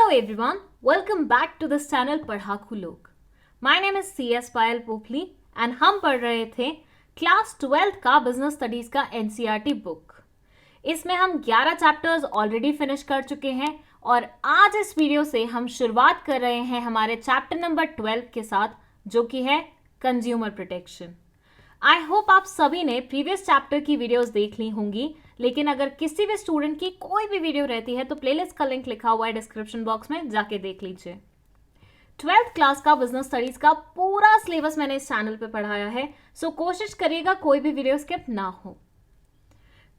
Hello everyone, welcome back to this channel पढ़ाकू लोग. My name is CS Payal Popli and हम पढ़ रहे थे क्लास 12th का बिजनेस स्टडीज का NCERT बुक. इसमें हम 11 चैप्टर्स ऑलरेडी फिनिश कर चुके हैं और आज इस वीडियो से हम शुरुआत कर रहे हैं हमारे चैप्टर नंबर 12 के साथ, जो कि है कंज्यूमर प्रोटेक्शन. आई होप आप सभी ने प्रीवियस चैप्टर की वीडियोस देख ली होंगी, लेकिन अगर किसी भी स्टूडेंट की कोई भी वीडियो रहती है तो प्लेलिस्ट का लिंक लिखा हुआ है डिस्क्रिप्शन बॉक्स में, जाके देख लीजिए. 12th क्लास का बिजनेस स्टडीज का पूरा सिलेबस मैंने इस चैनल पे पढ़ाया है, सो कोशिश करिएगा कोई भी वीडियो स्किप ना हो.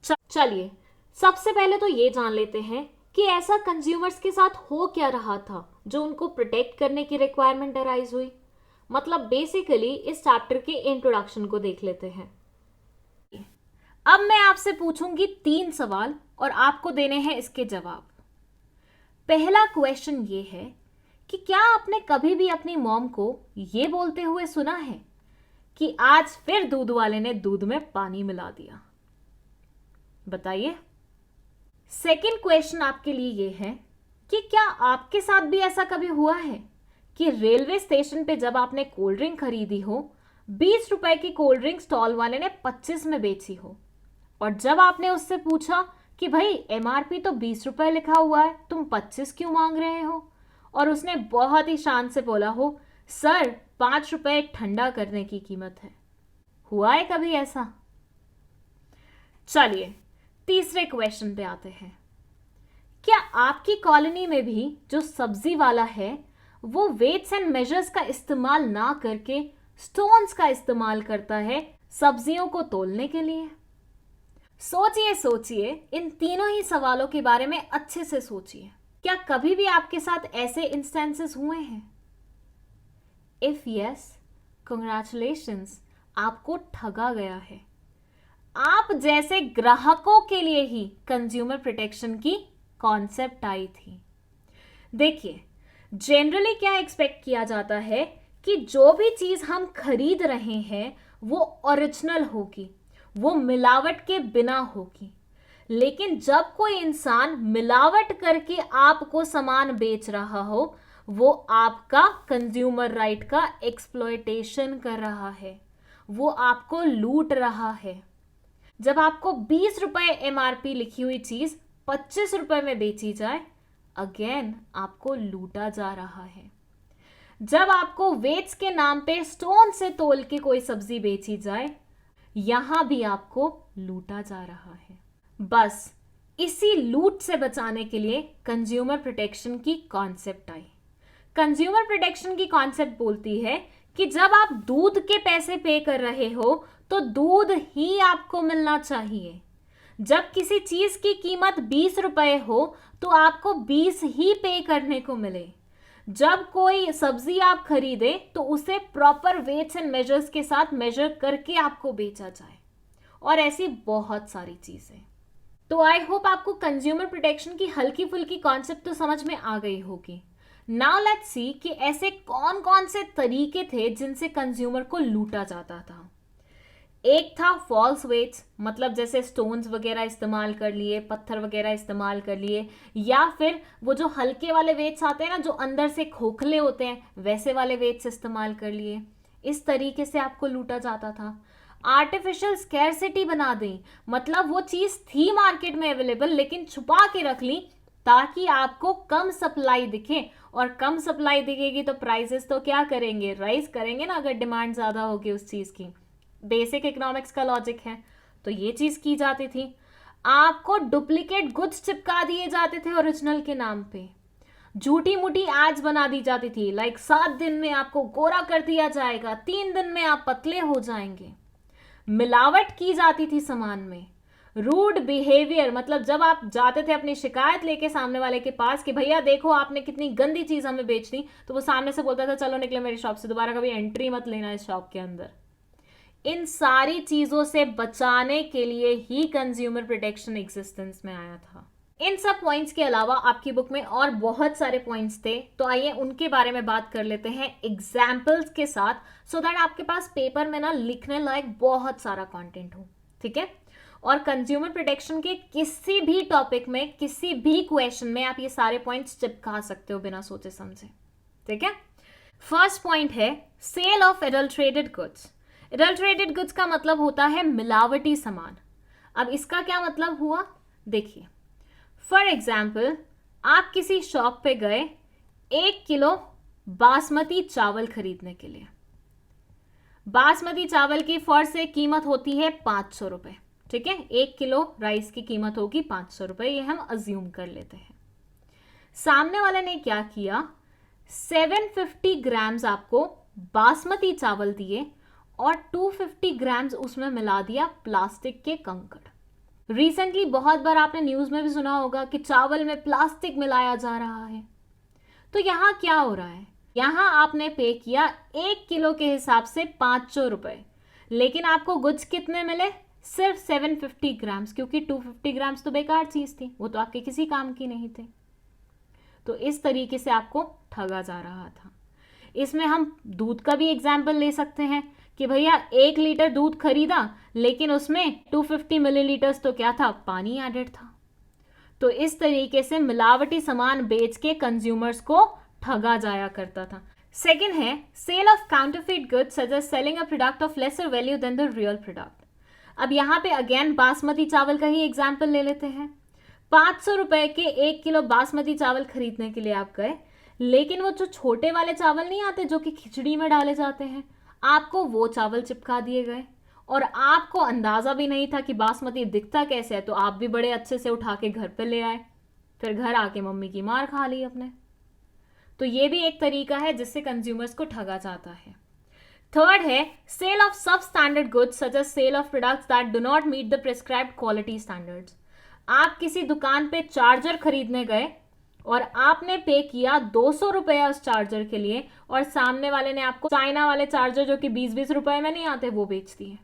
चलिए सबसे पहले तो ये जान लेते हैं कि ऐसा कंज्यूमर्स के साथ हो क्या रहा था जो उनको प्रोटेक्ट करने की रिक्वायरमेंट अराइज हुई. मतलब बेसिकली इस चैप्टर के इंट्रोडक्शन को देख लेते हैं. अब मैं आपसे पूछूंगी 3 सवाल और आपको देने हैं इसके जवाब. पहला क्वेश्चन ये है कि क्या आपने कभी भी अपनी मॉम को ये बोलते हुए सुना है कि आज फिर दूध वाले ने दूध में पानी मिला दिया? बताइए. सेकंड क्वेश्चन आपके लिए ये है कि क्या आपके साथ भी ऐसा कभी हुआ है कि रेलवे स्टेशन पे जब आपने कोल्ड ड्रिंक खरीदी हो, 20 रुपए की कोल्ड ड्रिंक स्टॉल वाले ने 25 में बेची हो, और जब आपने उससे पूछा कि भाई एमआरपी तो 20 रुपए लिखा हुआ है, तुम 25 क्यों मांग रहे हो, और उसने बहुत ही शान से बोला हो, सर 5 रुपए ठंडा करने की कीमत है. हुआ है कभी ऐसा? चलिए तीसरे क्वेश्चन पे आते हैं. क्या आपकी कॉलोनी में भी जो सब्जी वाला है वो वेट्स एंड मेजर्स का इस्तेमाल ना करके स्टोन्स का इस्तेमाल करता है सब्जियों को तोलने के लिए? सोचिए, इन तीनों ही सवालों के बारे में अच्छे से सोचिए. क्या कभी भी आपके साथ ऐसे इंस्टेंसेस हुए हैं? इफ यस, कंग्रेचुलेशंस, आपको ठगा गया है. आप जैसे ग्राहकों के लिए ही कंज्यूमर प्रोटेक्शन की कॉन्सेप्ट आई थी. देखिए, जनरली क्या एक्सपेक्ट किया जाता है कि जो भी चीज हम खरीद रहे हैं वो ओरिजिनल होगी, वो मिलावट के बिना होगी. लेकिन जब कोई इंसान मिलावट करके आपको सामान बेच रहा हो, वो आपका कंज्यूमर राइट का एक्सप्लॉयटेशन कर रहा है, वो आपको लूट रहा है. जब आपको 20 रुपए एमआरपी लिखी हुई चीज 25 रुपए में बेची जाए, अगेन आपको लूटा जा रहा है. जब आपको वेट्स के नाम पे स्टोन से तोल के कोई सब्जी बेची जाए, यहां भी आपको लूटा जा रहा है. बस इसी लूट से बचाने के लिए कंज्यूमर प्रोटेक्शन की कॉन्सेप्ट आई. कंज्यूमर प्रोटेक्शन की कॉन्सेप्ट बोलती है कि जब आप दूध के पैसे पे कर रहे हो तो दूध ही आपको मिलना चाहिए. जब किसी चीज की कीमत 20 रुपए हो तो आपको 20 ही पे करने को मिले. जब कोई सब्जी आप खरीदे तो उसे प्रॉपर वेट्स एंड मेजर्स के साथ मेजर करके आपको बेचा जाए, और ऐसी बहुत सारी चीजें. तो आई होप आपको कंज्यूमर प्रोटेक्शन की हल्की फुल्की कॉन्सेप्ट तो समझ में आ गई होगी. नाउ लेट्स सी कि ऐसे कौन कौन से तरीके थे जिनसे कंज्यूमर को लूटा जाता था. एक था फॉल्स वेट्स, मतलब जैसे स्टोन्स वगैरह इस्तेमाल कर लिए, पत्थर वगैरह इस्तेमाल कर लिए, या फिर वो जो हल्के वाले वेट्स आते हैं ना, जो अंदर से खोखले होते हैं, वैसे वाले वेट्स इस्तेमाल कर लिए. इस तरीके से आपको लूटा जाता था. आर्टिफिशियल स्कैरसिटी बना दी, मतलब वो चीज थी मार्केट में अवेलेबल लेकिन छुपा के रख ली ताकि आपको कम सप्लाई दिखे, और कम सप्लाई दिखेगी तो प्राइसेस तो क्या करेंगे, राइज करेंगे ना, अगर डिमांड ज्यादा होगी उस चीज की. बेसिक इकोनॉमिक्स का लॉजिक है. तो ये चीज की जाती थी. आपको डुप्लीकेट गुड्स चिपका दिए जाते थे ओरिजिनल के नाम पे. झूठी मूठी एड्स बना दी जाती थी, लाइक 7 दिन में आपको गोरा कर दिया जाएगा, 3 दिन में आप पतले हो जाएंगे. मिलावट की जाती थी सामान में. रूड बिहेवियर, मतलब जब आप जाते थे अपनी शिकायत लेके सामने वाले के पास कि भैया देखो आपने कितनी गंदी चीज हमें बेच दी, तो वो सामने से बोलता था चलो निकले मेरी शॉप से, दोबारा कभी एंट्री मत लेना इस शॉप के अंदर. इन सारी चीजों से बचाने के लिए ही कंज्यूमर प्रोटेक्शन एग्जिस्टेंस में आया था. इन सब पॉइंट्स के अलावा आपकी बुक में और बहुत सारे पॉइंट्स थे, तो आइए उनके बारे में बात कर लेते हैं एग्जाम्पल्स के साथ, सो दैट आपके पास पेपर में ना लिखने लायक बहुत सारा कंटेंट हो. ठीक है. और कंज्यूमर प्रोटेक्शन के किसी भी टॉपिक में, किसी भी क्वेश्चन में आप ये सारे पॉइंट्स चिपका सकते हो बिना सोचे समझे, ठीक है। फर्स्ट पॉइंट है sale of adulterated goods. Adulterated goods का मतलब होता है मिलावटी सामान। अब इसका क्या मतलब हुआ, देखिए फॉर एग्जाम्पल आप किसी शॉप पे गए 1 किलो बासमती चावल खरीदने के लिए। बासमती चावल की फॉर से कीमत होती है 500 रुपए, ठीक है। 1 किलो राइस की कीमत होगी 500 रुपए, ये हम अज्यूम कर लेते हैं। सामने वाले ने क्या किया, 750 ग्राम्स आपको बासमती चावल दिए और 250 ग्राम्स उसमें मिला दिया प्लास्टिक के कंकड़। रिसेंटली बहुत बार आपने न्यूज में भी सुना होगा कि चावल में प्लास्टिक मिलाया जा रहा है। तो यहां क्या हो रहा है, यहां आपने पे किया 1 किलो के हिसाब से 500 रुपए, लेकिन आपको गुड्स कितने मिले, सिर्फ 750 ग्राम्स, क्योंकि 250 ग्राम्स तो बेकार चीज थी, वो तो आपके किसी काम की नहीं थी। तो इस तरीके से आपको ठगा जा रहा था। इसमें हम दूध का भी एग्जाम्पल ले सकते हैं कि भैया 1 लीटर दूध खरीदा, लेकिन उसमें 250 मिलीलीटर्स तो क्या था, पानी एडेड था। तो इस तरीके से मिलावटी सामान बेच के कंज्यूमर्स को ठगा जाया करता था। सेकेंड है sale of counterfeit goods such as selling a product of lesser value than the real product. अब यहाँ पे अगेन बासमती चावल का ही एग्जाम्पल ले लेते हैं। 500 रुपए के 1 किलो बासमती चावल खरीदने के लिए आप गए, लेकिन वो जो छोटे वाले चावल नहीं आते जो कि खिचड़ी में डाले जाते हैं, आपको वो चावल चिपका दिए गए और आपको अंदाजा भी नहीं था कि बासमती दिखता कैसे है, तो आप भी बड़े अच्छे से उठा के घर पे ले आए, फिर घर आके मम्मी की मार खा ली अपने। तो ये भी एक तरीका है जिससे कंज्यूमर्स को ठगा जाता है। थर्ड है sale of substandard goods such as sale of products that do not meet the prescribed quality standards. आप किसी दुकान पे चार्जर खरीदने गए और आपने पे किया 200 रुपया उस चार्जर के लिए, और सामने वाले ने आपको चाइना वाले चार्जर जो कि 20-20 रुपए में नहीं आते वो बेच दिए।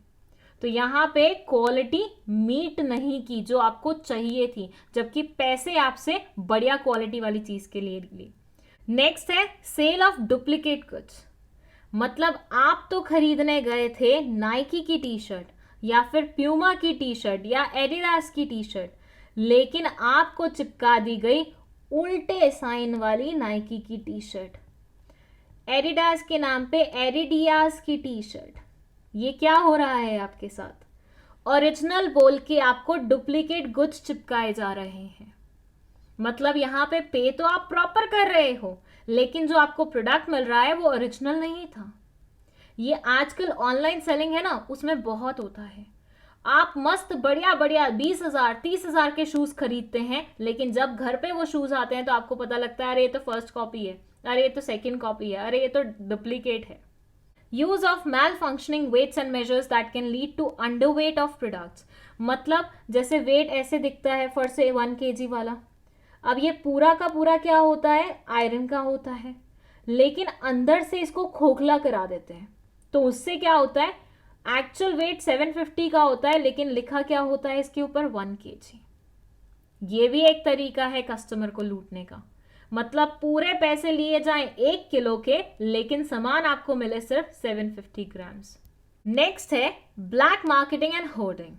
तो यहाँ पे क्वालिटी मीट नहीं की जो आपको चाहिए थी, जबकि पैसे आपसे बढ़िया क्वालिटी वाली चीज के लिए ली। नेक्स्ट है सेल ऑफ डुप्लीकेट गुड्स। मतलब आप तो खरीदने गए थे नाइकी की टी शर्ट या फिर प्यूमा की टी शर्ट या एडिडास की टी शर्ट, लेकिन आपको चिपका दी गई उल्टे साइन वाली नाइकी की टी शर्ट, एडिडास के नाम पे एडिडियास की टी शर्ट। ये क्या हो रहा है आपके साथ, ओरिजिनल बोल के आपको डुप्लीकेट गुड्स चिपकाए जा रहे हैं। मतलब यहाँ पे तो आप प्रॉपर कर रहे हो, लेकिन जो आपको प्रोडक्ट मिल रहा है वो ओरिजिनल नहीं था। ये आजकल ऑनलाइन सेलिंग है ना, उसमें बहुत होता है। आप मस्त बढ़िया बढ़िया 20,000 30,000 के शूज खरीदते हैं, लेकिन जब घर पे वो शूज आते हैं तो आपको पता लगता है अरे ये तो फर्स्ट कॉपी है, अरे ये तो सेकंड कॉपी है, अरे ये तो डुप्लीकेट है। Use of malfunctioning weights and measures that can lead to underweight of products. मतलब जैसे वेट ऐसे दिखता है फॉर से 1 kg वाला, अब ये पूरा का पूरा क्या होता है, आयरन का होता है, लेकिन अंदर से इसको खोखला करा देते हैं। तो उससे क्या होता है, एक्चुअल वेट 750 का होता है, लेकिन लिखा क्या होता है इसके ऊपर 1 kg। ये भी एक तरीका है कस्टमर को लूटने का। मतलब पूरे पैसे लिए जाएं 1 किलो के, लेकिन सामान आपको मिले सिर्फ 750 ग्राम्स। नेक्स्ट है black marketing and hoarding.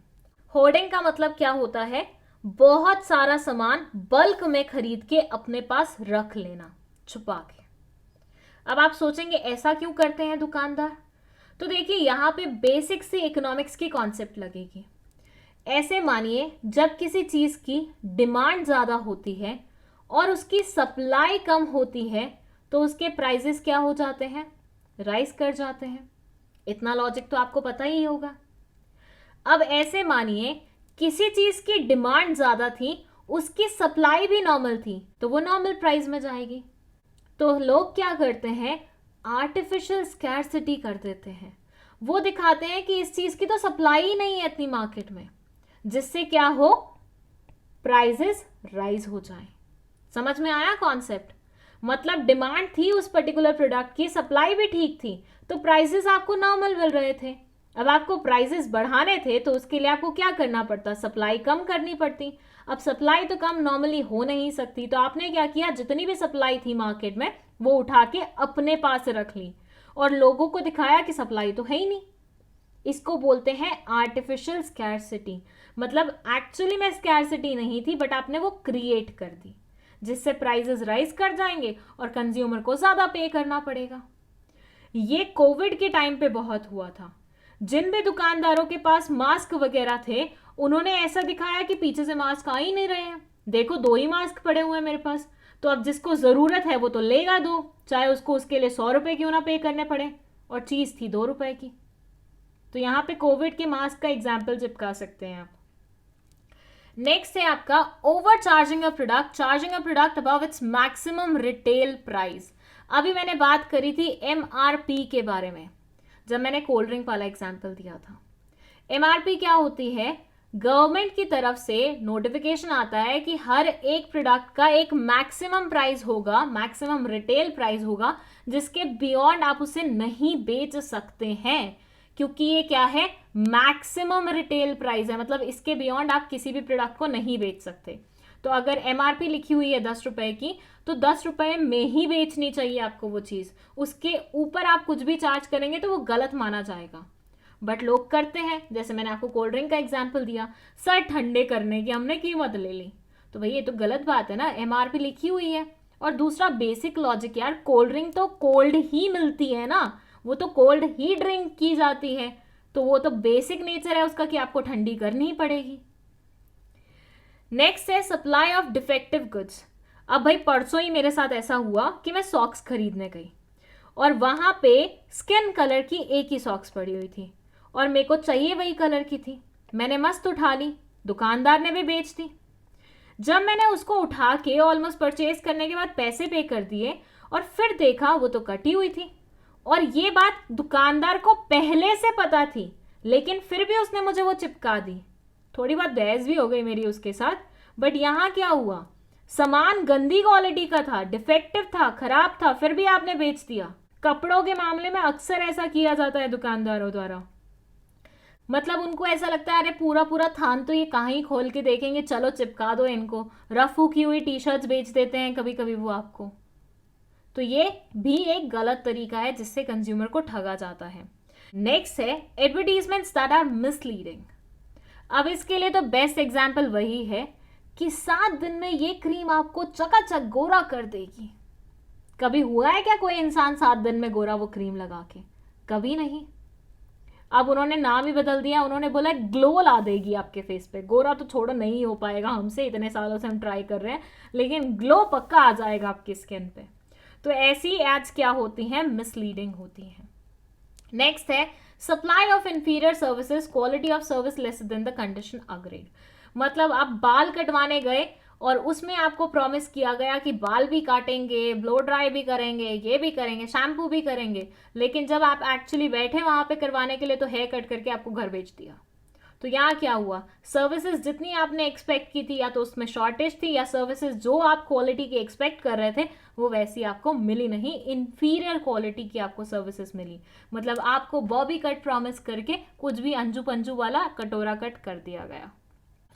Hoarding का मतलब क्या होता है, बहुत सारा सामान बल्क में खरीद के अपने पास रख लेना छुपा के। अब आप सोचेंगे ऐसा क्यों करते हैं दुकानदार, तो देखिए यहाँ पे बेसिक सी इकोनॉमिक्स की कॉन्सेप्ट लगेगी। ऐसे मानिए जब किसी चीज की डिमांड ज्यादा होती है और उसकी सप्लाई कम होती है, तो उसके प्राइसेस क्या हो जाते हैं, राइज कर जाते हैं। इतना लॉजिक तो आपको पता ही होगा। अब ऐसे मानिए किसी चीज की डिमांड ज्यादा थी, उसकी सप्लाई भी नॉर्मल थी, तो वो नॉर्मल प्राइस में जाएगी। तो लोग क्या करते हैं, आर्टिफिशियल स्कैर्सिटी कर देते हैं। वो दिखाते हैं कि इस चीज की तो सप्लाई ही नहीं है इतनी मार्केट में, जिससे क्या हो, प्राइसेस राइज हो जाए। समझ में आया कॉन्सेप्ट? मतलब डिमांड थी उस पर्टिकुलर प्रोडक्ट की, सप्लाई भी ठीक थी, तो प्राइसेस आपको नॉर्मल मिल रहे थे। अब आपको प्राइसेस बढ़ाने थे तो उसके लिए आपको क्या करना पड़ता, सप्लाई कम करनी पड़ती। अब सप्लाई तो कम नॉर्मली हो नहीं सकती, तो आपने क्या किया, जितनी भी सप्लाई थी मार्केट में वो उठा के अपने पास रख ली और लोगों को दिखाया कि सप्लाई तो है ही नहीं। इसको बोलते हैं आर्टिफिशियल स्कैरसिटी, मतलब एक्चुअली में स्कैरसिटी नहीं थी बट आपने वो क्रिएट कर दी, जिससे प्राइसेस राइज कर जाएंगे और कंज्यूमर को ज्यादा पे करना पड़ेगा। ये कोविड के टाइम पे बहुत हुआ था। जिन भी दुकानदारों के पास मास्क वगैरह थे उन्होंने ऐसा दिखाया कि पीछे से मास्क आ ही नहीं रहे हैं, देखो 2 ही मास्क पड़े हुए हैं मेरे पास, तो अब जिसको जरूरत है वो तो लेगा 2, चाहे उसको उसके लिए 100 रुपए क्यों ना पे करने पड़े, और चीज थी 2 रुपए की। तो यहां पे कोविड के मास्क का एग्जाम्पल चिपका सकते हैं आप। नेक्स्ट है आपका over charging a product above its maximum retail price. अभी मैंने बात करी थी एमआरपी के बारे में जब मैंने कोल्ड ड्रिंक वाला एग्जाम्पल दिया था। एमआरपी क्या होती है? गवर्नमेंट की तरफ से नोटिफिकेशन आता है कि हर एक प्रोडक्ट का एक मैक्सिमम प्राइस होगा, मैक्सिमम रिटेल प्राइस होगा, जिसके बियॉन्ड आप उसे नहीं बेच सकते हैं, क्योंकि ये क्या है? मैक्सिमम रिटेल प्राइस है, मतलब इसके बियॉन्ड आप किसी भी प्रोडक्ट को नहीं बेच सकते। तो अगर एमआरपी लिखी हुई है 10 रुपए की, तो 10 रुपए में ही बेचनी चाहिए आपको वो चीज, उसके ऊपर आप कुछ भी चार्ज करेंगे तो वो गलत माना जाएगा। बट लोग करते हैं, जैसे मैंने आपको कोल्ड ड्रिंक का एग्जाम्पल दिया, सर ठंडे करने की हमने कीमत ले ली, तो भाई ये तो गलत बात है ना, एमआरपी लिखी हुई है। और दूसरा बेसिक लॉजिक यार, कोल्ड ड्रिंक तो कोल्ड ही मिलती है ना, वो तो कोल्ड ही ड्रिंक की जाती है, तो वो तो बेसिक नेचर है उसका कि आपको ठंडी करनी ही पड़ेगी। नेक्स्ट है सप्लाई ऑफ डिफेक्टिव गुड्स। अब भाई परसों ही मेरे साथ ऐसा हुआ कि मैं सॉक्स खरीदने गई और वहां पे स्किन कलर की एक ही सॉक्स पड़ी हुई थी और मेरे को चाहिए वही कलर की थी। मैंने मस्त उठा ली, दुकानदार ने भी बेच दी। जब मैंने उसको उठा के ऑलमोस्ट परचेज करने के बाद पैसे पे कर दिए और फिर देखा वो तो कटी हुई थी, और ये बात दुकानदार को पहले से पता थी, लेकिन फिर भी उसने मुझे वो चिपका दी। थोड़ी बहुत बहस भी हो गई मेरी उसके साथ, बट यहां क्या हुआ, सामान गंदी क्वालिटी का था, डिफेक्टिव था, खराब था, फिर भी आपने बेच दिया। कपड़ों के मामले में अक्सर ऐसा किया जाता है दुकानदारों द्वारा, मतलब उनको ऐसा लगता है अरे पूरा पूरा थान तो ये कहाँ ही खोल के देखेंगे, चलो चिपका दो इनको। रफू की हुई टी शर्ट्स बेच देते हैं कभी कभी वो आपको। तो ये भी एक गलत तरीका है जिससे कंज्यूमर को ठगा जाता है। नेक्स्ट है एडवर्टीजमेंट्स दैट आर मिसलीडिंग। अब इसके लिए तो बेस्ट एग्जाम्पल वही है कि 7 दिन में ये क्रीम आपको चकाचक गोरा कर देगी। कभी हुआ है क्या कोई इंसान 7 दिन में गोरा वो क्रीम लगा के? कभी नहीं। अब उन्होंने नाम ही बदल दिया, उन्होंने बोला ग्लो ला देगी आपके फेस पे। गोरा तो छोड़ो, नहीं हो पाएगा हमसे, इतने सालों से हम ट्राई कर रहे हैं, लेकिन ग्लो पक्का आ जाएगा आपकी स्किन पे। तो ऐसी एड्स क्या होती हैं? मिसलीडिंग होती हैं। नेक्स्ट है supply of inferior services, quality of service less than the condition agreed. मतलब आप बाल कटवाने गए और उसमें आपको प्रॉमिस किया गया कि बाल भी काटेंगे, ब्लो ड्राई भी करेंगे, ये भी करेंगे, शैम्पू भी करेंगे, लेकिन जब आप एक्चुअली बैठे वहां पे करवाने के लिए तो हेयर कट करके आपको घर भेज दिया। तो यहाँ क्या हुआ, सर्विसेज जितनी आपने एक्सपेक्ट की थी या तो उसमें शॉर्टेज थी, या सर्विसेज जो आप क्वालिटी की एक्सपेक्ट कर रहे थे वो वैसी आपको मिली नहीं, इंफीरियर क्वालिटी की आपको सर्विसेज मिली। मतलब आपको बॉबी कट प्रॉमिस करके कुछ भी अंजू पंजू वाला कटोरा कट कर दिया गया।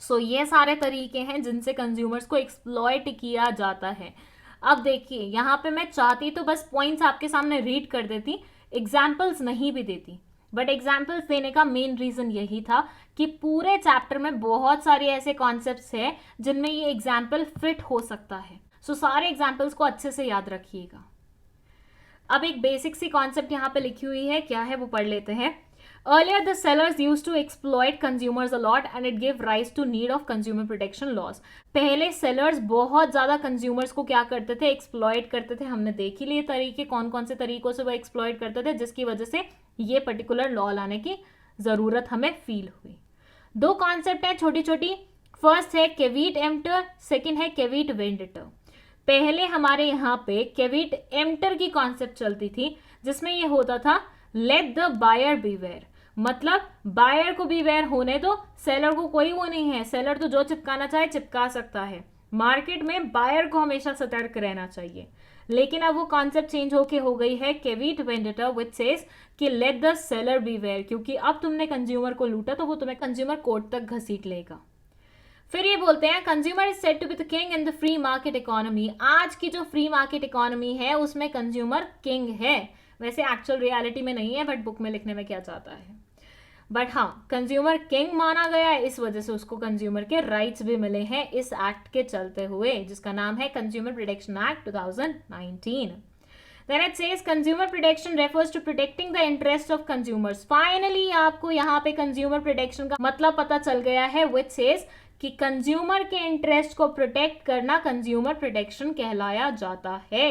सो ये सारे तरीके हैं जिनसे कंज्यूमर्स को एक्सप्लॉइट किया जाता है। अब देखिए यहाँ पे मैं चाहती तो बस पॉइंट्स आपके सामने रीड कर देती, एग्जाम्पल्स नहीं भी देती, बट एग्जाम्पल्स देने का मेन रीजन यही था कि पूरे चैप्टर में बहुत सारे ऐसे कॉन्सेप्ट्स हैं जिनमें ये एग्जाम्पल फिट हो सकता है। सो सारे एग्जाम्पल्स को अच्छे से याद रखिएगा। अब एक बेसिक सी कॉन्सेप्ट यहाँ पे लिखी हुई है, क्या है वो पढ़ लेते हैं। Earlier, the sellers used to exploit consumers a lot and it gave rise to need of consumer protection laws. पहले sellers बहुत ज़्यादा consumers को क्या करते थे? exploit करते थे। हमने देख ही लिए तरीके, कौन कौन से तरीकों से वो exploit करते थे, जिसकी वजह से ये पर्टिकुलर लॉ लाने की ज़रूरत हमें फील हुई। 2 कॉन्सेप्ट हैं छोटी छोटी। फर्स्ट है कैविट एम्प्टर, सेकेंड है कैविट वेंडेटर। पहले हमारे यहाँ पे कैविट एम्प्टर की कॉन्सेप्ट चलती थी, जिसमें ये होता था लेट द बायर बीवेयर, मतलब बायर को बीवेयर होने दो, सेलर को कोई वो नहीं है, सेलर तो जो चिपकाना चाहे चिपका सकता है। मार्केट में बायर को हमेशा सतर्क रहना चाहिए। लेकिन अब वो कॉन्सेप्ट चेंज होके हो गई है कैविट वेंडेटर विच सेज कि लेट द सेलर बीवेयर, क्योंकि अब तुमने कंज्यूमर को लूटा तो वो तुम्हें कंज्यूमर कोर्ट तक घसीट लेगा। फिर ये बोलते हैं consumer is said to be the king in the free market economy. आज की जो फ्री मार्केट इकोनॉमी है उसमें कंज्यूमर किंग है। वैसे एक्चुअल रियलिटी में नहीं है, बट बुक में लिखने में क्या चाहता है। बट हाँ, कंज्यूमर किंग माना गया है, इस वजह से उसको कंज्यूमर के राइट्स भी मिले हैं इस एक्ट के चलते हुए, जिसका नाम है consumer protection act 2019. Then it says consumer protection refers to protecting the interest of consumers. Finally आपको यहाँ पे consumer protection का मतलब पता चल गया है, which says कि कंज्यूमर के इंटरेस्ट को प्रोटेक्ट करना कंज्यूमर प्रोटेक्शन कहलाया जाता है.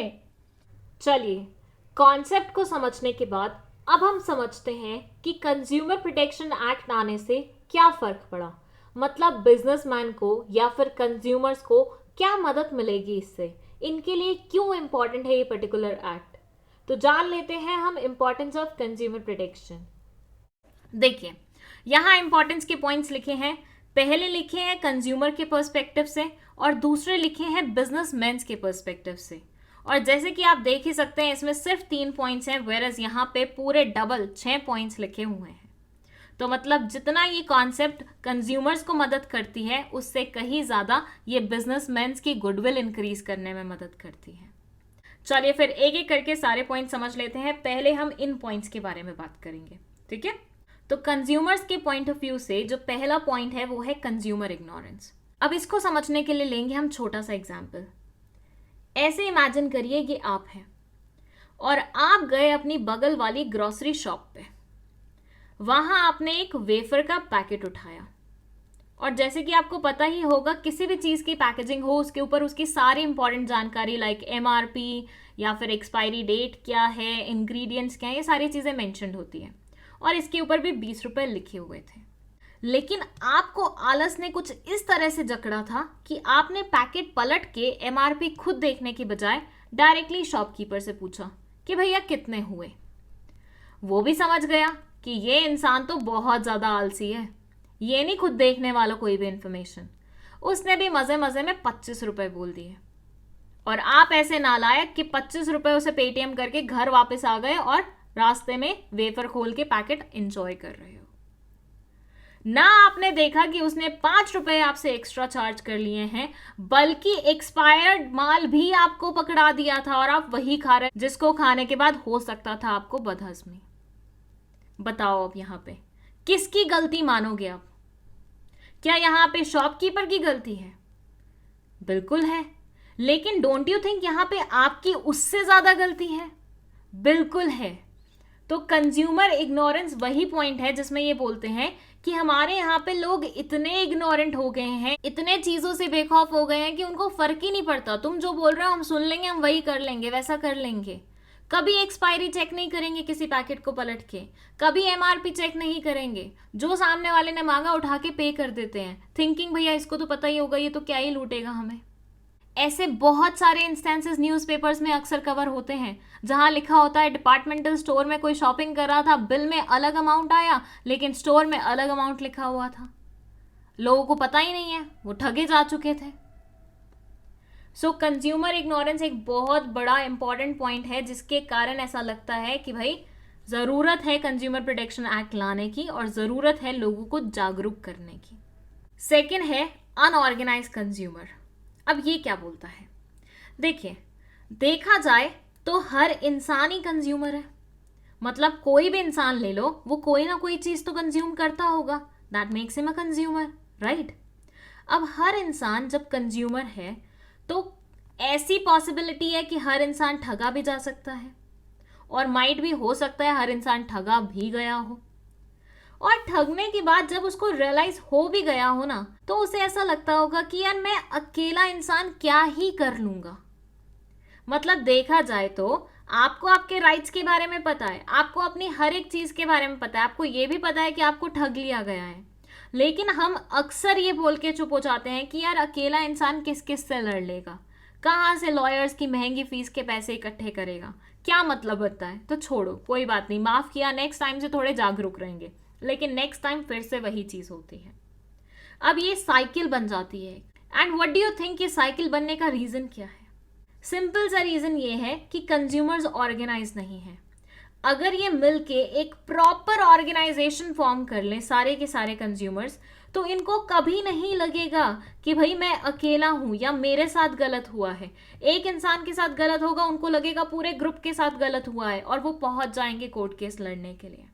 चलिए, कॉन्सेप्ट को समझने के बाद अब हम समझते हैं कि कंज्यूमर प्रोटेक्शन एक्ट आने से क्या फर्क पड़ा, मतलब बिजनेसमैन को या फिर कंज्यूमर्स को क्या मदद मिलेगी इससे, इनके लिए क्यों इंपॉर्टेंट है ये पर्टिकुलर एक्ट. तो जान लेते हैं हम इंपॉर्टेंस ऑफ कंज्यूमर प्रोटेक्शन. देखिए, यहाँ इंपॉर्टेंस के पॉइंट्स लिखे हैं. पहले लिखे हैं कंज्यूमर के पर्सपेक्टिव से और दूसरे लिखे हैं बिजनेसमैन के पर्सपेक्टिव से. और जैसे कि आप देख ही सकते हैं इसमें सिर्फ 3 पॉइंट्स हैं, वेरस यहाँ पे पूरे डबल 6 पॉइंट्स लिखे हुए हैं. तो मतलब जितना ये कॉन्सेप्ट कंज्यूमर्स को मदद करती है उससे कहीं ज़्यादा ये बिजनेसमैन की गुडविल इंक्रीज करने में मदद करती है. चलिए फिर एक एक करके सारे पॉइंट समझ लेते हैं. पहले हम इन पॉइंट्स के बारे में बात करेंगे, ठीक है. तो कंज्यूमर्स के पॉइंट ऑफ व्यू से जो पहला पॉइंट है वो है कंज्यूमर इग्नोरेंस. अब इसको समझने के लिए लेंगे हम छोटा सा एग्जाम्पल. ऐसे इमेजिन करिए कि आप हैं और आप गए अपनी बगल वाली ग्रोसरी शॉप पे. वहां आपने एक वेफर का पैकेट उठाया और जैसे कि आपको पता ही होगा किसी भी चीज़ की पैकेजिंग हो उसके ऊपर उसकी सारी इंपॉर्टेंट जानकारी लाइक MRP या फिर एक्सपायरी डेट क्या है, इंग्रेडिएंट्स क्या है, ये सारी चीज़ें मेंशन्ड होती हैं और इसके ऊपर भी 20 रुपए लिखे हुए थे. लेकिन आपको आलस ने कुछ इस तरह से जकड़ा था कि आपने पैकेट पलट के MRP खुद देखने की बजाय डायरेक्टली शॉपकीपर से पूछा कि भैया कितने हुए. वो भी समझ गया कि ये इंसान तो बहुत ज़्यादा आलसी है, ये नहीं खुद देखने वाला कोई भी इंफॉर्मेशन. उसने भी मज़े मज़े में 25 रुपये बोल दिए और आप ऐसे नालायक कि 25 रुपये उसे पेटीएम करके घर वापस आ गए और रास्ते में वेफर खोल के पैकेट एंजॉय कर रहे हो. ना आपने देखा कि उसने 5 रुपए आपसे एक्स्ट्रा चार्ज कर लिए हैं, बल्कि एक्सपायर्ड माल भी आपको पकड़ा दिया था और आप वही खा रहे जिसको खाने के बाद हो सकता था आपको बदहजमी. बताओ अब यहाँ पे किसकी गलती मानोगे आप? क्या यहाँ पे शॉपकीपर की गलती है? बिल्कुल है. लेकिन डोंट यू थिंक यहाँ पे आपकी उससे ज्यादा गलती है? बिल्कुल है. तो कंज्यूमर इग्नोरेंस वही पॉइंट है जिसमें ये बोलते हैं कि हमारे यहाँ पे लोग इतने इग्नोरेंट हो गए हैं, इतने चीजों से बेखौफ हो गए हैं कि उनको फर्क ही नहीं पड़ता. तुम जो बोल रहे हो हम सुन लेंगे, हम वही कर लेंगे, वैसा कर लेंगे. कभी एक्सपायरी चेक नहीं करेंगे किसी पैकेट को पलट के, कभी MRP चेक नहीं करेंगे. जो सामने वाले ने मांगा उठा के पे कर देते हैं, थिंकिंग भैया इसको तो पता ही होगा, ये तो क्या ही लूटेगा हमें. ऐसे बहुत सारे इंस्टेंसेस न्यूज़पेपर्स में अक्सर कवर होते हैं जहां लिखा होता है डिपार्टमेंटल स्टोर में कोई शॉपिंग कर रहा था, बिल में अलग अमाउंट आया लेकिन स्टोर में अलग अमाउंट लिखा हुआ था. लोगों को पता ही नहीं है, वो ठगे जा चुके थे. सो कंज्यूमर इग्नोरेंस एक बहुत बड़ा इंपॉर्टेंट पॉइंट है जिसके कारण ऐसा लगता है कि भाई ज़रूरत है कंज्यूमर प्रोटेक्शन एक्ट लाने की और ज़रूरत है लोगों को जागरूक करने की. सेकेंड है अनऑर्गेनाइज कंज्यूमर. अब ये क्या बोलता है? देखिए, देखा जाए तो हर इंसान ही कंज्यूमर है. मतलब कोई भी इंसान ले लो, वो कोई ना कोई चीज़ तो कंज्यूम करता होगा. That makes him a consumer, right? अब हर इंसान जब कंज्यूमर है तो ऐसी पॉसिबिलिटी है कि हर इंसान ठगा भी जा सकता है और माइट भी हो सकता है हर इंसान ठगा भी गया हो. और ठगने के बाद जब उसको रियलाइज हो भी गया हो ना, तो उसे ऐसा लगता होगा कि यार मैं अकेला इंसान क्या ही कर लूंगा. मतलब देखा जाए तो आपको आपके राइट्स के बारे में पता है, आपको अपनी हर एक चीज के बारे में पता है, आपको ये भी पता है कि आपको ठग लिया गया है. लेकिन हम अक्सर ये बोल के चुप हो जाते हैं कि यार अकेला इंसान किस किस से लड़ लेगा, कहाँ से लॉयर्स की महंगी फीस के पैसे इकट्ठे करेगा, क्या मतलब बनता है. तो छोड़ो, कोई बात नहीं, माफ किया, नेक्स्ट टाइम से थोड़े जागरूक रहेंगे. लेकिन नेक्स्ट टाइम फिर से वही चीज होती है. अब ये साइकिल बन जाती है. And what do you think ये साइकिल बनने का रीजन क्या है? सिंपल सा रीजन ये है कि कंज्यूमर्स ऑर्गेनाइज नहीं है. अगर ये मिलके एक प्रॉपर ऑर्गेनाइजेशन फॉर्म कर लें सारे के सारे कंज्यूमर्स, तो इनको कभी नहीं लगेगा कि भाई मैं अकेला हूं या मेरे साथ गलत हुआ है. एक इंसान के साथ गलत होगा, उनको लगेगा पूरे ग्रुप के साथ गलत हुआ है और वो पहुंच जाएंगे कोर्ट केस लड़ने के लिए.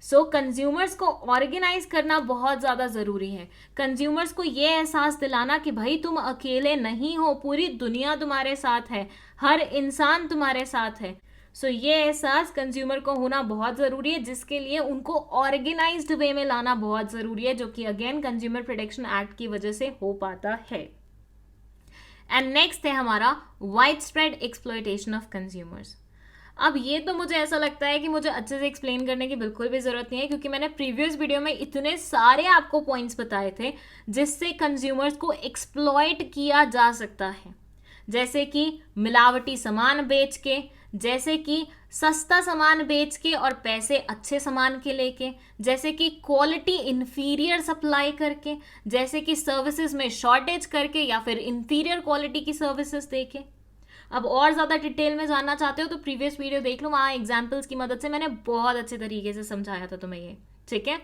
सो कंज्यूमर्स को ऑर्गेनाइज करना बहुत ज़्यादा ज़रूरी है। कंज्यूमर्स को ये एहसास दिलाना कि भाई तुम अकेले नहीं हो, पूरी दुनिया तुम्हारे साथ है, हर इंसान तुम्हारे साथ है। सो ये एहसास कंज्यूमर को होना बहुत ज़रूरी है, जिसके लिए उनको ऑर्गेनाइज्ड वे में लाना बहुत ज़रूरी है, जो कि अगेन कंज्यूमर प्रोटेक्शन एक्ट की वजह से हो पाता है। एंड नेक्स्ट है हमारा wide spread exploitation of consumers. अब ये तो मुझे ऐसा लगता है कि मुझे अच्छे से एक्सप्लेन करने की बिल्कुल भी ज़रूरत नहीं है, क्योंकि मैंने प्रीवियस वीडियो में इतने सारे आपको पॉइंट्स बताए थे जिससे कंज्यूमर्स को एक्सप्लॉयट किया जा सकता है। जैसे कि मिलावटी सामान बेच के, जैसे कि सस्ता सामान बेच के और पैसे अच्छे सामान के लेके, जैसे कि क्वालिटी इंफीरियर सप्लाई करके, जैसे कि सर्विसेज में शॉर्टेज करके या फिर इंफीरियर क्वालिटी की सर्विसेज देके। अब और ज़्यादा डिटेल में जानना चाहते हो तो प्रीवियस वीडियो देख लो, वहाँ एग्जाम्पल्स की मदद से मैंने बहुत अच्छे तरीके से समझाया था तुम्हें ये, ठीक है।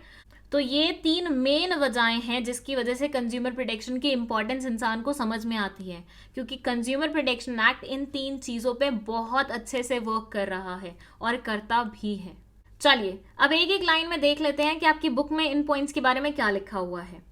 तो ये 3 मेन वजहें हैं जिसकी वजह से कंज्यूमर प्रोटेक्शन की इंपॉर्टेंस इंसान को समझ में आती है, क्योंकि कंज्यूमर प्रोटेक्शन एक्ट इन 3 चीज़ों पे बहुत अच्छे से वर्क कर रहा है और करता भी है। चलिए अब एक एक लाइन में देख लेते हैं कि आपकी बुक में इन पॉइंट्स के बारे में क्या लिखा हुआ है।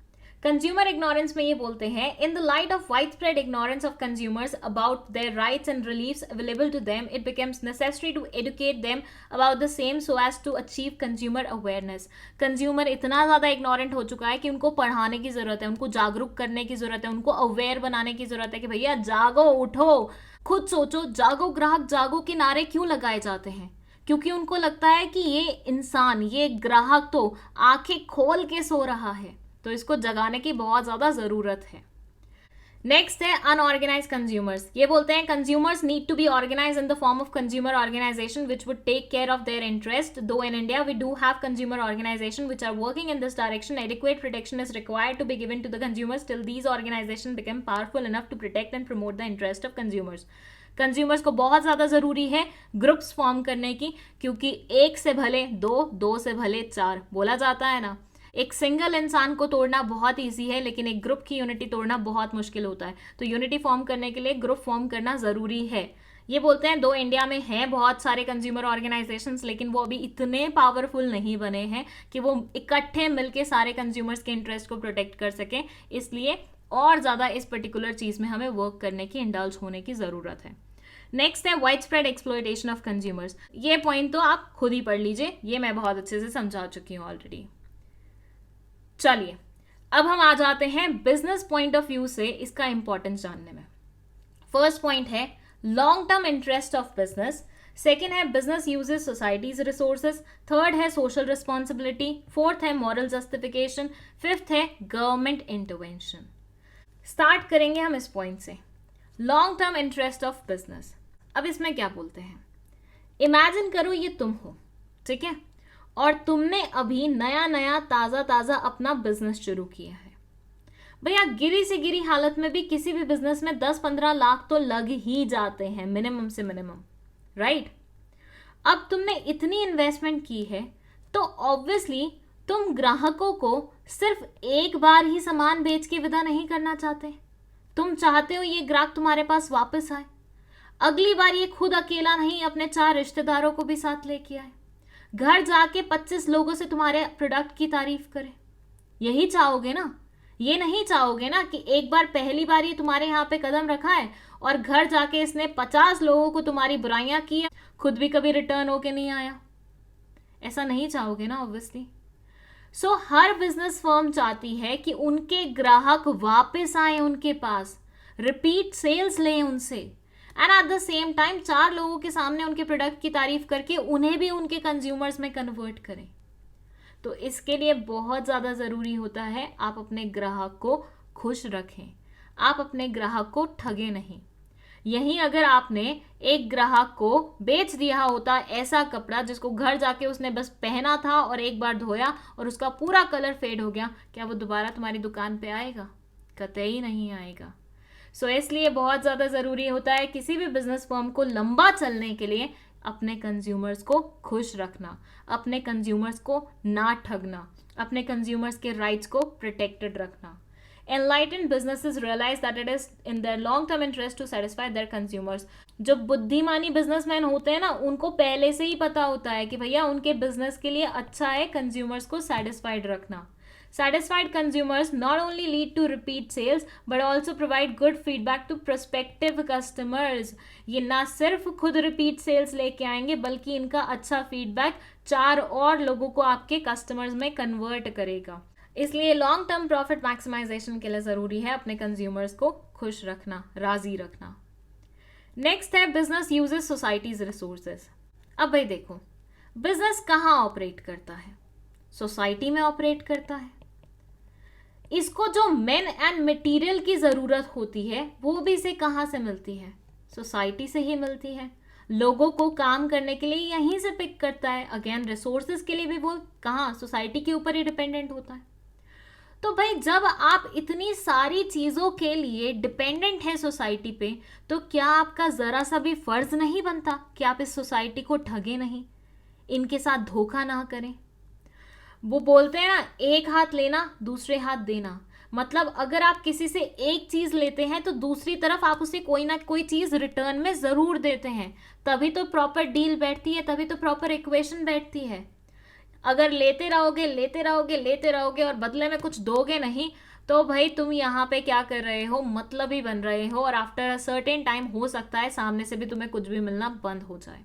कंज्यूमर इग्नोरेंस में ये बोलते हैं, in the light of widespread ignorance of consumers about their rights and reliefs available to them, it becomes necessary to educate them about the same so as to achieve consumer awareness. Consumer इतना ज़्यादा ignorant हो चुका है कि उनको पढ़ाने की ज़रूरत है, उनको जागरूक करने की ज़रूरत है, उनको अवेयर बनाने की ज़रूरत है कि भैया जागो, उठो, खुद सोचो, जागो ग्राहक जागो के नारे क्यों लगाए जाते हैं, क्योंकि उनको लगता है कि ये इंसान, ये ग्राहक तो आंखें खोल के सो रहा है, तो इसको जगाने की बहुत ज़्यादा ज़रूरत है। नेक्स्ट है अनऑर्गेनाइज कंज्यूमर्स। ये बोलते हैं consumers need to be organise in the form of consumer organisation which would take care of their interest. Though in India we do have consumer organisation which are working in this direction, adequate protection is required to be given to the consumers till these organisation become powerful enough to protect and promote the interest of consumers. Consumers को बहुत ज़्यादा ज़रूरी है groups form करने की, क्योंकि एक से भले दो, दो से भले चार बोला जाता है ना। एक सिंगल इंसान को तोड़ना बहुत ईजी है, लेकिन एक ग्रुप की यूनिटी तोड़ना बहुत मुश्किल होता है। तो यूनिटी फॉर्म करने के लिए ग्रुप फॉर्म करना ज़रूरी है। ये बोलते हैं दो इंडिया में हैं बहुत सारे कंज्यूमर ऑर्गेनाइजेशंस, लेकिन वो अभी इतने पावरफुल नहीं बने हैं कि वो इकट्ठे मिलके सारे कंज्यूमर्स के इंटरेस्ट को प्रोटेक्ट कर सकें। इसलिए और ज़्यादा इस पर्टिकुलर चीज़ में हमें वर्क करने की, इंडल्ज होने की ज़रूरत है। नेक्स्ट है wide spread exploitation of consumers. ये पॉइंट तो आप खुद ही पढ़ लीजिए, ये मैं बहुत अच्छे से समझा चुकी हूँ ऑलरेडी। चलिए अब हम आ जाते हैं बिजनेस पॉइंट ऑफ व्यू से इसका इंपॉर्टेंस जानने में। फर्स्ट पॉइंट है long term interest of business, second है business uses society's resources, third है सोशल रिस्पॉन्सिबिलिटी, फोर्थ है मॉरल जस्टिफिकेशन, फिफ्थ है गवर्नमेंट इंटरवेंशन। स्टार्ट करेंगे हम इस पॉइंट से, long term interest of business. अब इसमें क्या बोलते हैं, इमेजिन करो ये तुम हो, ठीक है, और तुमने अभी नया नया ताज़ा ताज़ा अपना बिजनेस शुरू किया है। भैया गिरी से गिरी हालत में भी किसी भी बिजनेस में 10-15 लाख तो लग ही जाते हैं मिनिमम से मिनिमम, राइट। अब तुमने इतनी इन्वेस्टमेंट की है तो ऑब्वियसली तुम ग्राहकों को सिर्फ एक बार ही सामान बेच के विदा नहीं करना चाहते। तुम चाहते हो ये ग्राहक तुम्हारे पास वापस आए, अगली बार ये खुद अकेला नहीं अपने 4 रिश्तेदारों को भी साथ लेके आए, घर जाके 25 लोगों से तुम्हारे प्रोडक्ट की तारीफ करे। यही चाहोगे ना, ये नहीं चाहोगे ना कि एक बार पहली बार ये तुम्हारे यहाँ पे कदम रखा है और घर जाके इसने 50 लोगों को तुम्हारी बुराइयां की है, खुद भी कभी रिटर्न होके नहीं आया। ऐसा नहीं चाहोगे ना ऑब्वियसली। सो हर बिजनेस फर्म चाहती है कि उनके ग्राहक वापस आए उनके पास, रिपीट सेल्स लें उनसे, and at the same time 4 लोगों के सामने उनके प्रोडक्ट की तारीफ करके उन्हें भी उनके कंज्यूमर्स में कन्वर्ट करें। तो इसके लिए बहुत ज़्यादा ज़रूरी होता है आप अपने ग्राहक को खुश रखें, आप अपने ग्राहक को ठगे नहीं। यहीं अगर आपने एक ग्राहक को बेच दिया होता ऐसा कपड़ा जिसको घर जाके उसने बस पहना था और एक बार धोया और उसका पूरा कलर फेड हो गया, क्या वो दोबारा तुम्हारी दुकान पे आएगा? कतई नहीं आएगा। सो इसलिए बहुत ज़्यादा ज़रूरी होता है किसी भी बिजनेस फर्म को लंबा चलने के लिए अपने कंज्यूमर्स को खुश रखना, अपने कंज्यूमर्स को ना ठगना, अपने कंज्यूमर्स के राइट्स को प्रोटेक्टेड रखना। Enlightened businesses realize that it is in their long-term interest to satisfy their consumers. जो बुद्धिमानी बिजनेसमैन होते हैं ना, उनको पहले से ही पता होता है कि भैया उनके बिजनेस के लिए अच्छा है कंज्यूमर्स को सेटिस्फाइड रखना. Satisfied consumers not only lead to repeat sales but also provide good feedback to prospective customers. ये ना सिर्फ खुद repeat sales लेके आएंगे बल्कि इनका अच्छा feedback 4 और लोगों को आपके customers में convert करेगा. इसलिए लॉन्ग टर्म प्रॉफिट मैक्सिमाइजेशन के लिए ज़रूरी है अपने कंज्यूमर्स को खुश रखना, राजी रखना. नेक्स्ट है बिजनेस यूजेस सोसाइटीज रिसोर्सेज. अब भाई देखो, बिजनेस कहाँ ऑपरेट करता है? सोसाइटी में ऑपरेट करता है. इसको जो मेन एंड मटेरियल की ज़रूरत होती है वो भी इसे कहाँ से मिलती है? सोसाइटी से ही मिलती है. लोगों को काम करने के लिए यहीं से पिक करता है. अगेन रिसोर्सेज के लिए भी वो कहाँ? सोसाइटी के ऊपर ही डिपेंडेंट होता है. तो भाई जब आप इतनी सारी चीज़ों के लिए डिपेंडेंट हैं सोसाइटी पे, तो क्या आपका ज़रा सा भी फर्ज नहीं बनता कि आप इस सोसाइटी को ठगे नहीं, इनके साथ धोखा ना करें? वो बोलते हैं ना, एक हाथ लेना दूसरे हाथ देना. मतलब अगर आप किसी से एक चीज़ लेते हैं तो दूसरी तरफ आप उसे कोई ना कोई चीज़ रिटर्न में ज़रूर देते हैं. तभी तो प्रॉपर डील बैठती है, तभी तो प्रॉपर इक्वेशन बैठती है. अगर लेते रहोगे लेते रहोगे लेते रहोगे और बदले में कुछ दोगे नहीं, तो भाई तुम यहाँ पे क्या कर रहे हो? मतलब ही बन रहे हो. और आफ्टर अ सर्टेन टाइम हो सकता है सामने से भी तुम्हें कुछ भी मिलना बंद हो जाए.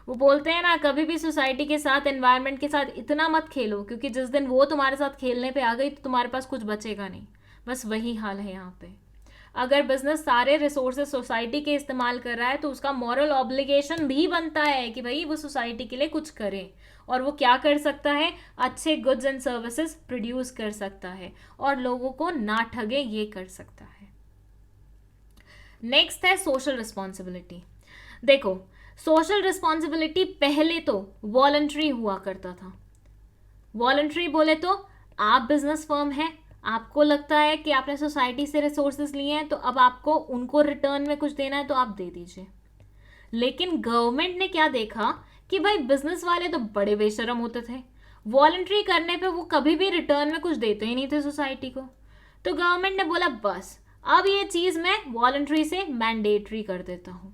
वो बोलते हैं ना, कभी भी सोसाइटी के साथ, एनवायरनमेंट के साथ इतना मत खेलो, क्योंकि जिस दिन वो तुम्हारे साथ खेलने पे आ गई तो तुम्हारे पास कुछ बचेगा नहीं. बस वही हाल है यहाँ पे. अगर बिजनेस सारे रिसोर्सेज सोसाइटी के इस्तेमाल कर रहा है तो उसका मॉरल ऑब्लिगेशन भी बनता है कि भाई वो सोसाइटी के लिए कुछ करे. और वो क्या कर सकता है? अच्छे गुड्स एंड सर्विसेज प्रोड्यूस कर सकता है और लोगों को ना ठगे ये कर सकता है. नेक्स्ट है सोशल रिस्पॉन्सिबिलिटी. देखो, सोशल रिस्पॉन्सिबिलिटी पहले तो वॉलंटरी हुआ करता था. वॉलंटरी बोले तो आप बिजनेस फर्म है, आपको लगता है कि आपने सोसाइटी से रिसोर्सेज लिए हैं तो अब आपको उनको रिटर्न में कुछ देना है तो आप दे दीजिए. लेकिन गवर्नमेंट ने क्या देखा कि भाई बिजनेस वाले तो बड़े बेशरम होते थे. वॉलंटरी करने पे वो कभी भी रिटर्न में कुछ देते ही नहीं थे सोसाइटी को. तो गवर्नमेंट ने बोला बस अब ये चीज़ मैं वॉलंटरी से मैंडेटरी कर देता हूँ.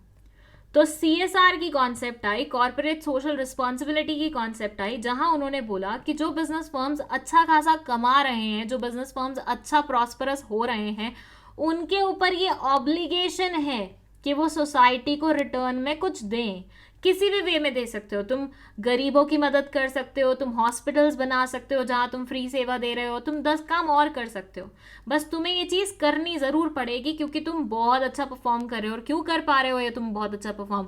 तो CSR की concept I, corporate social responsibility की कॉन्सेप्ट आई, जहां उन्होंने बोला कि जो बिजनेस फर्म्स अच्छा खासा कमा रहे हैं, जो बिजनेस फर्म्स अच्छा प्रॉस्परस हो रहे हैं, उनके ऊपर ये ऑब्लिगेशन है कि वो सोसाइटी को रिटर्न में कुछ दें. किसी भी वे में दे सकते हो. तुम गरीबों की मदद कर सकते हो, तुम हॉस्पिटल्स बना सकते हो जहाँ तुम फ्री सेवा दे रहे हो, तुम 10 काम और कर सकते हो. बस तुम्हें ये चीज़ करनी ज़रूर पड़ेगी क्योंकि तुम बहुत अच्छा परफॉर्म कर रहे हो. और क्यों कर पा रहे हो ये तुम बहुत अच्छा परफॉर्म?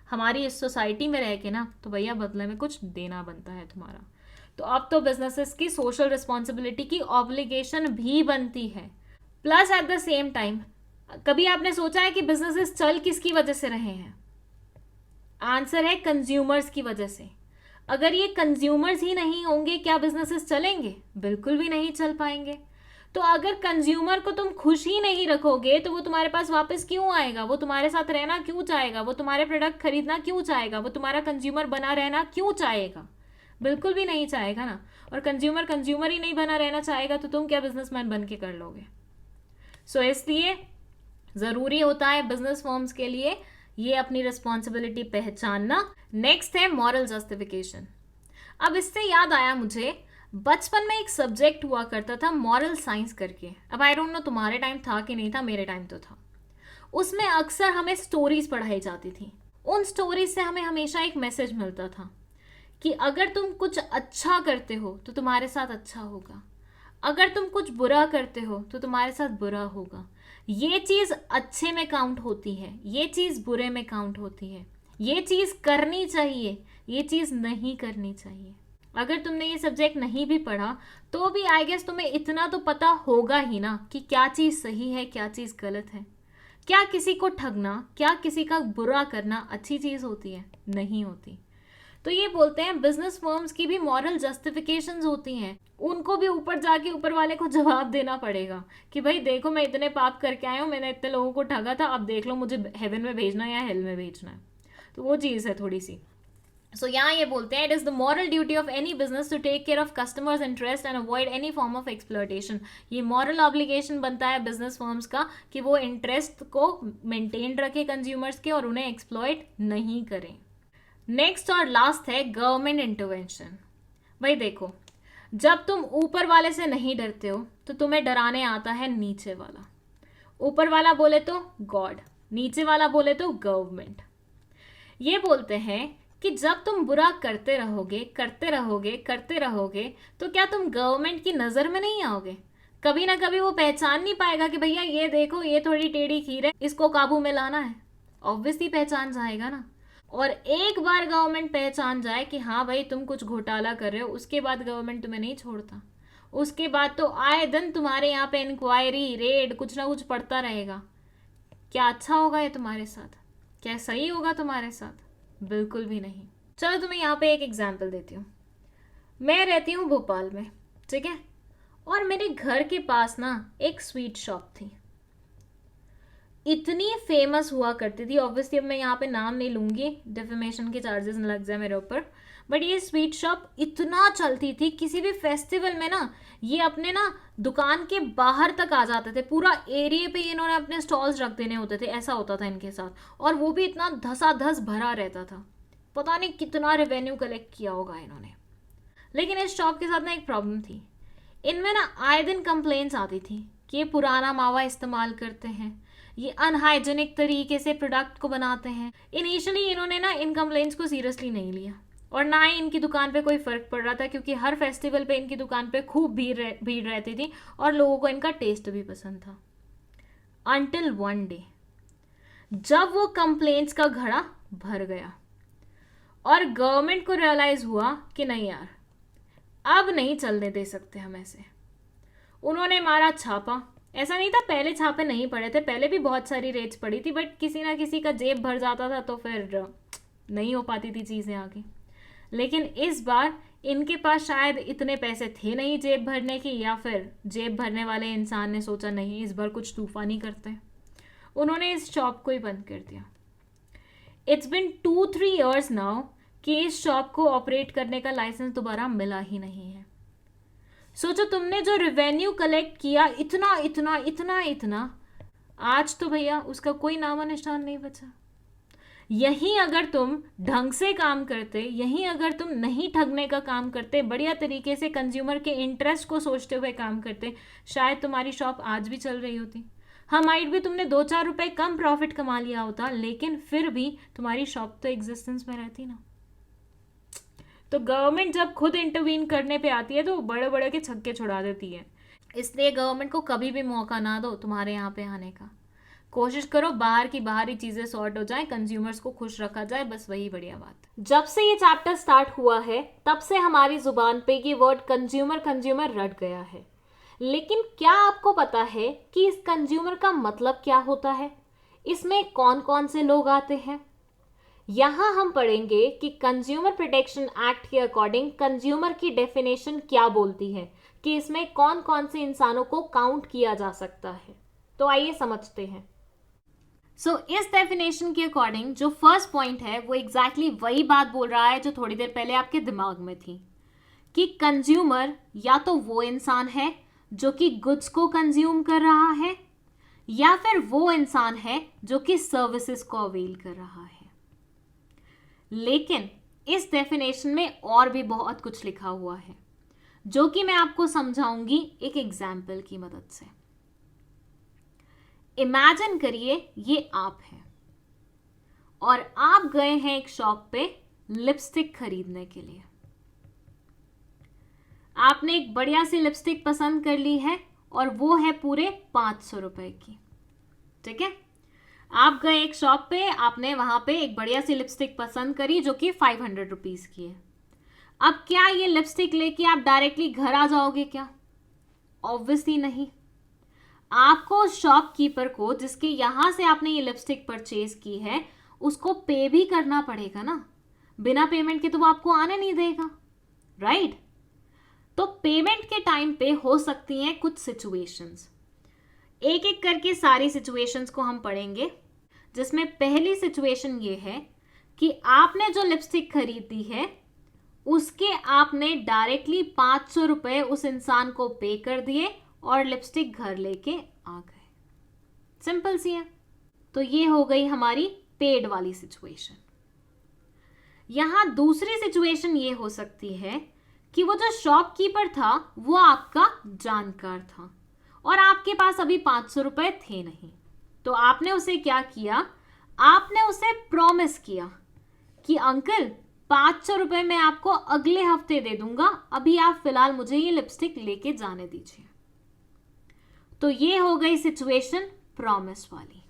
हमारी इस सोसाइटी में रह के ना, तो भैया बदले में कुछ देना बनता है तुम्हारा. तो अब तो बिजनेसेस की सोशल रिस्पॉन्सिबिलिटी की ऑब्लिगेशन भी बनती है. Plus at the same time, कभी आपने सोचा है कि बिजनेसेस चल किसकी वजह से रहे हैं? आंसर है कंज्यूमर्स की वजह से. अगर ये कंज्यूमर्स ही नहीं होंगे, क्या बिजनेसेस चलेंगे? बिल्कुल भी नहीं चल पाएंगे. तो अगर कंज्यूमर को तुम खुश ही नहीं रखोगे तो वो तुम्हारे पास वापस क्यों आएगा? वो तुम्हारे साथ रहना क्यों चाहेगा? वो तुम्हारे प्रोडक्ट खरीदना क्यों चाहेगा? वो तुम्हारा कंज्यूमर बना रहना क्यों चाहेगा? बिल्कुल भी नहीं चाहेगा ना. और कंज्यूमर ही नहीं बना रहना चाहेगा तो तुम क्या बिजनेसमैन बन के कर लोगे? सो इसलिए ज़रूरी होता है बिजनेस फर्म्स के लिए ये अपनी रिस्पॉन्सिबिलिटी पहचानना. नेक्स्ट है मॉरल जस्टिफिकेशन. अब इससे याद आया मुझे, बचपन में एक सब्जेक्ट हुआ करता था मॉरल साइंस करके. अब आई डोंट नो तुम्हारे टाइम था कि नहीं था, मेरे टाइम तो था. उसमें अक्सर हमें स्टोरीज पढ़ाई जाती थी. उन स्टोरीज से हमें हमेशा एक मैसेज मिलता था कि अगर तुम कुछ अच्छा करते हो तो तुम्हारे साथ अच्छा होगा, अगर तुम कुछ बुरा करते हो तो तुम्हारे साथ बुरा होगा. ये चीज़ अच्छे में काउंट होती है, ये चीज़ बुरे में काउंट होती है, ये चीज़ करनी चाहिए, ये चीज़ नहीं करनी चाहिए. अगर तुमने ये सब्जेक्ट नहीं भी पढ़ा तो भी आई गेस तुम्हें इतना तो पता होगा ही ना कि क्या चीज़ सही है, क्या चीज़ गलत है. क्या किसी को ठगना, क्या किसी का बुरा करना अच्छी चीज़ होती है? नहीं होती. तो ये बोलते हैं बिजनेस फर्म्स की भी मॉरल जस्टिफिकेशंस होती हैं. उनको भी ऊपर जाके ऊपर वाले को जवाब देना पड़ेगा कि भाई देखो मैं इतने पाप करके आया हूँ, मैंने इतने लोगों को ठगा था, अब देख लो मुझे हेवन में भेजना है या हेल में भेजना है. तो वो चीज़ है थोड़ी सी. सो यहाँ ये बोलते हैं, it is the moral duty of any business to take care of customers interest and avoid any form of exploitation. ये मॉरल ऑब्लिगेशन बनता है बिजनेस फर्म्स का कि वो इंटरेस्ट को मेंटेन रखे कंज्यूमर्स के और उन्हें एक्सप्लॉयट नहीं करें। नेक्स्ट और लास्ट है गवर्नमेंट इंटरवेंशन। भाई देखो, जब तुम ऊपर वाले से नहीं डरते हो तो तुम्हें डराने आता है नीचे वाला। ऊपर वाला बोले तो गॉड, नीचे वाला बोले तो गवर्नमेंट। ये बोलते हैं कि जब तुम बुरा करते रहोगे करते रहोगे करते रहोगे तो क्या तुम गवर्नमेंट की नज़र में नहीं आओगे? कभी ना कभी वो पहचान नहीं पाएगा कि भैया ये देखो, ये थोड़ी टेढ़ी खीर है, इसको काबू में लाना है। ऑब्वियसली पहचान जाएगा ना। और एक बार गवर्नमेंट पहचान जाए कि हाँ भाई तुम कुछ घोटाला कर रहे हो, उसके बाद गवर्नमेंट तुम्हें नहीं छोड़ता। उसके बाद तो आए दिन तुम्हारे यहाँ पे इंक्वायरी, रेड, कुछ ना कुछ पड़ता रहेगा। क्या अच्छा होगा ये तुम्हारे साथ? क्या सही होगा तुम्हारे साथ? बिल्कुल भी नहीं। चलो तुम्हें यहाँ पे एक एग्जाम्पल देती हूँ। मैं रहती हूँ भोपाल में, ठीक है, और मेरे घर के पास ना एक स्वीट शॉप थी। इतनी फेमस हुआ करती थी, ऑब्वियसली अब मैं यहाँ पे नाम नहीं लूंगी, डिफेमेशन के चार्जेस न लग जाए मेरे ऊपर, बट ये स्वीट शॉप इतना चलती थी, किसी भी फेस्टिवल में ना ये अपने ना दुकान के बाहर तक आ जाते थे। पूरा एरिया पे इन्होंने अपने स्टॉल्स रख देने होते थे, ऐसा होता था इनके साथ। और वो भी इतना धसाधस भरा रहता था। पता नहीं कितना रेवेन्यू कलेक्ट किया होगा इन्होंने। लेकिन इस शॉप के साथ ना एक प्रॉब्लम थी, इनमें ना आए दिन कंप्लेंट्स आती थी कि ये पुराना मावा इस्तेमाल करते हैं, ये अनहाइजेनिक तरीके से प्रोडक्ट को बनाते हैं। इनिशियली इन्होंने ना इन कंप्लेंट्स को सीरियसली नहीं लिया और ना ही इनकी दुकान पे कोई फ़र्क पड़ रहा था, क्योंकि हर फेस्टिवल पे इनकी दुकान पे खूब भीड़ रहती थी और लोगों को इनका टेस्ट भी पसंद था। अनटिल वन डे जब वो कंप्लेंट्स का घड़ा भर गया और गवर्नमेंट को रियलाइज़ हुआ कि नहीं यार, अब नहीं चलने दे सकते हम ऐसे। उन्होंने मारा छापा। ऐसा नहीं था पहले छापे नहीं पड़े थे, पहले भी बहुत सारी रेट्स पड़ी थी, बट किसी ना किसी का जेब भर जाता था तो फिर नहीं हो पाती थी चीज़ें आगे। लेकिन इस बार इनके पास शायद इतने पैसे थे नहीं जेब भरने की, या फिर जेब भरने वाले इंसान ने सोचा नहीं इस बार कुछ तूफानी करते हैं। उन्होंने इस शॉप को ही बंद कर दिया। इट्स बिन 2-3 ईयर्स नाउ कि इस शॉप को ऑपरेट करने का लाइसेंस दोबारा मिला ही नहीं है। सोचो तुमने जो रेवेन्यू कलेक्ट किया इतना इतना इतना इतना, आज तो भैया उसका कोई नामो निशान नहीं बचा। यहीं अगर तुम ढंग से काम करते, यहीं अगर तुम नहीं ठगने का काम करते, बढ़िया तरीके से कंज्यूमर के इंटरेस्ट को सोचते हुए काम करते, शायद तुम्हारी शॉप आज भी चल रही होती। हाँ माइट भी तुमने 2-4 रुपए कम प्रॉफिट कमा लिया होता, लेकिन फिर भी तुम्हारी शॉप तो एग्जिस्टेंस में रहती ना। तो गवर्नमेंट जब खुद इंटरवीन करने पे आती है तो बड़े बड़े के छक्के छुड़ा देती है। इसलिए गवर्नमेंट को कभी भी मौका ना दो तुम्हारे यहाँ पे आने का। कोशिश करो बाहर की बाहर ही चीज़ें सॉर्ट हो जाए, कंज्यूमर्स को खुश रखा जाए, बस वही बढ़िया बात। जब से ये चैप्टर स्टार्ट हुआ है तब से हमारी जुबान पे ये वर्ड कंज्यूमर कंज्यूमर रट गया है। लेकिन क्या आपको पता है कि इस कंज्यूमर का मतलब क्या होता है? इसमें कौन कौन से लोग आते हैं? यहाँ हम पढ़ेंगे कि कंज्यूमर प्रोटेक्शन एक्ट के अकॉर्डिंग कंज्यूमर की डेफिनेशन क्या बोलती है, कि इसमें कौन कौन से इंसानों को काउंट किया जा सकता है। तो आइए समझते हैं। इस डेफिनेशन के अकॉर्डिंग जो फर्स्ट पॉइंट है वो एग्जैक्टली वही बात बोल रहा है जो थोड़ी देर पहले आपके दिमाग में थी, कि कंज्यूमर या तो वो इंसान है जो कि गुड्स को कंज्यूम कर रहा है, या फिर वो इंसान है जो कि सर्विसेज को अवेल कर रहा है। लेकिन इस डेफिनेशन में और भी बहुत कुछ लिखा हुआ है जो कि मैं आपको समझाऊंगी एक एग्जाम्पल की मदद से। इमेजिन करिए ये आप हैं और आप गए हैं एक शॉप पे लिपस्टिक खरीदने के लिए। आपने एक बढ़िया सी लिपस्टिक पसंद कर ली है और वो है पूरे 500 रुपए की। ठीक है, आप गए एक शॉप पे, आपने वहां पे एक बढ़िया सी लिपस्टिक पसंद करी जो कि 500 रुपीज की है। अब क्या ये लिपस्टिक लेके आप डायरेक्टली घर आ जाओगे क्या? ऑब्वियसली नहीं। आपको उस शॉपकीपर को जिसके यहां से आपने ये लिपस्टिक परचेज की है उसको पे भी करना पड़ेगा ना। बिना पेमेंट के तो वो आपको आने नहीं देगा, राइट? तो पेमेंट के टाइम पे हो सकती हैं कुछ सिचुएशंस। एक एक करके सारी सिचुएशंस को हम पढ़ेंगे, जिसमें पहली सिचुएशन ये है कि आपने जो लिपस्टिक खरीदी है उसके आपने डायरेक्टली 500 रुपए उस इंसान को पे कर दिए और लिपस्टिक घर लेके आ गए। सिंपल सी है। तो ये हो गई हमारी पेड वाली सिचुएशन। यहां दूसरी सिचुएशन ये हो सकती है कि वो जो शॉपकीपर था वो आपका जानकार था और आपके पास अभी 500 रुपए थे नहीं। तो आपने उसे क्या किया, आपने उसे प्रॉमिस किया कि अंकल 500 रुपए मैं आपको अगले हफ्ते दे दूंगा, अभी आप फिलहाल मुझे ये लिपस्टिक लेके जाने दीजिए। तो ये हो गई सिचुएशन प्रॉमिस वाली।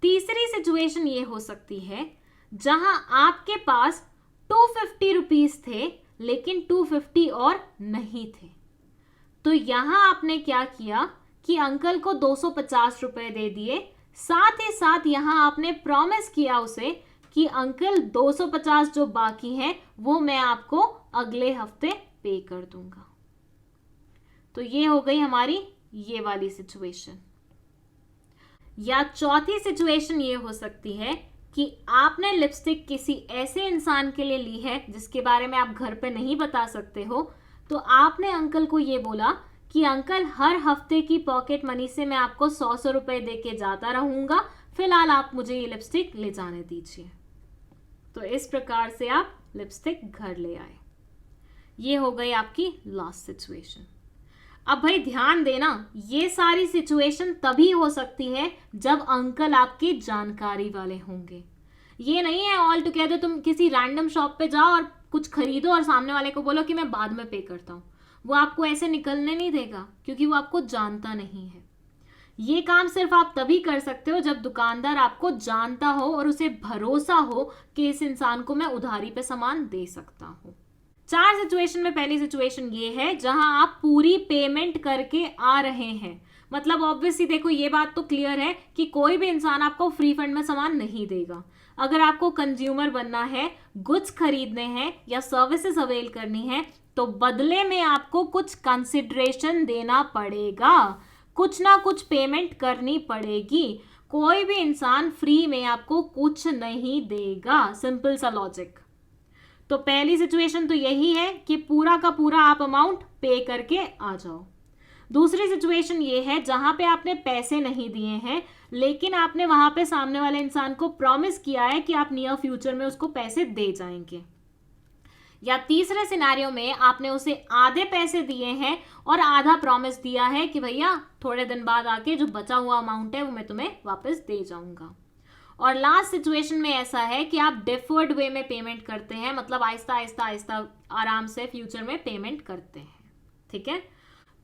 तीसरी सिचुएशन ये हो सकती है जहां आपके पास 250 रुपीस थे लेकिन 250 और नहीं थे। तो यहां आपने क्या किया कि अंकल को 250 रुपए दे दिए, साथ ही साथ यहां आपने प्रॉमिस किया उसे कि अंकल 250 जो बाकी हैं वो मैं आपको अगले हफ्ते पे कर दूंगा। तो ये हो गई हमारी ये वाली सिचुएशन। या चौथी सिचुएशन ये हो सकती है कि आपने लिपस्टिक किसी ऐसे इंसान के लिए ली है जिसके बारे में आप घर पे नहीं बता सकते हो। तो आपने अंकल को ये बोला कि अंकल हर हफ्ते की पॉकेट मनी से मैं आपको 100 रुपए दे के जाता रहूंगा, फिलहाल आप मुझे ये लिपस्टिक ले जाने दीजिए। तो इस प्रकार से आप लिपस्टिक घर ले आए। ये हो गई आपकी लास्ट सिचुएशन। अब भाई ध्यान देना, ये सारी सिचुएशन तभी हो सकती है जब अंकल आपकी जानकारी वाले होंगे। ये नहीं है ऑल टुगेदर तुम किसी रैंडम शॉप पे जाओ और कुछ खरीदो और सामने वाले को बोलो कि मैं बाद में पे करता हूं। वो आपको ऐसे निकलने नहीं देगा क्योंकि वो आपको जानता नहीं है। ये काम सिर्फ आप तभी कर सकते हो जब दुकानदार आपको जानता हो और उसे भरोसा हो कि इस इंसान को मैं उधारी पे सामान दे सकता हूं। 4 सिचुएशन में पहली सिचुएशन ये है जहां आप पूरी पेमेंट करके आ रहे हैं। मतलब ऑब्वियसली देखो ये बात तो क्लियर है कि कोई भी इंसान आपको फ्री फंड में सामान नहीं देगा। अगर आपको कंज्यूमर बनना है, गुड्स खरीदने हैं या सर्विसेज अवेल करनी है तो बदले में आपको कुछ कंसिडरेशन देना पड़ेगा, कुछ ना कुछ पेमेंट करनी पड़ेगी। कोई भी इंसान फ्री में आपको कुछ नहीं देगा। सिंपल सा लॉजिक। तो पहली सिचुएशन तो यही है कि पूरा का पूरा आप अमाउंट पे करके आ जाओ। दूसरी सिचुएशन ये है जहां पे आपने पैसे नहीं दिए हैं लेकिन आपने वहां पे सामने वाले इंसान को प्रॉमिस किया है कि आप नियर फ्यूचर में उसको पैसे दे जाएंगे। या तीसरे सिनेरियो में आपने उसे आधे पैसे दिए हैं और आधा प्रॉमिस दिया है कि भैया थोड़े दिन बाद आके जो बचा हुआ अमाउंट है वो मैं तुम्हें वापस दे जाऊंगा। और लास्ट सिचुएशन में ऐसा है कि आप डिफर्ड वे में पेमेंट करते हैं, मतलब आहिस्ता आहिस्ता आहिस्ता आराम से फ्यूचर में पेमेंट करते हैं। ठीक है।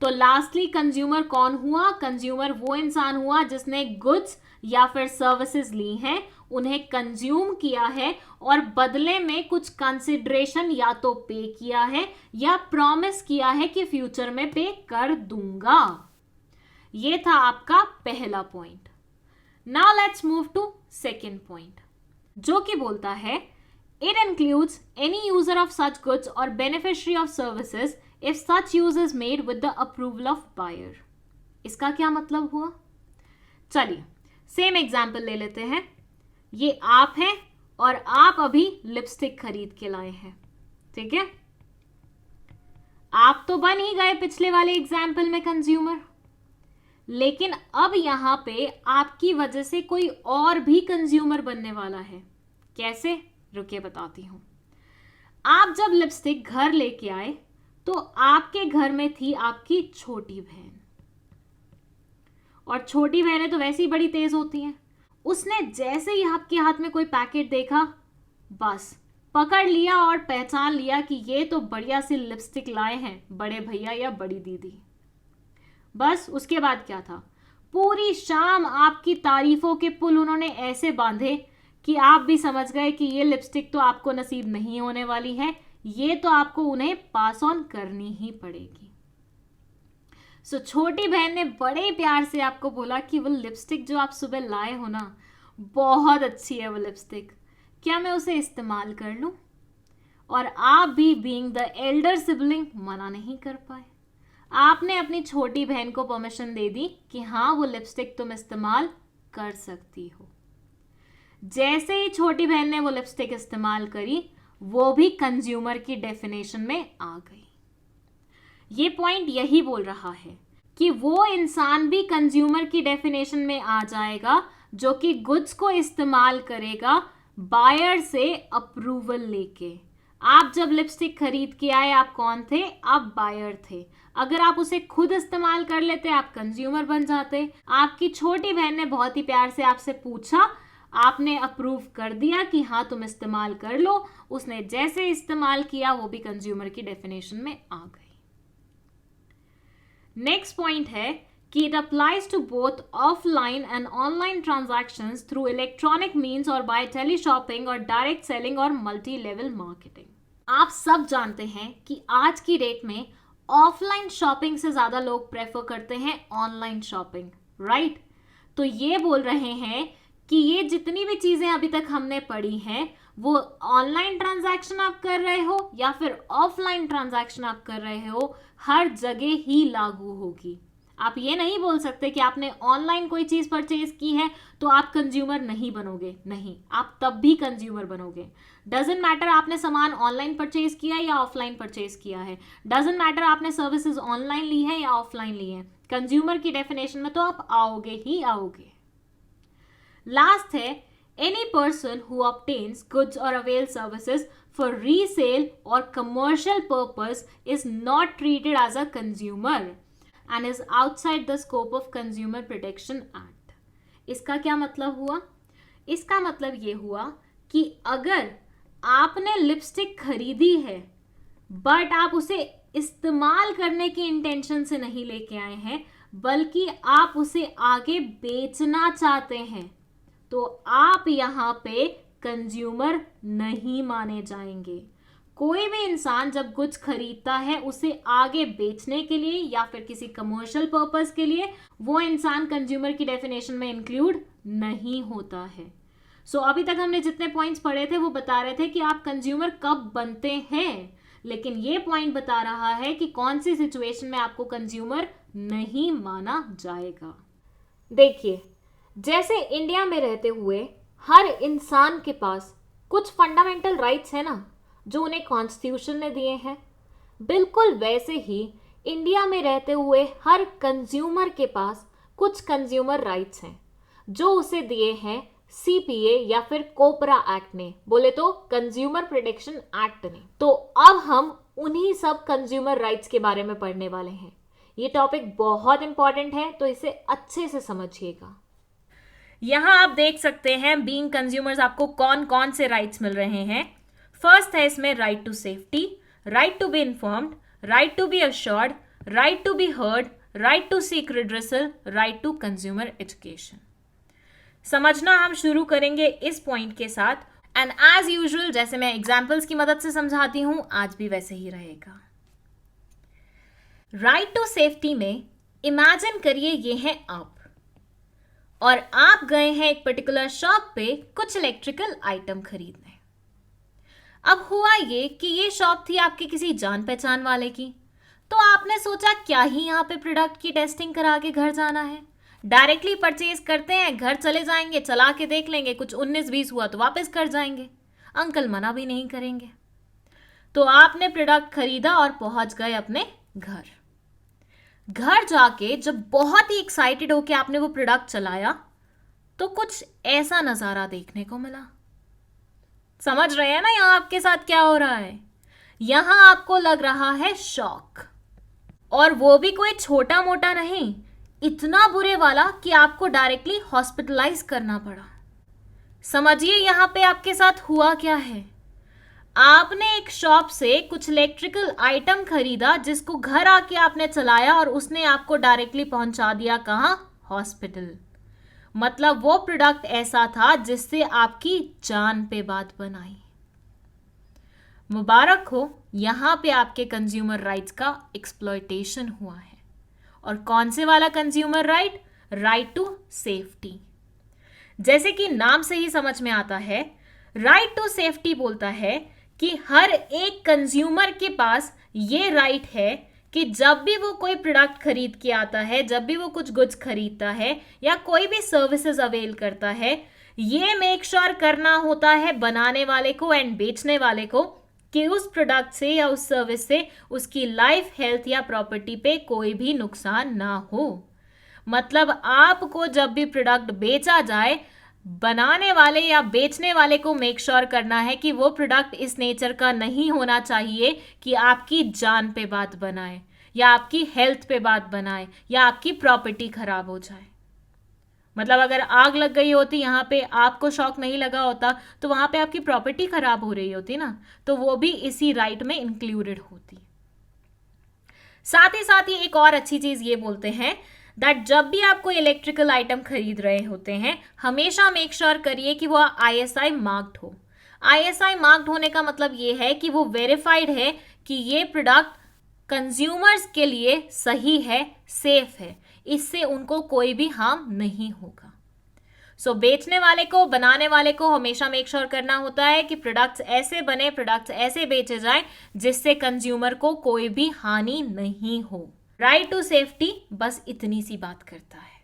तो लास्टली कंज्यूमर कौन हुआ? कंज्यूमर वो इंसान हुआ जिसने गुड्स या फिर सर्विसेज ली हैं, उन्हें कंज्यूम किया है और बदले में कुछ कंसिडरेशन या तो पे किया है या प्रॉमिस किया है कि फ्यूचर में पे कर दूंगा। ये था आपका पहला point. Now let's move to second point, जो कि बोलता है it includes any user of such goods और beneficiary of services if such use is made with the approval of buyer. इसका क्या मतलब हुआ? चलिए सेम एग्जाम्पल ले लेते हैं। ये आप हैं और आप अभी लिपस्टिक खरीद के लाए हैं। ठीक है। आप तो बन ही गए पिछले वाले एग्जाम्पल में कंज्यूमर, लेकिन अब यहां पे आपकी वजह से कोई और भी कंज्यूमर बनने वाला है। कैसे? रुकिए बताती हूं। आप जब लिपस्टिक घर लेके आए तो आपके घर में थी आपकी छोटी बहन, और छोटी बहनें तो वैसे ही बड़ी तेज होती हैं। उसने जैसे ही आपके हाथ में कोई पैकेट देखा बस पकड़ लिया और पहचान लिया कि ये तो बढ़िया सी लिपस्टिक लाए हैं बड़े भैया या बड़ी दीदी। बस उसके बाद क्या था? पूरी शाम आपकी तारीफों के पुल उन्होंने ऐसे बांधे कि आप भी समझ गए कि ये लिपस्टिक तो आपको नसीब नहीं होने वाली है, ये तो आपको उन्हें पास ऑन करनी ही पड़ेगी। सो छोटी बहन ने बड़े प्यार से आपको बोला कि वो लिपस्टिक जो आप सुबह लाए हो ना, बहुत अच्छी है वो लिपस्टिक, क्या मैं उसे इस्तेमाल कर लूं? और आप भी बीइंग द एल्डर सिबलिंग मना नहीं कर पाए। आपने अपनी छोटी बहन को परमिशन दे दी कि हाँ वो लिपस्टिक तुम इस्तेमाल कर सकती हो। जैसे ही छोटी बहन ने वो लिपस्टिक इस्तेमाल करी, वो भी कंज्यूमर की डेफिनेशन में आ गई। ये पॉइंट यही बोल रहा है कि वो इंसान भी कंज्यूमर की डेफिनेशन में आ जाएगा जो कि गुड्स को इस्तेमाल करेगा बायर से अप्रूवल लेके। आप जब लिपस्टिक खरीद के आए, आप कौन थे? आप बायर थे। अगर आप उसे खुद इस्तेमाल कर लेते, आप कंज्यूमर बन जाते। आपकी छोटी बहन ने बहुत ही प्यार से आपसे पूछा, आपने अप्रूव कर दिया कि हाँ तुम इस्तेमाल कर लो। उसने जैसे इस्तेमाल किया, वो भी कंज्यूमर की डेफिनेशन में आ गई। नेक्स्ट पॉइंट है कि it applies to both offline and online transactions through electronic means or by teleshopping or direct selling or multi-level marketing। आप सब जानते हैं कि आज की डेट में ऑफलाइन शॉपिंग से ज्यादा लोग प्रेफर करते हैं ऑनलाइन शॉपिंग, राइट? तो ये बोल रहे हैं कि ये जितनी भी चीजें अभी तक हमने पढ़ी हैं, वो ऑनलाइन ट्रांजैक्शन आप कर रहे हो या फिर ऑफलाइन ट्रांजैक्शन आप कर रहे हो, हर जगह ही लागू होगी। आप ये नहीं बोल सकते कि आपने ऑनलाइन कोई चीज परचेज की है तो आप कंज्यूमर नहीं बनोगे। नहीं, आप तब भी कंज्यूमर बनोगे। डजेंट मैटर आपने सामान ऑनलाइन परचेज किया या ऑफलाइन परचेज किया है। डजेंट मैटर आपने सर्विसेज ऑनलाइन ली है या ऑफलाइन ली है। कंज्यूमर की डेफिनेशन में तो आप आओगे ही आओगे। लास्ट है, any person who obtains goods or avail services for resale or commercial purpose is not treated as a consumer and is outside the scope of Consumer Protection Act। इसका क्या मतलब हुआ? इसका मतलब ये हुआ कि अगर आपने लिपस्टिक खरीदी है बट आप उसे इस्तेमाल करने की इंटेंशन से नहीं लेके आए हैं, बल्कि आप उसे आगे बेचना चाहते हैं, तो आप यहाँ पे कंज्यूमर नहीं माने जाएंगे। कोई भी इंसान जब गुड्स खरीदता है उसे आगे बेचने के लिए या फिर किसी कमर्शियल पर्पस के लिए, वो इंसान कंज्यूमर की डेफिनेशन में इंक्लूड नहीं होता है। सो अभी तक हमने जितने पॉइंट्स पढ़े थे वो बता रहे थे कि आप कंज्यूमर कब बनते हैं, लेकिन ये पॉइंट बता रहा है कि कौन सी सिचुएशन में आपको कंज्यूमर नहीं माना जाएगा। देखिए, जैसे इंडिया में रहते हुए हर इंसान के पास कुछ फंडामेंटल राइट्स है ना, जो उन्हें कॉन्स्टिट्यूशन ने दिए हैं, बिल्कुल वैसे ही इंडिया में रहते हुए हर कंज्यूमर के पास कुछ कंज्यूमर राइट्स हैं जो उसे दिए हैं सीपीए या फिर कोपरा एक्ट ने, बोले तो कंज्यूमर प्रोटेक्शन एक्ट ने। तो अब हम उन्हीं सब कंज्यूमर राइट्स के बारे में पढ़ने वाले हैं। ये टॉपिक बहुत इंपॉर्टेंट है, तो इसे अच्छे से समझिएगा। यहां आप देख सकते हैं बीइंग कंज्यूमर्स आपको कौन कौन से राइट्स मिल रहे हैं। फर्स्ट है इसमें right to safety, right to be informed, right to be assured, right to be heard, right to seek redressal, right to consumer education. समझना हम शुरू करेंगे इस पॉइंट के साथ, एंड एज यूजुअल जैसे मैं एग्जाम्पल्स की मदद से समझाती हूं, आज भी वैसे ही रहेगा। राइट टू सेफ्टी में इमेजिन करिए ये है आप, और आप गए हैं एक पर्टिकुलर शॉप पे कुछ इलेक्ट्रिकल आइटम खरीदने। अब हुआ ये कि ये शॉप थी आपके किसी जान पहचान वाले की, तो आपने सोचा क्या ही यहाँ पे प्रोडक्ट की टेस्टिंग करा के घर जाना है, डायरेक्टली परचेज करते हैं, घर चले जाएंगे, चला के देख लेंगे, कुछ 19-20 हुआ तो वापस कर जाएंगे, अंकल मना भी नहीं करेंगे। तो आपने प्रोडक्ट खरीदा और पहुंच गए अपने घर। घर जाके जब बहुत ही एक्साइटेड होके आपने वो प्रोडक्ट चलाया तो कुछ ऐसा नजारा देखने को मिला। समझ रहे हैं ना यहाँ आपके साथ क्या हो रहा है? यहाँ आपको लग रहा है शॉक, और वो भी कोई छोटा मोटा नहीं, इतना बुरे वाला कि आपको डायरेक्टली हॉस्पिटलाइज करना पड़ा। समझिए यहाँ पे आपके साथ हुआ क्या है। आपने एक शॉप से कुछ इलेक्ट्रिकल आइटम खरीदा जिसको घर आके आपने चलाया और उसने आपको डायरेक्टली पहुंचा दिया कहाँ? हॉस्पिटल। मतलब वो प्रोडक्ट ऐसा था जिससे आपकी जान पे बात बनाई। मुबारक हो, यहां पे आपके कंज्यूमर राइट्स का एक्सप्लॉयटेशन हुआ है। और कौन से वाला consumer right? Right to safety. जैसे कि नाम से ही समझ में आता है, राइट टू सेफ्टी बोलता है कि हर एक कंज्यूमर के पास ये राइट है कि जब भी वो कोई प्रोडक्ट खरीद के आता है, जब भी वो कुछ गुड्स खरीदता है या कोई भी सर्विसेज अवेल करता है, ये मेक श्योर करना होता है बनाने वाले को एंड बेचने वाले को कि उस प्रोडक्ट से या उस सर्विस से उसकी लाइफ, हेल्थ या प्रॉपर्टी पे कोई भी नुकसान ना हो। मतलब आपको जब भी प्रोडक्ट बेचा जाए, बनाने वाले या बेचने वाले को मेक श्योर करना है कि वो प्रोडक्ट इस नेचर का नहीं होना चाहिए कि आपकी जान पे बात बनाए या आपकी हेल्थ पे बात बनाए या आपकी प्रॉपर्टी खराब हो जाए। मतलब अगर आग लग गई होती यहाँ पे, आपको शॉक नहीं लगा होता, तो वहां पे आपकी प्रॉपर्टी खराब हो रही होती ना, तो वो भी इसी राइट में इंक्लूडेड होती। साथ ही एक और अच्छी चीज ये बोलते हैं दैट जब भी आप कोई इलेक्ट्रिकल आइटम खरीद रहे होते हैं, हमेशा मेक श्योर करिए कि वो ISI मार्क्ड हो। ISI मार्क्ड होने का मतलब ये है कि वो वेरीफाइड है कि ये प्रोडक्ट कंज्यूमर्स के लिए सही है, सेफ है, इससे उनको कोई भी हार्म नहीं होगा। सो बेचने वाले को, बनाने वाले को हमेशा मेक श्योर करना होता है कि प्रोडक्ट्स ऐसे बने, प्रोडक्ट्स ऐसे बेचे जाएं जिससे कंज्यूमर को कोई भी हानि नहीं हो। राइट टू सेफ्टी बस इतनी सी बात करता है।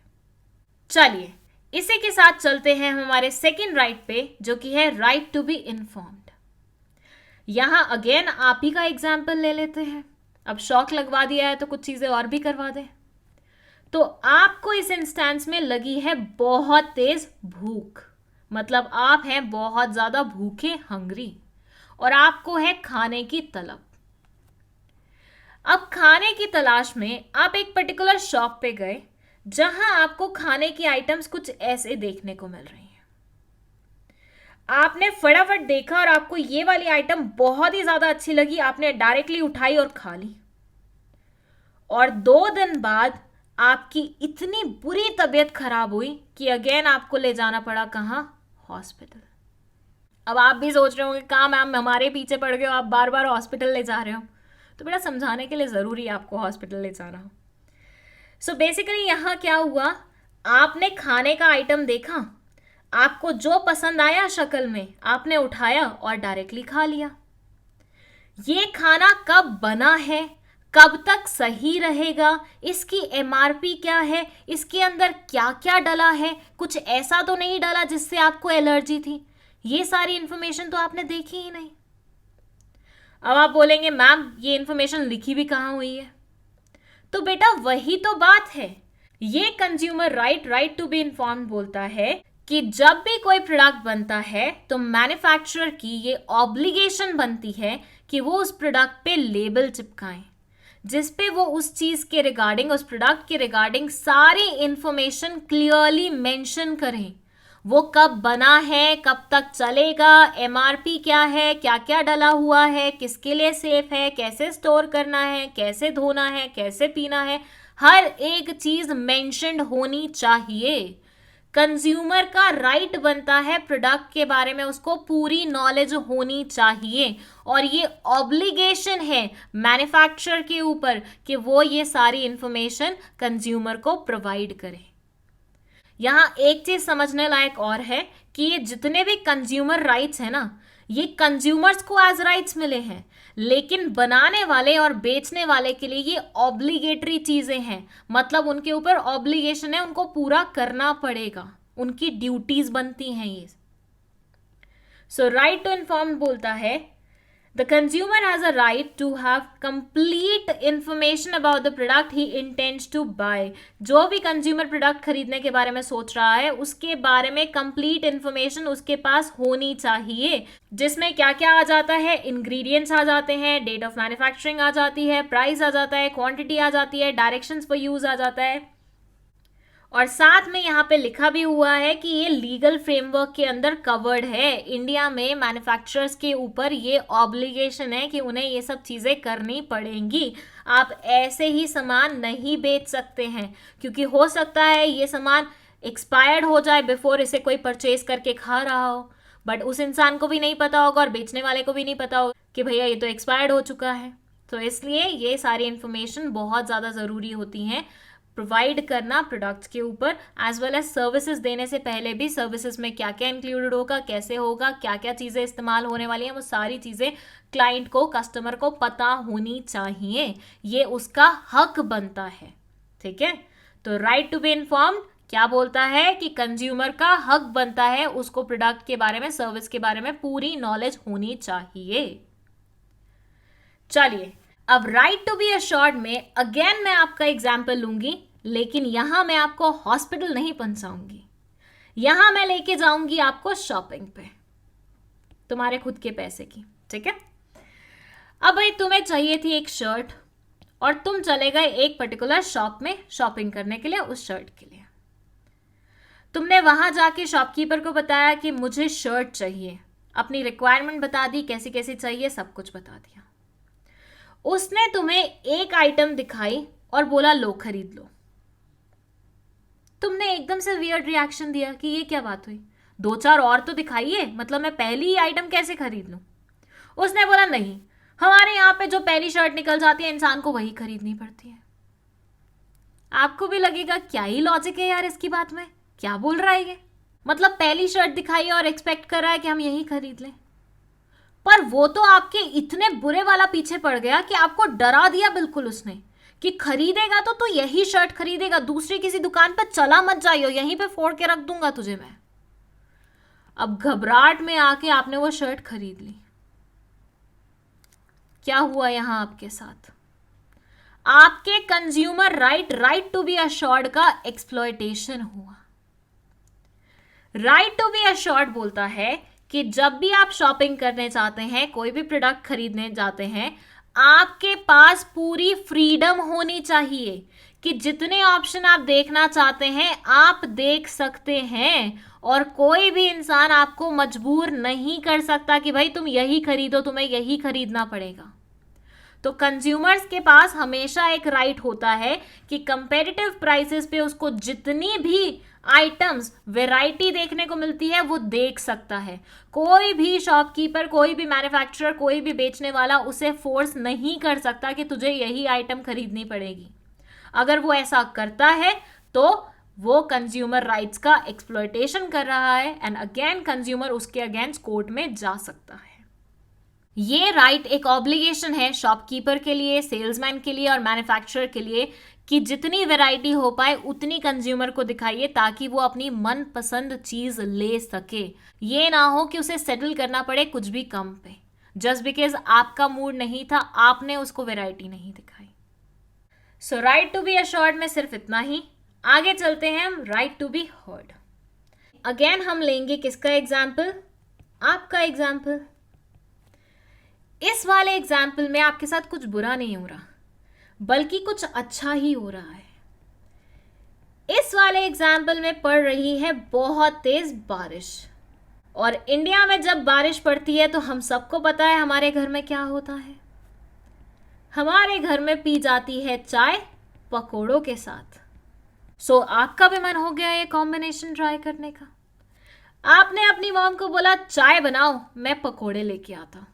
चलिए इसी के साथ चलते हैं हमारे सेकेंड राइट पे, जो कि है राइट टू बी इन्फॉर्म्ड। यहां अगेन आप ही का एग्जाम्पल ले लेते हैं। अब शॉक लगवा दिया है तो कुछ चीजें और भी करवा दें। तो आपको इस इंस्टेंस में लगी है बहुत तेज भूख, मतलब आप हैं बहुत ज्यादा भूखे, हंग्री, और आपको है खाने की तलब। अब खाने की तलाश में आप एक पर्टिकुलर शॉप पे गए जहां आपको खाने की आइटम्स कुछ ऐसे देखने को मिल रही हैं। आपने फटाफट देखा और आपको ये वाली आइटम बहुत ही ज्यादा अच्छी लगी, आपने डायरेक्टली उठाई और खा ली। और 2 दिन बाद आपकी इतनी बुरी तबीयत खराब हुई कि अगेन आपको ले जाना पड़ा कहाँ? हॉस्पिटल। अब आप भी सोच रहे होंगे कहाँ मैम हमारे पीछे पड़ गए हो, आप बार बार हॉस्पिटल ले जा रहे हो। तो बेटा समझाने के लिए ज़रूरी है आपको हॉस्पिटल ले जाना। सो बेसिकली यहाँ क्या हुआ, आपने खाने का आइटम देखा, आपको जो पसंद आया शक्ल में, आपने उठाया और डायरेक्टली खा लिया। ये खाना कब बना है, कब तक सही रहेगा, इसकी MRP क्या है, इसके अंदर क्या क्या डला है, कुछ ऐसा तो नहीं डला जिससे आपको एलर्जी थी, ये सारी इंफॉर्मेशन तो आपने देखी ही नहीं। अब आप बोलेंगे मैम ये इंफॉर्मेशन लिखी भी कहाँ हुई है? तो बेटा वही तो बात है, ये consumer right to be informed बोलता है कि जब भी कोई प्रोडक्ट बनता है तो मैन्युफैक्चरर की ये ऑब्लिगेशन बनती है कि वो उस प्रोडक्ट पे लेबल चिपकाएं जिसपे वो उस चीज के रिगार्डिंग, उस प्रोडक्ट के रिगार्डिंग सारी इंफॉर्मेशन क्लियरली मेंशन करें। वो कब बना है, कब तक चलेगा, MRP क्या है, क्या क्या डला हुआ है, किसके लिए सेफ है, कैसे स्टोर करना है, कैसे धोना है, कैसे पीना है, हर एक चीज मेंशन्ड होनी चाहिए। कंज्यूमर का राइट बनता है प्रोडक्ट के बारे में उसको पूरी नॉलेज होनी चाहिए, और ये ऑब्लिगेशन है मैन्युफैक्चरर के ऊपर कि वो ये सारी इंफॉर्मेशन कंज्यूमर को प्रोवाइड करे। यहाँ एक चीज समझने लायक और है कि ये जितने भी कंज्यूमर राइट्स हैं ना, ये कंज्यूमर्स को एज राइट्स मिले हैं, लेकिन बनाने वाले और बेचने वाले के लिए ये ऑब्लिगेटरी चीजें हैं। मतलब उनके ऊपर ऑब्लिगेशन है, उनको पूरा करना पड़ेगा, उनकी ड्यूटीज बनती हैं ये। सो राइट टू इन्फॉर्म बोलता है the consumer has a right to have complete information about the product he intends to buy। जो भी कंज्यूमर प्रोडक्ट खरीदने के बारे में सोच रहा है उसके बारे में कंप्लीट इंफॉर्मेशन उसके पास होनी चाहिए, जिसमें क्या क्या आ जाता है, इंग्रेडिएंट्स आ जाते हैं, डेट ऑफ मैन्युफैक्चरिंग आ जाती है, प्राइस आ जाता है, क्वांटिटी आ जाती है, डायरेक्शंस फॉर यूज आ जाता है, और साथ में यहाँ पे लिखा भी हुआ है कि ये लीगल फ्रेमवर्क के अंदर कवर्ड है। इंडिया में मैन्युफैक्चरर्स के ऊपर ये ऑब्लिगेशन है कि उन्हें ये सब चीज़ें करनी पड़ेंगी। आप ऐसे ही सामान नहीं बेच सकते हैं, क्योंकि हो सकता है ये सामान एक्सपायर्ड हो जाए बिफोर इसे कोई परचेज करके खा रहा हो, बट उस इंसान को भी नहीं पता होगा और बेचने वाले को भी नहीं पता होगा कि भैया ये तो एक्सपायर्ड हो चुका है। तो इसलिए ये सारी इंफॉर्मेशन बहुत ज़्यादा ज़रूरी होती हैं प्रोवाइड करना प्रोडक्ट्स के ऊपर, एज वेल एज सर्विसेज देने से पहले भी सर्विसेज में क्या क्या इंक्लूडेड होगा, कैसे होगा, क्या क्या चीज़ें इस्तेमाल होने वाली हैं, वो सारी चीज़ें क्लाइंट को, कस्टमर को पता होनी चाहिए। ये उसका हक बनता है। ठीक है, तो राइट टू बी इन्फॉर्म्ड क्या बोलता है कि कंज्यूमर का हक बनता है उसको प्रोडक्ट के बारे में, सर्विस के बारे में पूरी नॉलेज होनी चाहिए। चलिए, अब राइट टू बी अश्योर्ड में अगेन मैं आपका एग्जाम्पल लूंगी, लेकिन यहां मैं आपको हॉस्पिटल नहीं पहुंचाऊंगी, यहां मैं लेके जाऊंगी आपको शॉपिंग पे, तुम्हारे खुद के पैसे की, ठीक है। अब भाई तुम्हें चाहिए थी एक शर्ट और तुम चले गए एक पर्टिकुलर शॉप में शॉपिंग करने के लिए उस शर्ट के लिए। तुमने वहां जाके शॉपकीपर को बताया कि मुझे शर्ट चाहिए, अपनी रिक्वायरमेंट बता दी, कैसी कैसी चाहिए सब कुछ बता दिया। उसने तुम्हें एक आइटम दिखाई और बोला लो खरीद लो। तुमने एकदम से वियर्ड रिएक्शन दिया कि ये क्या बात हुई, 2-4 और तो दिखाइए, मतलब मैं पहली ही आइटम कैसे खरीद लूं। उसने बोला नहीं, हमारे यहां पे जो पहली शर्ट निकल जाती है इंसान को वही खरीदनी पड़ती है। आपको भी लगेगा क्या ही लॉजिक है यार इसकी बात में, क्या बोल रहा है ये, मतलब पहली शर्ट दिखाई और एक्सपेक्ट कर रहा है कि हम यही खरीद लें। पर वो तो आपके इतने बुरे वाला पीछे पड़ गया कि आपको डरा दिया बिल्कुल उसने कि खरीदेगा तो यही शर्ट खरीदेगा, दूसरी किसी दुकान पर चला मत जाइयो, यहीं पे फोड़ के रख दूंगा तुझे मैं। अब घबराहट में आके आपने वो शर्ट खरीद ली। क्या हुआ यहां आपके साथ, आपके consumer right to be assured का एक्सप्लॉयटेशन हुआ। राइट टू बी अश्योर्ड बोलता है कि जब भी आप शॉपिंग करने चाहते हैं, कोई भी प्रोडक्ट खरीदने जाते हैं, आपके पास पूरी फ्रीडम होनी चाहिए कि जितने ऑप्शन आप देखना चाहते हैं आप देख सकते हैं, और कोई भी इंसान आपको मजबूर नहीं कर सकता कि भाई तुम यही खरीदो, तुम्हें यही खरीदना पड़ेगा। तो कंज्यूमर्स के पास हमेशा एक राइट होता है कि कंपेटिटिव प्राइसेस पे उसको जितनी भी आइटम्स वैरायटी देखने को मिलती है वो देख सकता है। कोई भी शॉपकीपर, कोई भी मैन्युफैक्चरर, कोई भी बेचने वाला उसे फोर्स नहीं कर सकता कि तुझे यही आइटम खरीदनी पड़ेगी। अगर वो ऐसा करता है तो वो कंज्यूमर राइट्स का एक्सप्लॉयटेशन कर रहा है, एंड अगेन कंज्यूमर उसके अगेंस्ट कोर्ट में जा सकता है। ये राइट एक ऑब्लिगेशन है शॉपकीपर के लिए, सेल्समैन के लिए और मैन्युफैक्चरर के लिए कि जितनी वैरायटी हो पाए उतनी कंज्यूमर को दिखाइए ताकि वो अपनी मनपसंद चीज ले सके। ये ना हो कि उसे सेटल करना पड़े कुछ भी कम पे, जस्ट बिकॉज आपका मूड नहीं था, आपने उसको वैरायटी नहीं दिखाई। So right to be assured में सिर्फ इतना ही। आगे चलते हैं हम right to be heard. Again हम लेंगे किसका एग्जाम्पल, आपका एग्जाम्पल। इस वाले एग्जाम्पल में आपके साथ कुछ बुरा नहीं हो रहा, बल्कि कुछ अच्छा ही हो रहा है। इस वाले एग्जाम्पल में पड़ रही है बहुत तेज बारिश, और इंडिया में जब बारिश पड़ती है तो हम सबको पता है हमारे घर में क्या होता है। हमारे घर में पी जाती है चाय पकोड़ों के साथ। सो आपका भी मन हो गया ये कॉम्बिनेशन ट्राई करने का। आपने अपनी मॉम को बोला चाय बनाओ, मैं पकोड़े लेके आता,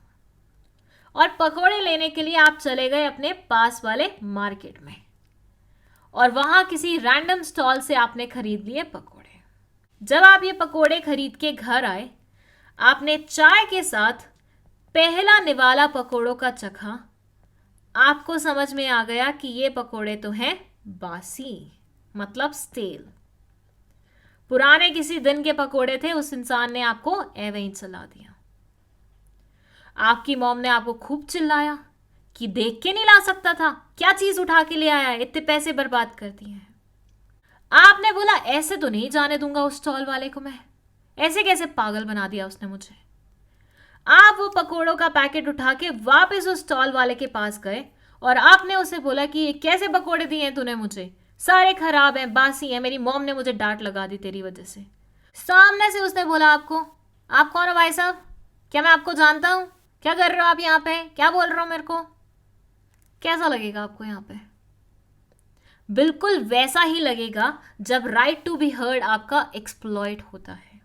और पकोड़े लेने के लिए आप चले गए अपने पास वाले मार्केट में, और वहां किसी रैंडम स्टॉल से आपने खरीद लिए पकोड़े। जब आप ये पकोड़े खरीद के घर आए, आपने चाय के साथ पहला निवाला पकोड़ों का चखा। आपको समझ में आ गया कि ये पकोड़े तो हैं बासी, मतलब स्टेल, पुराने किसी दिन के पकोड़े थे, उस इंसान ने आपको ऐवे ही चला दिया। आपकी मॉम ने आपको खूब चिल्लाया कि देख के नहीं ला सकता था, क्या चीज उठा के ले आया, इतने पैसे बर्बाद कर दिए हैं। आपने बोला ऐसे तो नहीं जाने दूंगा उस स्टॉल वाले को मैं, ऐसे कैसे पागल बना दिया उसने मुझे। आप वो पकोड़ों का पैकेट उठा के वापस उस स्टॉल वाले के पास गए और आपने उसे बोला कि ये कैसे पकोड़े दिए हैं तूने मुझे, सारे खराब हैं, बासी हैं, मेरी मॉम ने मुझे डांट लगा दी तेरी वजह से। सामने से उसने बोला आपको, आप कौन हो भाई साहब, क्या मैं आपको जानता हूं, क्या कर रहे हो आप यहाँ पे, क्या बोल रहे हो मेरे को। कैसा लगेगा आपको यहाँ पे? बिल्कुल वैसा ही लगेगा जब राइट टू बी हर्ड आपका एक्सप्लॉइट होता है।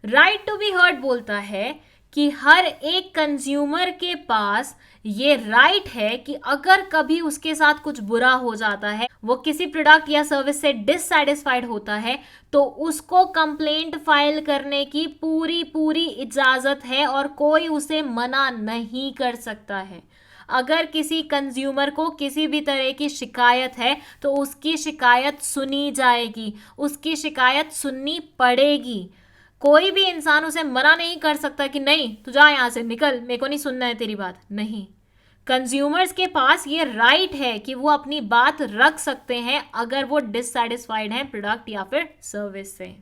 राइट टू बी हर्ड बोलता है कि हर एक कंज्यूमर के पास ये राइट है कि अगर कभी उसके साथ कुछ बुरा हो जाता है, वो किसी प्रोडक्ट या सर्विस से डिससैटिस्फाइड होता है, तो उसको कंप्लेंट फाइल करने की पूरी पूरी इजाजत है और कोई उसे मना नहीं कर सकता है। अगर किसी कंज्यूमर को किसी भी तरह की शिकायत है तो उसकी शिकायत सुनी जाएगी, उसकी शिकायत सुननी पड़ेगी। कोई भी इंसान उसे मना नहीं कर सकता कि नहीं तू जा यहाँ से, निकल, मेरे को नहीं सुनना है तेरी बात। नहीं, कंज्यूमर्स के पास ये राइट है कि वो अपनी बात रख सकते हैं अगर वो डिससैटिस्फाइड हैं प्रोडक्ट या फिर सर्विस से।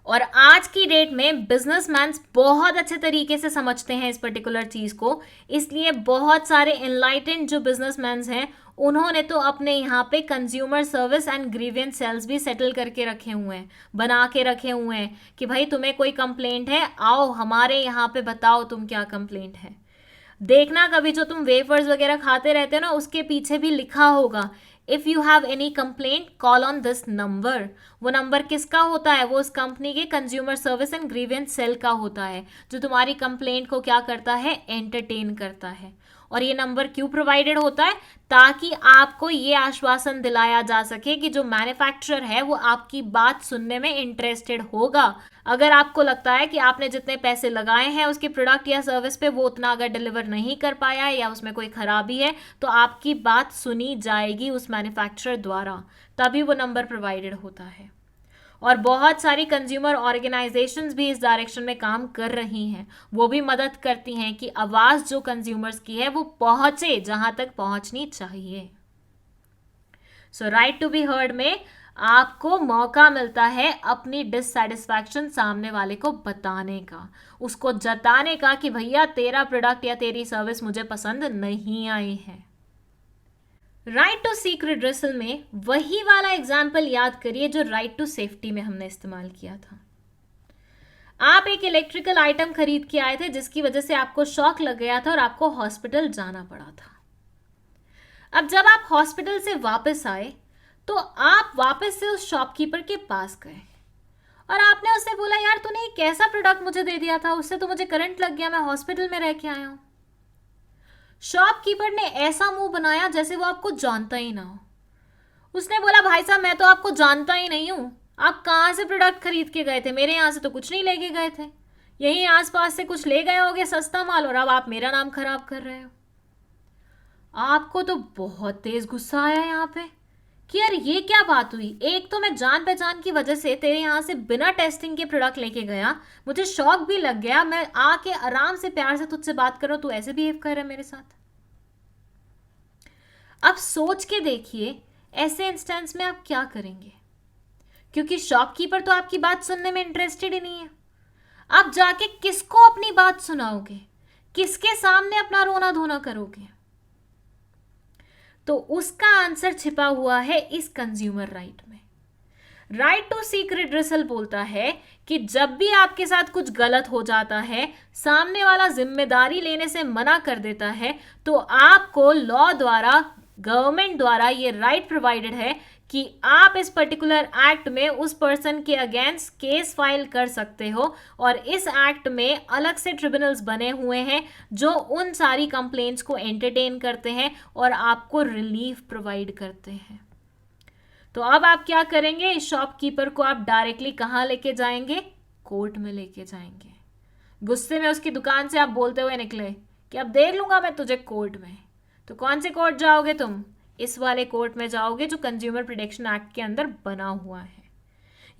और आज की डेट में बिजनेसमैन बहुत अच्छे तरीके से समझते हैं इस पर्टिकुलर चीज़ को, इसलिए बहुत सारे एनलाइटेंड जो बिजनेसमैन हैं उन्होंने तो अपने यहाँ पे consumer service and grievance cells भी सेटल करके रखे हुए हैं, बना के रखे हुए हैं कि भाई तुम्हें कोई कंप्लेंट है, आओ हमारे यहाँ पे बताओ तुम क्या कंप्लेंट है। देखना कभी जो तुम वेफर्स वगैरह खाते रहते हो ना, उसके पीछे भी लिखा होगा if you have any complaint call on this number. वो नंबर किसका होता है? वो उस कंपनी के consumer service and grievance cell का होता है, जो तुम्हारी कंप्लेंट को क्या करता है? एंटरटेन करता है। और ये नंबर क्यों प्रोवाइडेड होता है? ताकि आपको ये आश्वासन दिलाया जा सके कि जो मैन्युफैक्चरर है वो आपकी बात सुनने में इंटरेस्टेड होगा। अगर आपको लगता है कि आपने जितने पैसे लगाए हैं उसके प्रोडक्ट या सर्विस पे वो उतना अगर डिलीवर नहीं कर पाया है या उसमें कोई खराबी है तो आपकी बात सुनी जाएगी उस मैन्युफैक्चरर द्वारा, तभी वो नंबर प्रोवाइडेड होता है। और बहुत सारी कंज्यूमर ऑर्गेनाइजेशंस भी इस डायरेक्शन में काम कर रही हैं, वो भी मदद करती हैं कि आवाज़ जो कंज्यूमर्स की है वो पहुंचे जहां तक पहुंचनी चाहिए। सो राइट टू बी हर्ड में आपको मौका मिलता है अपनी डिससैटिस्फैक्शन सामने वाले को बताने का, उसको जताने का कि भैया तेरा प्रोडक्ट या तेरी सर्विस मुझे पसंद नहीं आई है। राइट टू सीक रिड्रेसल में वही वाला एग्जाम्पल याद करिए जो राइट टू सेफ्टी में हमने इस्तेमाल किया था। आप एक इलेक्ट्रिकल आइटम खरीद के आए थे जिसकी वजह से आपको शॉक लग गया था और आपको हॉस्पिटल जाना पड़ा था। अब जब आप हॉस्पिटल से वापस आए तो आप वापस से उस शॉपकीपर के पास गए और आपने उससे बोला यार तूने एक कैसा प्रोडक्ट मुझे दे दिया था, उससे तो मुझे करंट लग गया, मैं हॉस्पिटल में रह के आया हूं। शॉपकीपर ने ऐसा मुंह बनाया जैसे वो आपको जानता ही ना हो। उसने बोला भाई साहब मैं तो आपको जानता ही नहीं हूं, आप कहाँ से प्रोडक्ट खरीद के गए थे? मेरे यहाँ से तो कुछ नहीं लेके गए थे, यहीं आसपास से कुछ ले गए होगे सस्ता माल, और अब आप मेरा नाम खराब कर रहे हो। आपको तो बहुत तेज गुस्सा आया यहाँ पे कि यार ये क्या बात हुई। एक तो मैं जान पहचान की वजह से तेरे यहाँ से बिना टेस्टिंग के प्रोडक्ट लेके गया, मुझे शौक भी लग गया, मैं आके आराम से प्यार से तुझसे बात कर रहा हूं, तू ऐसे बिहेव कर रहा है मेरे साथ। अब सोच के देखिए ऐसे इंस्टेंस में आप क्या करेंगे, क्योंकि शॉपकीपर तो आपकी बात सुनने में इंटरेस्टेड ही नहीं है। आप जाके किसको अपनी बात सुनाओगे? किसके सामने अपना रोना धोना करोगे? तो उसका आंसर छिपा हुआ है इस कंज्यूमर राइट में। राइट टू सीक रिड्रेसल बोलता है कि जब भी आपके साथ कुछ गलत हो जाता है, सामने वाला जिम्मेदारी लेने से मना कर देता है, तो आपको लॉ द्वारा, गवर्नमेंट द्वारा ये राइट प्रोवाइडेड है कि आप इस पर्टिकुलर एक्ट में उस पर्सन के अगेंस्ट केस फाइल कर सकते हो। और इस एक्ट में अलग से ट्रिब्यूनल्स बने हुए हैं जो उन सारी कंप्लेंट्स को एंटरटेन करते हैं और आपको रिलीफ प्रोवाइड करते हैं। तो अब आप क्या करेंगे? इस शॉपकीपर को आप डायरेक्टली कहाँ लेके जाएंगे? कोर्ट में लेके जाएंगे। गुस्से में उसकी दुकान से आप बोलते हुए निकले कि अब देख लूंगा मैं तुझे कोर्ट में। तो कौन से कोर्ट जाओगे तुम? इस वाले कोर्ट में जाओगे जो कंज्यूमर प्रोटेक्शन एक्ट के अंदर बना हुआ है।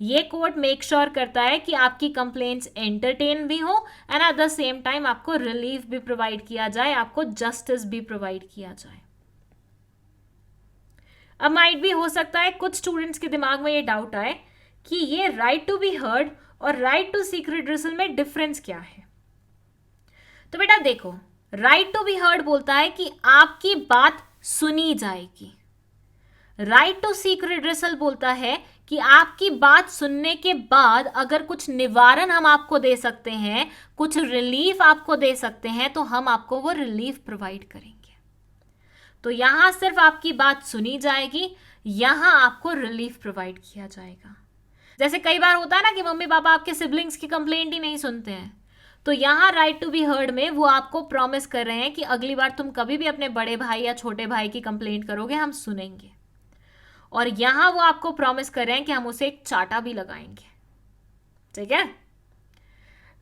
ये कोर्ट मेक श्योर करता है कि आपकी कंप्लेंट्स एंटरटेन भी हो and at the same time आपको रिलीफ भी प्रोवाइड किया जाए, आपको जस्टिस भी प्रोवाइड किया जाए। अब माइट भी हो सकता है कुछ स्टूडेंट्स के दिमाग में ये डाउट आए कि ये राइट टू बी हर्ड और राइट टू सीक रिड्रेसल में डिफरेंस क्या है। तो बेटा देखो, राइट टू बी हर्ड बोलता है कि आपकी बात सुनी जाएगी। राइट टू सीक रिड्रेसल बोलता है कि आपकी बात सुनने के बाद अगर कुछ निवारण हम आपको दे सकते हैं, कुछ रिलीफ आपको दे सकते हैं, तो हम आपको वो रिलीफ प्रोवाइड करेंगे। तो यहां सिर्फ आपकी बात सुनी जाएगी, यहां आपको रिलीफ प्रोवाइड किया जाएगा। जैसे कई बार होता है ना कि मम्मी पापा आपके सिबलिंग्स की कंप्लेंट ही नहीं सुनते हैं, तो यहाँ राइट टू बी हर्ड में वो आपको प्रॉमिस कर रहे हैं कि अगली बार तुम कभी भी अपने बड़े भाई या छोटे भाई की कंप्लेंट करोगे हम सुनेंगे। और यहाँ वो आपको प्रॉमिस कर रहे हैं कि हम उसे एक चाटा भी लगाएंगे। ठीक है,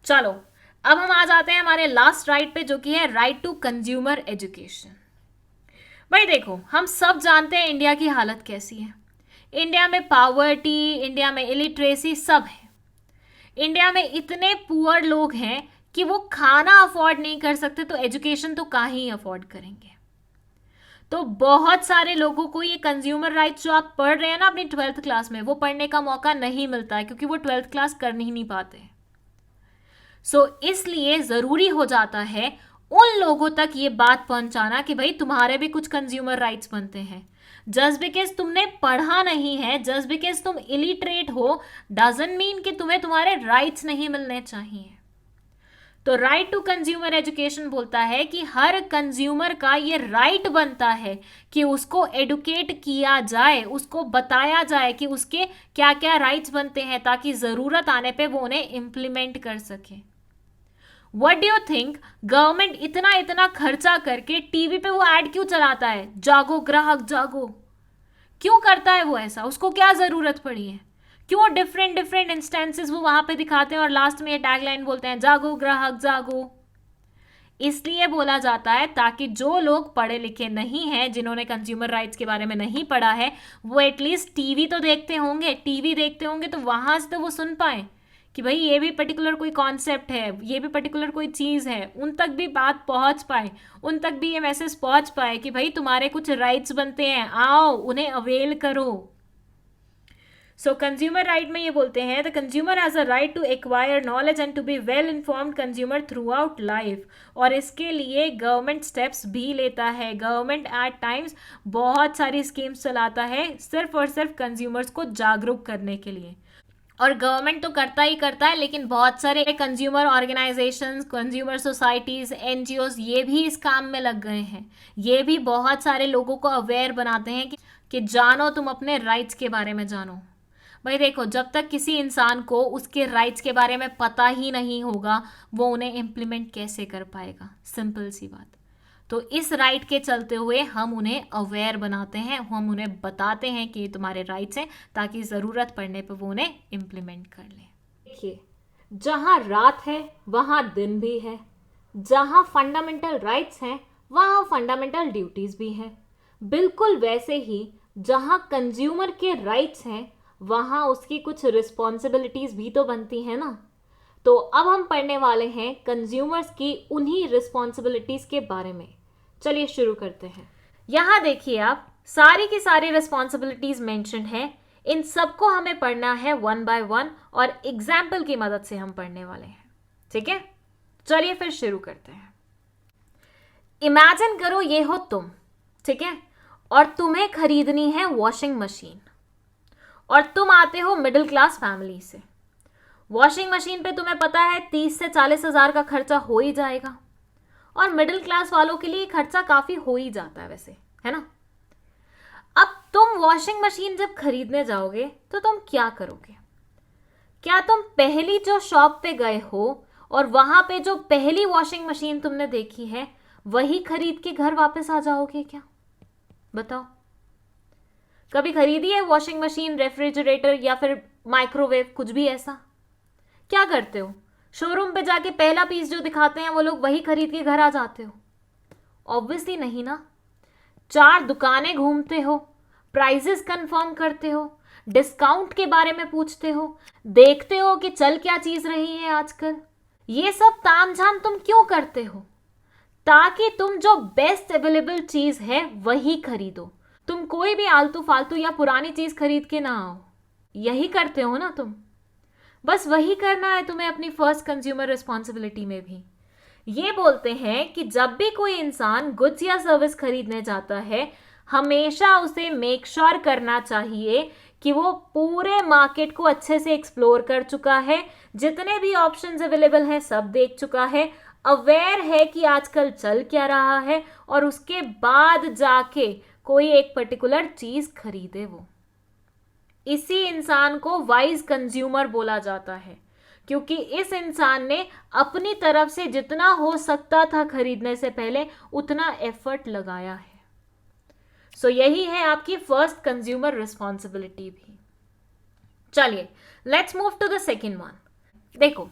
चलो अब हम आ जाते हैं हमारे लास्ट राइट पे, जो कि है राइट टू कंज्यूमर एजुकेशन। भाई देखो, हम सब जानते हैं इंडिया की हालत कैसी है। इंडिया में पावर्टी, इंडिया में इलिटरेसी सब है। इंडिया में इतने पुअर लोग हैं कि वो खाना अफोर्ड नहीं कर सकते, तो एजुकेशन तो कहाँ ही अफोर्ड करेंगे। तो बहुत सारे लोगों को ये कंज्यूमर राइट्स जो आप पढ़ रहे हैं ना अपनी 12th क्लास में, वो पढ़ने का मौका नहीं मिलता है, क्योंकि वो 12th क्लास कर ही नहीं पाते। इसलिए ज़रूरी हो जाता है उन लोगों तक ये बात पहुंचाना कि भाई तुम्हारे भी कुछ कंज्यूमर राइट्स बनते हैं। जस्ट बिकॉज तुमने पढ़ा नहीं है, जस्ट बिकॉज तुम इलिटरेट हो, डजंट मीन कि तुम्हें तुम्हारे राइट्स नहीं मिलने चाहिए। तो राइट टू कंज्यूमर एजुकेशन बोलता है कि हर कंज्यूमर का ये राइट बनता है कि उसको एडुकेट किया जाए, उसको बताया जाए कि उसके क्या क्या राइट्स बनते हैं, ताकि ज़रूरत आने पे वो उन्हें इम्प्लीमेंट कर सके। What do you think, government इतना इतना खर्चा करके टीवी पे वो ऐड क्यों चलाता है, जागो ग्राहक जागो? क्यों करता है वो ऐसा? उसको क्या ज़रूरत पड़ी है? क्यों डिफरेंट डिफरेंट इंस्टेंसेस वो वहां पे दिखाते हैं और लास्ट में ये टैगलाइन बोलते हैं, जागो ग्राहक जागो? इसलिए बोला जाता है ताकि जो लोग पढ़े लिखे नहीं हैं, जिन्होंने कंज्यूमर राइट्स के बारे में नहीं पढ़ा है, वो एटलीस्ट टीवी तो देखते होंगे। टीवी देखते होंगे तो वहां से तो वो सुन पाए कि भाई ये भी पर्टिकुलर कोई कॉन्सेप्ट है, ये भी पर्टिकुलर कोई चीज़ है, उन तक भी बात पहुंच पाए, उन तक भी ये मैसेज पहुंच पाए कि भाई तुम्हारे कुछ राइट्स बनते हैं, आओ उन्हें अवेल करो। सो कंज्यूमर राइट में ये बोलते हैं, the consumer has a right to acquire knowledge and to be well informed consumer throughout life. और इसके लिए गवर्नमेंट स्टेप्स भी लेता है। गवर्नमेंट एट टाइम्स बहुत सारी स्कीम्स चलाता है सिर्फ और सिर्फ कंज्यूमर्स को जागरूक करने के लिए। और गवर्नमेंट तो करता ही करता है, लेकिन बहुत सारे consumer organisations, consumer societies, NGOs ये भी इस काम में लग गए हैं। ये भी बहुत सारे लोगों को अवेयर बनाते हैं कि जानो, तुम अपने राइट्स के बारे में जानो। भाई देखो, जब तक किसी इंसान को उसके राइट्स के बारे में पता ही नहीं होगा, वो उन्हें इम्प्लीमेंट कैसे कर पाएगा? सिंपल सी बात। तो इस राइट के चलते हुए हम उन्हें अवेयर बनाते हैं, हम उन्हें बताते हैं कि ये तुम्हारे राइट्स हैं, ताकि ज़रूरत पड़ने पर वो उन्हें इम्प्लीमेंट कर लें। देखिए, जहाँ रात है वहाँ दिन भी है, जहाँ फंडामेंटल राइट्स हैं वहाँ फंडामेंटल ड्यूटीज़ भी हैं। बिल्कुल वैसे ही जहाँ कंज्यूमर के राइट्स हैं वहाँ उसकी कुछ रिस्पॉन्सिबिलिटीज़ भी तो बनती हैं ना। तो अब हम पढ़ने वाले हैं कंज्यूमर्स की उन्हीं रिस्पॉन्सिबिलिटीज़ के बारे में। चलिए शुरू करते हैं। यहाँ देखिए, आप सारी की सारी रिस्पॉन्सिबिलिटीज़ मेंशन हैं। इन सबको हमें पढ़ना है वन बाय वन, और एग्जाम्पल की मदद से हम पढ़ने वाले हैं। ठीक है, चलिए फिर शुरू करते हैं। इमेजिन करो ये हो तुम, ठीक है, और तुम्हें खरीदनी है वॉशिंग मशीन, और तुम आते हो मिडिल क्लास फैमिली से। वॉशिंग मशीन पे तुम्हें पता है 30 से 40 हज़ार का खर्चा हो ही जाएगा, और मिडिल क्लास वालों के लिए खर्चा काफ़ी हो ही जाता है वैसे, है ना। अब तुम वॉशिंग मशीन जब खरीदने जाओगे तो तुम क्या करोगे? क्या तुम पहली जो शॉप पे गए हो और वहां पे जो पहली वॉशिंग मशीन तुमने देखी है वही खरीद के घर वापस आ जाओगे क्या? बताओ, कभी खरीदी है वॉशिंग मशीन, रेफ्रिजरेटर या फिर माइक्रोवेव, कुछ भी ऐसा? क्या करते हो? शोरूम पे जाके पहला पीस जो दिखाते हैं वो लोग वही खरीद के घर आ जाते हो? ऑब्वियसली नहीं ना। 4 दुकानें घूमते हो, प्राइजेस कंफर्म करते हो, डिस्काउंट के बारे में पूछते हो, देखते हो कि चल क्या चीज रही है आजकल। ये सब तामझाम तुम क्यों करते हो? ताकि तुम जो बेस्ट अवेलेबल चीज है वही खरीदो। तुम कोई भी आलतू फालतू या पुरानी चीज खरीद के ना आओ। यही करते हो ना तुम। बस वही करना है तुम्हें अपनी फर्स्ट कंज्यूमर रिस्पॉन्सिबिलिटी में भी। ये बोलते हैं कि जब भी कोई इंसान गुड्स या सर्विस खरीदने जाता है, हमेशा उसे मेक श्योर करना चाहिए कि वो पूरे मार्केट को अच्छे से एक्सप्लोर कर चुका है, जितने भी ऑप्शंस अवेलेबल हैं सब देख चुका है, अवेयर है कि आजकल चल क्या रहा है, और उसके बाद जाके कोई एक पर्टिकुलर चीज खरीदे वो। इसी इंसान को वाइज कंज्यूमर बोला जाता है, क्योंकि इस इंसान ने अपनी तरफ से जितना हो सकता था खरीदने से पहले उतना एफर्ट लगाया है। सो यही है आपकी फर्स्ट कंज्यूमर रिस्पॉन्सिबिलिटी भी। चलिए let's move to the second one. देखो,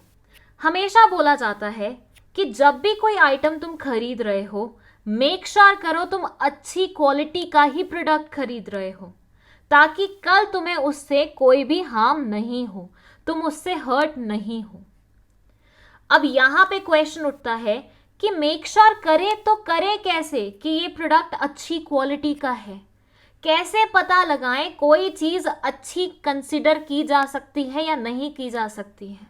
हमेशा बोला जाता है कि जब भी कोई आइटम तुम खरीद रहे हो, मेक श्योर करो तुम अच्छी क्वालिटी का ही प्रोडक्ट खरीद रहे हो, ताकि कल तुम्हें उससे कोई भी हार्म नहीं हो, तुम उससे हर्ट नहीं हो। अब यहां पे क्वेश्चन उठता है कि मेक श्योर करें तो करें कैसे कि ये प्रोडक्ट अच्छी क्वालिटी का है? कैसे पता लगाएं कोई चीज अच्छी कंसिडर की जा सकती है या नहीं की जा सकती है?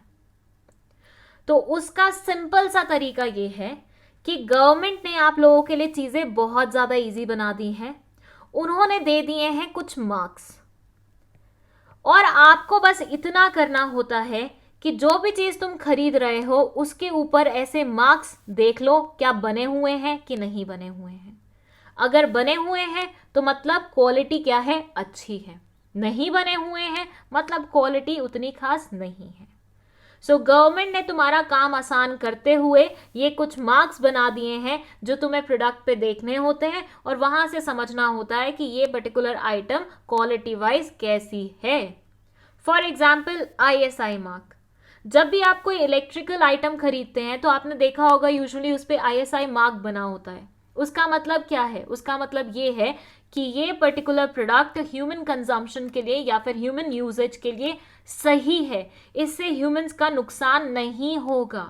तो उसका सिंपल सा तरीका ये है कि गवर्नमेंट ने आप लोगों के लिए चीजें बहुत ज्यादा इजी बना दी हैं। उन्होंने दे दिए हैं कुछ मार्क्स, और आपको बस इतना करना होता है कि जो भी चीज तुम खरीद रहे हो उसके ऊपर ऐसे मार्क्स देख लो, क्या बने हुए हैं कि नहीं बने हुए हैं। अगर बने हुए हैं तो मतलब क्वालिटी क्या है, अच्छी है। नहीं बने हुए हैं मतलब क्वालिटी उतनी खास नहीं है। सो गवर्नमेंट ने तुम्हारा काम आसान करते हुए ये कुछ मार्क्स बना दिए हैं जो तुम्हें प्रोडक्ट पे देखने होते हैं, और वहां से समझना होता है कि ये पर्टिकुलर आइटम क्वालिटी वाइज कैसी है। For example ISI mark. जब भी आप कोई इलेक्ट्रिकल आइटम खरीदते हैं तो आपने देखा होगा यूजुअली उस पर ISI मार्क बना होता है। उसका मतलब क्या है? उसका मतलब ये है कि ये पर्टिकुलर प्रोडक्ट ह्यूमन कंजम्पशन के लिए या फिर ह्यूमन यूजेज के लिए सही है, इससे ह्यूमंस का नुकसान नहीं होगा।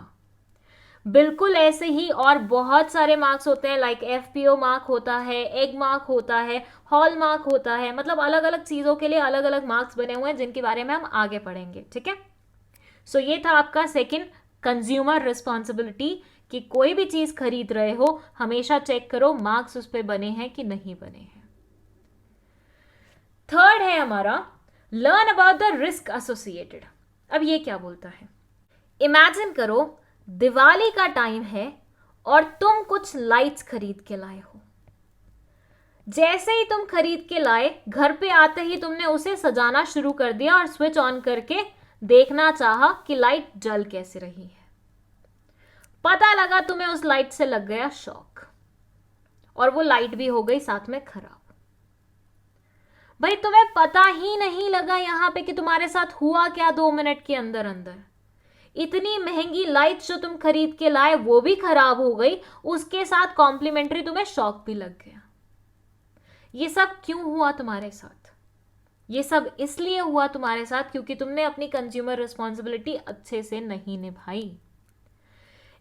बिल्कुल ऐसे ही और बहुत सारे मार्क्स होते हैं, लाइक FPO मार्क होता है, एग मार्क होता है, हॉल मार्क होता है। मतलब अलग अलग चीजों के लिए अलग अलग मार्क्स बने हुए हैं जिनके बारे में हम आगे पढ़ेंगे। ठीक है, सो ये था आपका सेकंड, कंज्यूमर रिस्पॉन्सिबिलिटी, कि कोई भी चीज खरीद रहे हो हमेशा चेक करो मार्क्स उस पर बने हैं कि नहीं बने हैं। थर्ड है हमारा, learn about the risk associated. अब ये क्या बोलता है? इमेजिन करो दिवाली का टाइम है और तुम कुछ लाइट्स खरीद के लाए हो। जैसे ही तुम खरीद के लाए, घर पे आते ही तुमने उसे सजाना शुरू कर दिया और स्विच ऑन करके देखना चाहा कि लाइट जल कैसे रही है। पता लगा तुम्हें उस लाइट से लग गया शॉक, और वो लाइट भी हो गई साथ में खराब। भाई तुम्हें पता ही नहीं लगा यहां पे कि तुम्हारे साथ हुआ क्या 2 मिनट के अंदर अंदर। इतनी महंगी लाइट जो तुम खरीद के लाए वो भी खराब हो गई, उसके साथ कॉम्प्लीमेंट्री तुम्हें शॉक भी लग गया। ये सब क्यों हुआ तुम्हारे साथ? ये सब इसलिए हुआ तुम्हारे साथ क्योंकि तुमने अपनी कंज्यूमर रिस्पॉन्सिबिलिटी अच्छे से नहीं निभाई।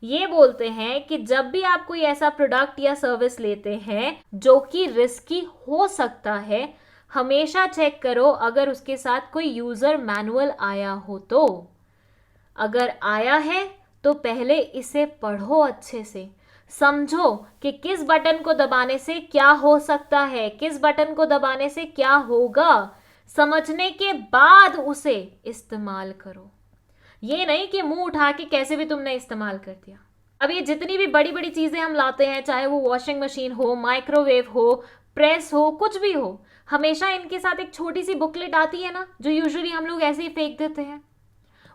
ये बोलते हैं कि जब भी आप कोई ऐसा प्रोडक्ट या सर्विस लेते हैं जो कि रिस्की हो सकता है, हमेशा चेक करो अगर उसके साथ कोई यूजर मैनुअल आया हो तो। अगर आया है तो पहले इसे पढ़ो अच्छे से, समझो कि किस बटन को दबाने से क्या हो सकता है, किस बटन को दबाने से क्या होगा। समझने के बाद उसे इस्तेमाल करो। ये नहीं कि मुंह उठा के कैसे भी तुमने इस्तेमाल कर दिया। अब ये जितनी भी बड़ी बड़ी चीजें हम लाते हैं, चाहे वो वॉशिंग मशीन हो, माइक्रोवेव हो, प्रेस हो, कुछ भी हो, हमेशा इनके साथ एक छोटी सी बुकलेट आती है ना, जो यूजुअली हम लोग ऐसे ही फेंक देते हैं।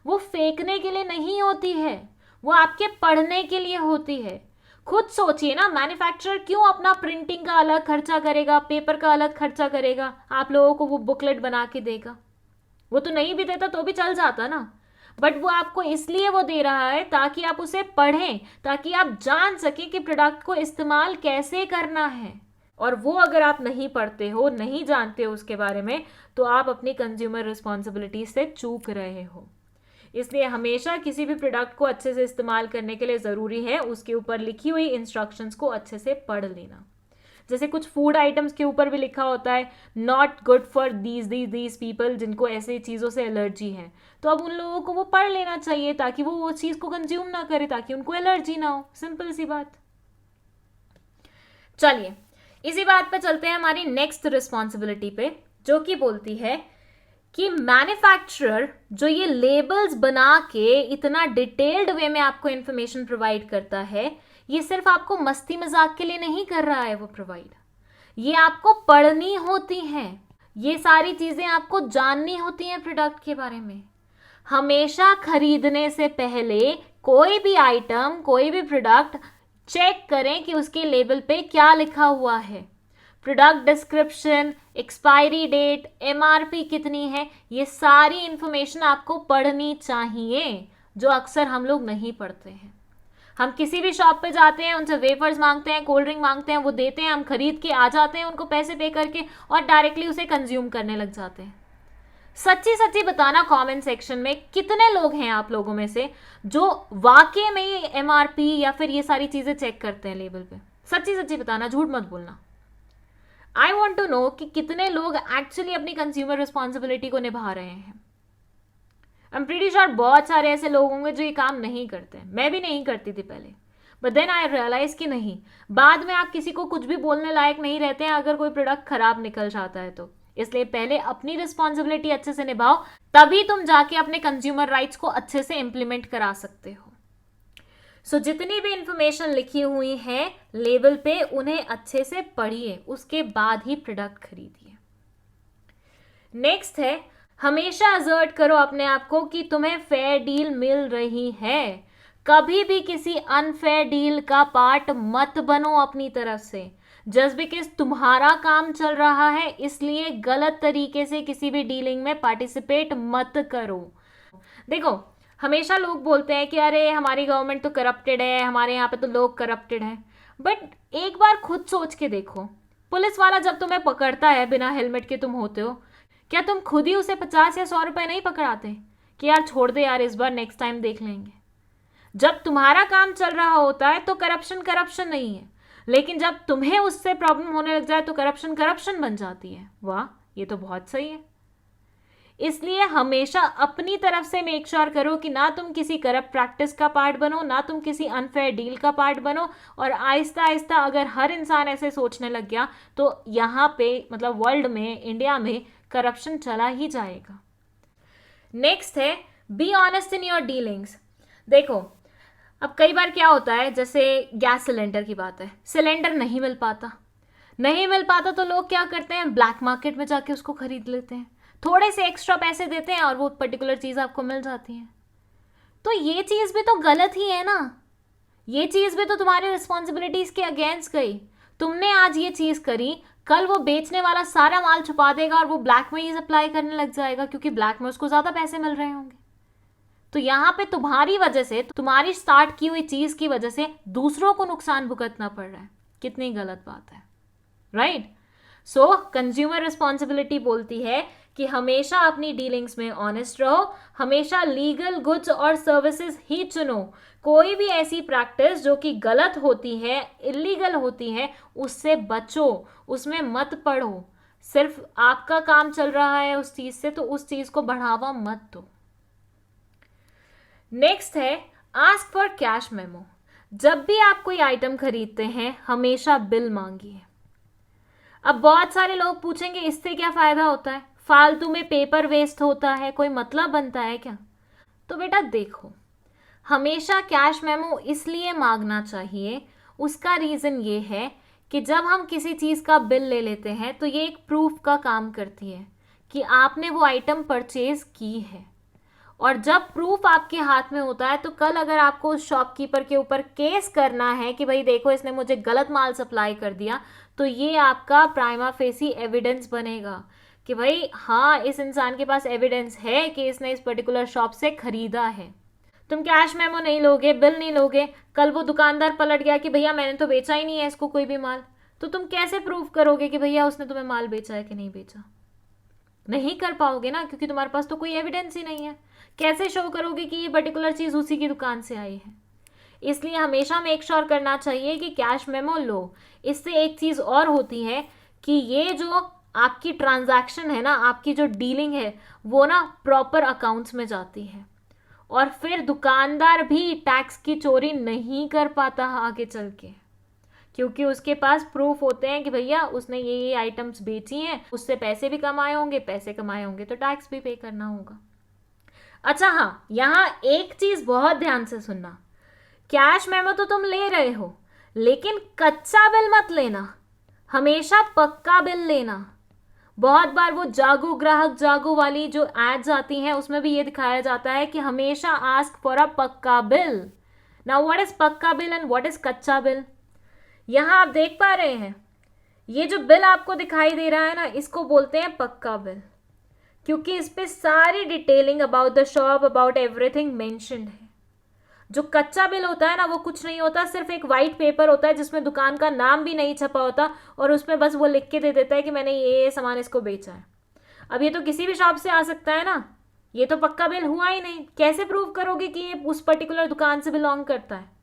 वो फेंकने के लिए नहीं होती है, वो आपके पढ़ने के लिए होती है। खुद सोचिए ना, मैन्युफैक्चरर क्यों अपना प्रिंटिंग का अलग खर्चा करेगा, पेपर का अलग खर्चा करेगा, आप लोगों को वो बुकलेट बना के देगा? वो तो नहीं भी देता तो भी चल जाता ना, बट वो आपको इसलिए वो दे रहा है ताकि आप उसे पढ़ें, ताकि आप जान सकें कि प्रोडक्ट को इस्तेमाल कैसे करना है। और वो अगर आप नहीं पढ़ते हो, नहीं जानते हो उसके बारे में, तो आप अपनी कंज्यूमर रिस्पॉन्सिबिलिटी से चूक रहे हो। इसलिए हमेशा किसी भी प्रोडक्ट को अच्छे से इस्तेमाल करने के लिए ज़रूरी है उसके ऊपर लिखी हुई इंस्ट्रक्शंस को अच्छे से पढ़ लेना। जैसे कुछ फूड आइटम्स के ऊपर भी लिखा होता है not good for these people, जिनको ऐसे चीज़ों से एलर्जी है, तो अब उन लोगों को वो पढ़ लेना चाहिए ताकि वो चीज़ को कंज्यूम ना करे, ताकि उनको एलर्जी ना हो। सिंपल सी बात। चलिए इसी बात पे चलते हैं हमारी नेक्स्ट रिस्पॉन्सिबिलिटी पे, जो कि बोलती है कि मैन्युफैक्चरर जो ये लेबल्स बना के इतना डिटेल्ड वे में आपको इंफॉर्मेशन प्रोवाइड करता है, ये सिर्फ आपको मस्ती मजाक के लिए नहीं कर रहा है वो प्रोवाइड, ये आपको पढ़नी होती हैं, ये सारी चीजें आपको जाननी होती हैं प्रोडक्ट के बारे में। हमेशा खरीदने से पहले कोई भी आइटम, कोई भी प्रोडक्ट चेक करें कि उसके लेबल पे क्या लिखा हुआ है। Product description, expiry date, MRP कितनी है, ये सारी इंफॉर्मेशन आपको पढ़नी चाहिए। जो अक्सर हम लोग नहीं पढ़ते हैं। हम किसी भी शॉप पे जाते हैं, उनसे वेफर्स मांगते हैं, कोल्ड ड्रिंक मांगते हैं, वो देते हैं, हम खरीद के आ जाते हैं उनको पैसे पे करके और डायरेक्टली उसे कंज्यूम करने लग जाते हैं। सच्ची सच्ची बताना कमेंट सेक्शन में कितने लोग हैं आप लोगों में से जो वाकई में ये एमआरपी या फिर ये सारी चीजें चेक करते हैं लेबल पे। सच्ची सच्ची बताना, झूठ मत बोलना। आई वॉन्ट टू नो कि कितने लोग एक्चुअली अपनी कंज्यूमर रिस्पॉन्सिबिलिटी को निभा रहे हैं। आई एम प्रीटी श्योर बहुत सारे ऐसे लोग होंगे जो ये काम नहीं करते हैं। मैं भी नहीं करती थी पहले, बट देन आई रियलाइज कि नहीं, बाद में आप किसी को कुछ भी बोलने लायक नहीं रहते हैं अगर कोई प्रोडक्ट खराब निकल जाता है तो। इसलिए पहले अपनी रिस्पॉन्सिबिलिटी अच्छे से निभाओ, तभी तुम जाके अपने कंज्यूमर राइट्स को अच्छे से इंप्लीमेंट करा सकते हो। सो जितनी भी इंफॉर्मेशन लिखी हुई है लेबल पे उन्हें अच्छे से पढ़िए, उसके बाद ही प्रोडक्ट खरीदिए। नेक्स्ट है, हमेशा असर्ट करो अपने आप को कि तुम्हें फेयर डील मिल रही है। कभी भी किसी अनफेयर डील का पार्ट मत बनो अपनी तरफ से। जस्ट बिकॉज तुम्हारा काम चल रहा है इसलिए गलत तरीके से किसी भी डीलिंग में पार्टिसिपेट मत करो। देखो, हमेशा लोग बोलते हैं कि अरे हमारी गवर्नमेंट तो करप्टेड है, हमारे यहाँ पे तो लोग करप्टेड हैं। बट एक बार खुद सोच के देखो, पुलिस वाला जब तुम्हें पकड़ता है बिना हेलमेट के तुम होते हो, क्या तुम खुद ही उसे 50 या 100 रुपए नहीं पकड़ाते कि यार छोड़ दे यार, इस बार नेक्स्ट टाइम देख लेंगे। जब तुम्हारा काम चल रहा होता है तो करप्शन नहीं है, लेकिन जब तुम्हें उससे प्रॉब्लम होने लग जाए तो करप्शन बन जाती है। वाह, ये तो बहुत सही है। इसलिए हमेशा अपनी तरफ से मेक श्योर करो कि ना तुम किसी करप्ट प्रैक्टिस का पार्ट बनो, ना तुम किसी अनफेयर डील का पार्ट बनो। और आहिस्ता आहिस्ता अगर हर इंसान ऐसे सोचने लग गया तो यहाँ पे मतलब वर्ल्ड में, इंडिया में करप्शन चला ही जाएगा। नेक्स्ट है, be honest in your dealings. देखो, अब कई बार क्या होता है, जैसे गैस सिलेंडर की बात है, सिलेंडर नहीं मिल पाता तो लोग क्या करते हैं, ब्लैक मार्केट में जाके उसको खरीद लेते हैं, थोड़े से एक्स्ट्रा पैसे देते हैं और वो पर्टिकुलर चीज आपको मिल जाती है। तो ये चीज भी तो गलत ही है ना, ये चीज भी तो तुम्हारी रिस्पॉन्सिबिलिटीज के अगेंस्ट गई। तुमने आज ये चीज करी, कल वो बेचने वाला सारा माल छुपा देगा और वो ब्लैक में ही सप्लाई करने लग जाएगा क्योंकि ब्लैक में उसको ज्यादा पैसे मिल रहे होंगे। तो यहाँ पे तुम्हारी वजह से, तुम्हारी स्टार्ट की हुई चीज की वजह से दूसरों को नुकसान भुगतना पड़ रहा है। कितनी गलत बात है, राइट? सो कंज्यूमर रिस्पॉन्सिबिलिटी बोलती है कि हमेशा अपनी डीलिंग्स में ऑनेस्ट रहो, हमेशा लीगल गुड्स और सर्विसेज ही चुनो। कोई भी ऐसी प्रैक्टिस जो कि गलत होती है, इलीगल होती है, उससे बचो, उसमें मत पढ़ो। सिर्फ आपका काम चल रहा है उस चीज से तो उस चीज को बढ़ावा मत दो। नेक्स्ट है, आस्क फॉर कैश मेमो। जब भी आप कोई आइटम खरीदते हैं हमेशा बिल मांगिए। अब बहुत सारे लोग पूछेंगे इससे क्या फायदा होता है, फालतू में पेपर वेस्ट होता है, कोई मतलब बनता है क्या? तो बेटा देखो, हमेशा कैश मेमो इसलिए मांगना चाहिए, उसका रीज़न ये है कि जब हम किसी चीज़ का बिल ले लेते हैं तो ये एक प्रूफ का काम करती है कि आपने वो आइटम परचेज की है। और जब प्रूफ आपके हाथ में होता है तो कल अगर आपको उस शॉपकीपर के ऊपर केस करना है कि भाई देखो इसने मुझे गलत माल सप्लाई कर दिया, तो ये आपका प्राइमा फेसी एविडेंस बनेगा कि भाई हाँ, इस इंसान के पास एविडेंस है कि इसने इस पर्टिकुलर शॉप से खरीदा है। तुम कैश मेमो नहीं लोगे, बिल नहीं लोगे, कल वो दुकानदार पलट गया कि भैया मैंने तो बेचा ही नहीं है इसको कोई भी माल, तो तुम कैसे प्रूव करोगे कि भैया उसने तुम्हें माल बेचा है कि नहीं बेचा? नहीं कर पाओगे ना, क्योंकि तुम्हारे पास तो कोई एविडेंस ही नहीं है। कैसे शो करोगे कि ये पर्टिकुलर चीज़ उसी की दुकान से आई है? इसलिए हमेशा मेक श्योर करना चाहिए कि कैश मेमो लो। इससे एक चीज़ और होती है कि ये जो आपकी ट्रांजैक्शन है ना, आपकी जो डीलिंग है, वो ना प्रॉपर अकाउंट्स में जाती है और फिर दुकानदार भी टैक्स की चोरी नहीं कर पाता आगे चल के, क्योंकि उसके पास प्रूफ होते हैं कि भैया उसने ये आइटम्स बेची हैं, उससे पैसे भी कमाए होंगे, पैसे कमाए होंगे तो टैक्स भी पे करना होगा। अच्छा हाँ, यहाँ एक चीज बहुत ध्यान से सुनना, कैश मेमो तो तुम ले रहे हो लेकिन कच्चा बिल मत लेना, हमेशा पक्का बिल लेना। बहुत बार वो जागो ग्राहक जागो वाली जो एड्स आती हैं उसमें भी ये दिखाया जाता है कि हमेशा आस्क फॉर अ पक्का बिल। नाउ व्हाट इज पक्का बिल एंड व्हाट इज कच्चा बिल? यहाँ आप देख पा रहे हैं, ये जो बिल आपको दिखाई दे रहा है ना, इसको बोलते हैं पक्का बिल, क्योंकि इस पे सारी detailing about the shop, about everything mentioned है। जो कच्चा बिल होता है ना वो कुछ नहीं होता, सिर्फ एक वाइट पेपर होता है जिसमें दुकान का नाम भी नहीं छपा होता और उसमें बस वो लिख के दे देता है कि मैंने ये सामान इसको बेचा है। अब ये तो किसी भी शॉप से आ सकता है ना, ये तो पक्का बिल हुआ ही नहीं, कैसे प्रूव करोगे कि ये उस पर्टिकुलर दुकान से बिलोंग करता है?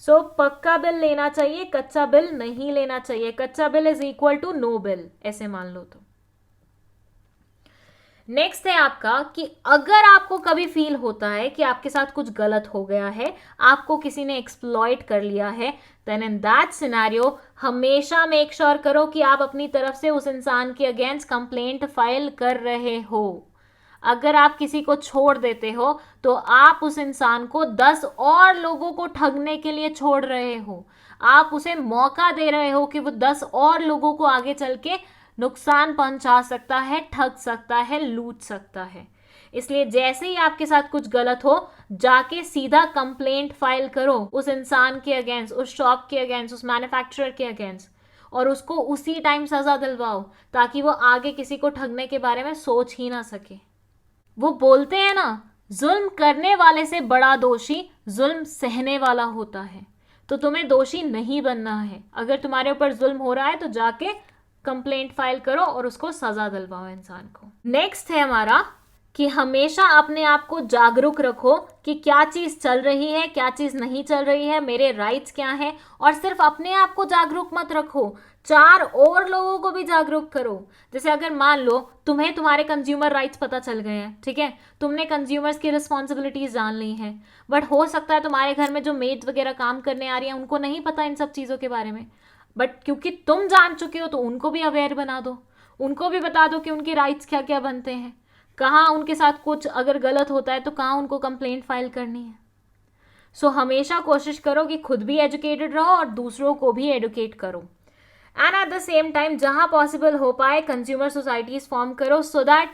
सो पक्का बिल लेना चाहिए, कच्चा बिल नहीं लेना चाहिए। कच्चा bill is equal to no bill, ऐसे मान लो। तो नेक्स्ट है आपका कि अगर आपको कभी फील होता है कि आपके साथ कुछ गलत हो गया है, आपको किसी ने एक्सप्लॉइट कर लिया है, देन इन दैट सिनेरियो हमेशा मेक श्योर करो कि आप अपनी तरफ से उस इंसान के अगेंस्ट कंप्लेंट फाइल कर रहे हो। अगर आप किसी को छोड़ देते हो तो आप उस इंसान को 10 और लोगों को ठगने के लिए छोड़ रहे हो। आप उसे मौका दे रहे हो कि वो 10 और लोगों को आगे चल के नुकसान पहुंचा सकता है, ठग सकता है, लूट सकता है। इसलिए जैसे ही आपके साथ कुछ गलत हो, जाके सीधा कंप्लेंट फाइल करो उस इंसान के अगेंस्ट, उस शॉप के अगेंस्ट, उस मैन्युफैक्चरर के अगेंस्ट, और उसको उसी टाइम सजा दिलवाओ ताकि वो आगे किसी को ठगने के बारे में सोच ही ना सके। वो बोलते हैं ना, जुल्म करने वाले से बड़ा दोषी जुल्म सहने वाला होता है। तो तुम्हें दोषी नहीं बनना है। अगर तुम्हारे ऊपर जुल्म हो रहा है तो जाके कंप्लेंट फाइल करो और उसको सजा दिलवाओ इंसान को। नेक्स्ट है हमारा कि हमेशा अपने आप को जागरूक रखो कि क्या चीज चल रही है, क्या चीज नहीं चल रही है, मेरे राइट्स क्या हैं। और सिर्फ अपने आप को जागरूक मत रखो, 4 और लोगों को भी जागरूक करो। जैसे अगर मान लो तुम्हें तुम्हारे कंज्यूमर राइट्स पता चल गए हैं, ठीक है, तुमने कंज्यूमर्स की रिस्पॉन्सिबिलिटीज जान ली हैं, बट हो सकता है तुम्हारे घर में जो मेड्स वगैरह काम करने आ रही हैं उनको नहीं पता इन सब चीज़ों के बारे में, बट क्योंकि तुम जान चुके हो तो उनको भी अवेयर बना दो, उनको भी बता दो कि उनके राइट्स क्या क्या बनते हैं, कहाँ उनके साथ कुछ अगर गलत होता है तो कहाँ उनको कंप्लेंट फाइल करनी है। सो हमेशा कोशिश करो कि खुद भी एजुकेटेड रहो और दूसरों को भी एडुकेट करो। And at the same time जहां पॉसिबल हो पाए कंज्यूमर सोसाइटीज फॉर्म करो, सो दैट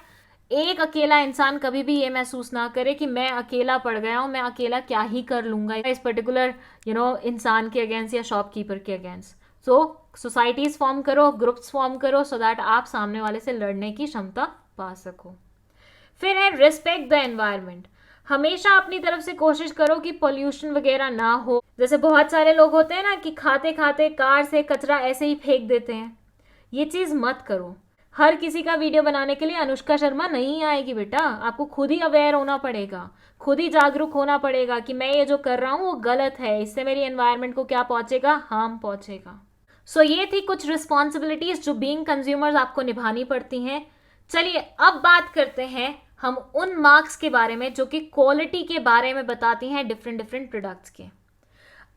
एक अकेला इंसान कभी भी ये महसूस ना करे कि मैं अकेला पड़ गया हूं, मैं अकेला क्या ही कर लूंगा इस पर्टिकुलर इंसान के अगेंस्ट या शॉपकीपर के अगेंस्ट। सो सोसाइटीज फॉर्म करो, ग्रुप्स फॉर्म करो, सो दैट आप सामने वाले से लड़ने की क्षमता पा सको। फिर है रिस्पेक्ट द एनवायरमेंट। हमेशा अपनी तरफ से कोशिश करो कि पोल्यूशन वगैरह ना हो। जैसे बहुत सारे लोग होते हैं ना कि खाते खाते कार से कचरा ऐसे ही फेंक देते हैं, ये चीज मत करो। हर किसी का वीडियो बनाने के लिए अनुष्का शर्मा नहीं आएगी बेटा, आपको खुद ही अवेयर होना पड़ेगा, खुद ही जागरूक होना पड़ेगा कि मैं ये जो कर रहा हूँ वो गलत है, इससे मेरी एनवायरनमेंट को क्या पहुंचेगा, हार्म पहुंचेगा। सो ये थी कुछ रिस्पॉन्सिबिलिटीज जो बीइंग कंज्यूमर्स आपको निभानी पड़ती हैं। चलिए अब बात करते हैं हम उन मार्क्स के बारे में जो कि क्वालिटी के बारे में बताती हैं डिफरेंट प्रोडक्ट्स के।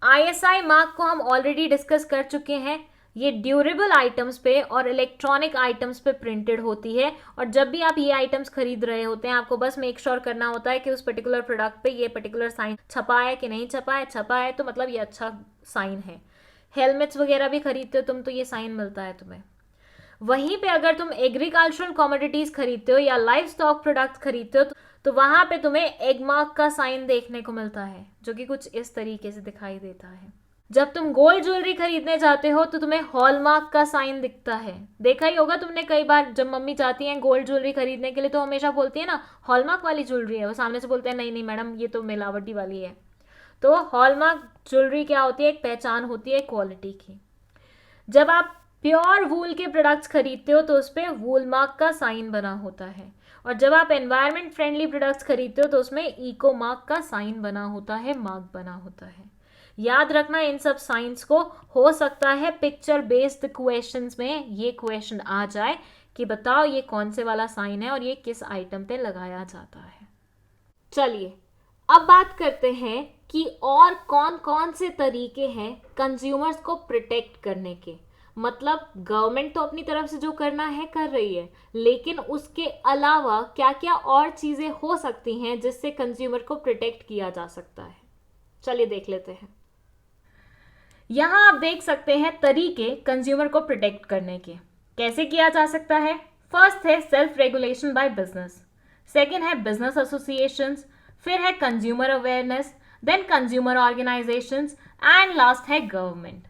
ISI मार्क को हम ऑलरेडी डिस्कस कर चुके हैं। ये ड्यूरेबल आइटम्स पे और इलेक्ट्रॉनिक आइटम्स पे प्रिंटेड होती है, और जब भी आप ये आइटम्स खरीद रहे होते हैं आपको बस मेक श्योर करना होता है कि उस पर्टिकुलर प्रोडक्ट पे ये पर्टिकुलर साइन छपा है कि नहीं छपा है। छपा है तो मतलब ये अच्छा साइन है। हेलमेट्स वगैरह भी खरीदते हो तुम तो ये साइन मिलता है तुम्हें। वहीं पे अगर तुम एग्रीकल्चरल कमोडिटीज खरीदते हो या लाइफ स्टॉक प्रोडक्ट खरीदते हो तो वहां पे तुम्हें एग मार्क का साइन देखने को मिलता है, जो कि कुछ इस तरीके से दिखाई देता है। जब तुम गोल्ड ज्वेलरी खरीदने जाते हो तो तुम्हें हॉलमार्क का साइन दिखता है। देखा ही होगा तुमने कई बार, जब मम्मी जाती हैं गोल्ड ज्वेलरी खरीदने के लिए तो हमेशा बोलती है ना हॉलमार्क वाली ज्वेलरी है, वो सामने से बोलते हैं नहीं नहीं मैडम ये तो मिलावटी वाली है। तो हॉलमार्क ज्वेलरी क्या होती है, एक पहचान होती है क्वालिटी की। जब आप प्योर वूल के प्रोडक्ट्स खरीदते हो तो उस पर वूल मार्क का साइन बना होता है, और जब आप एनवायरनमेंट फ्रेंडली प्रोडक्ट्स खरीदते हो तो उसमें इको मार्क का साइन बना होता है, मार्क बना होता है। याद रखना इन सब साइंस को, हो सकता है पिक्चर बेस्ड क्वेश्चंस में ये क्वेश्चन आ जाए कि बताओ ये कौन से वाला साइन है और ये किस आइटम पे लगाया जाता है। चलिए अब बात करते हैं कि और कौन कौन से तरीके हैं कंज्यूमर्स को प्रोटेक्ट करने के। मतलब गवर्नमेंट तो अपनी तरफ से जो करना है कर रही है, लेकिन उसके अलावा क्या क्या और चीजें हो सकती हैं जिससे कंज्यूमर को प्रोटेक्ट किया जा सकता है। चलिए देख लेते हैं। यहां आप देख सकते हैं तरीके कंज्यूमर को प्रोटेक्ट करने के, कैसे किया जा सकता है। फर्स्ट है self regulation by business, second है बिजनेस एसोसिएशंस, फिर है consumer awareness, then consumer organisations and last है गवर्नमेंट।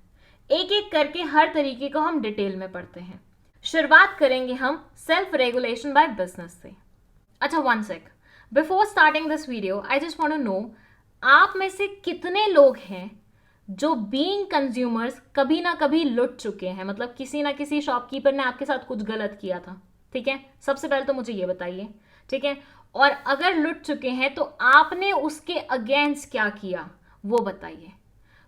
एक एक करके हर तरीके को हम डिटेल में पढ़ते हैं। शुरुआत करेंगे हम सेल्फ रेगुलेशन बाय बिजनेस से। अच्छा one sec, before starting this video I just want to know, आप में से कितने लोग हैं जो बीइंग कंज्यूमर्स कभी ना कभी लुट चुके हैं, मतलब किसी ना किसी शॉपकीपर ने आपके साथ कुछ गलत किया था, ठीक है? सबसे पहले तो मुझे ये बताइए, ठीक है? और अगर लुट चुके हैं तो आपने उसके अगेंस्ट क्या किया वो बताइए।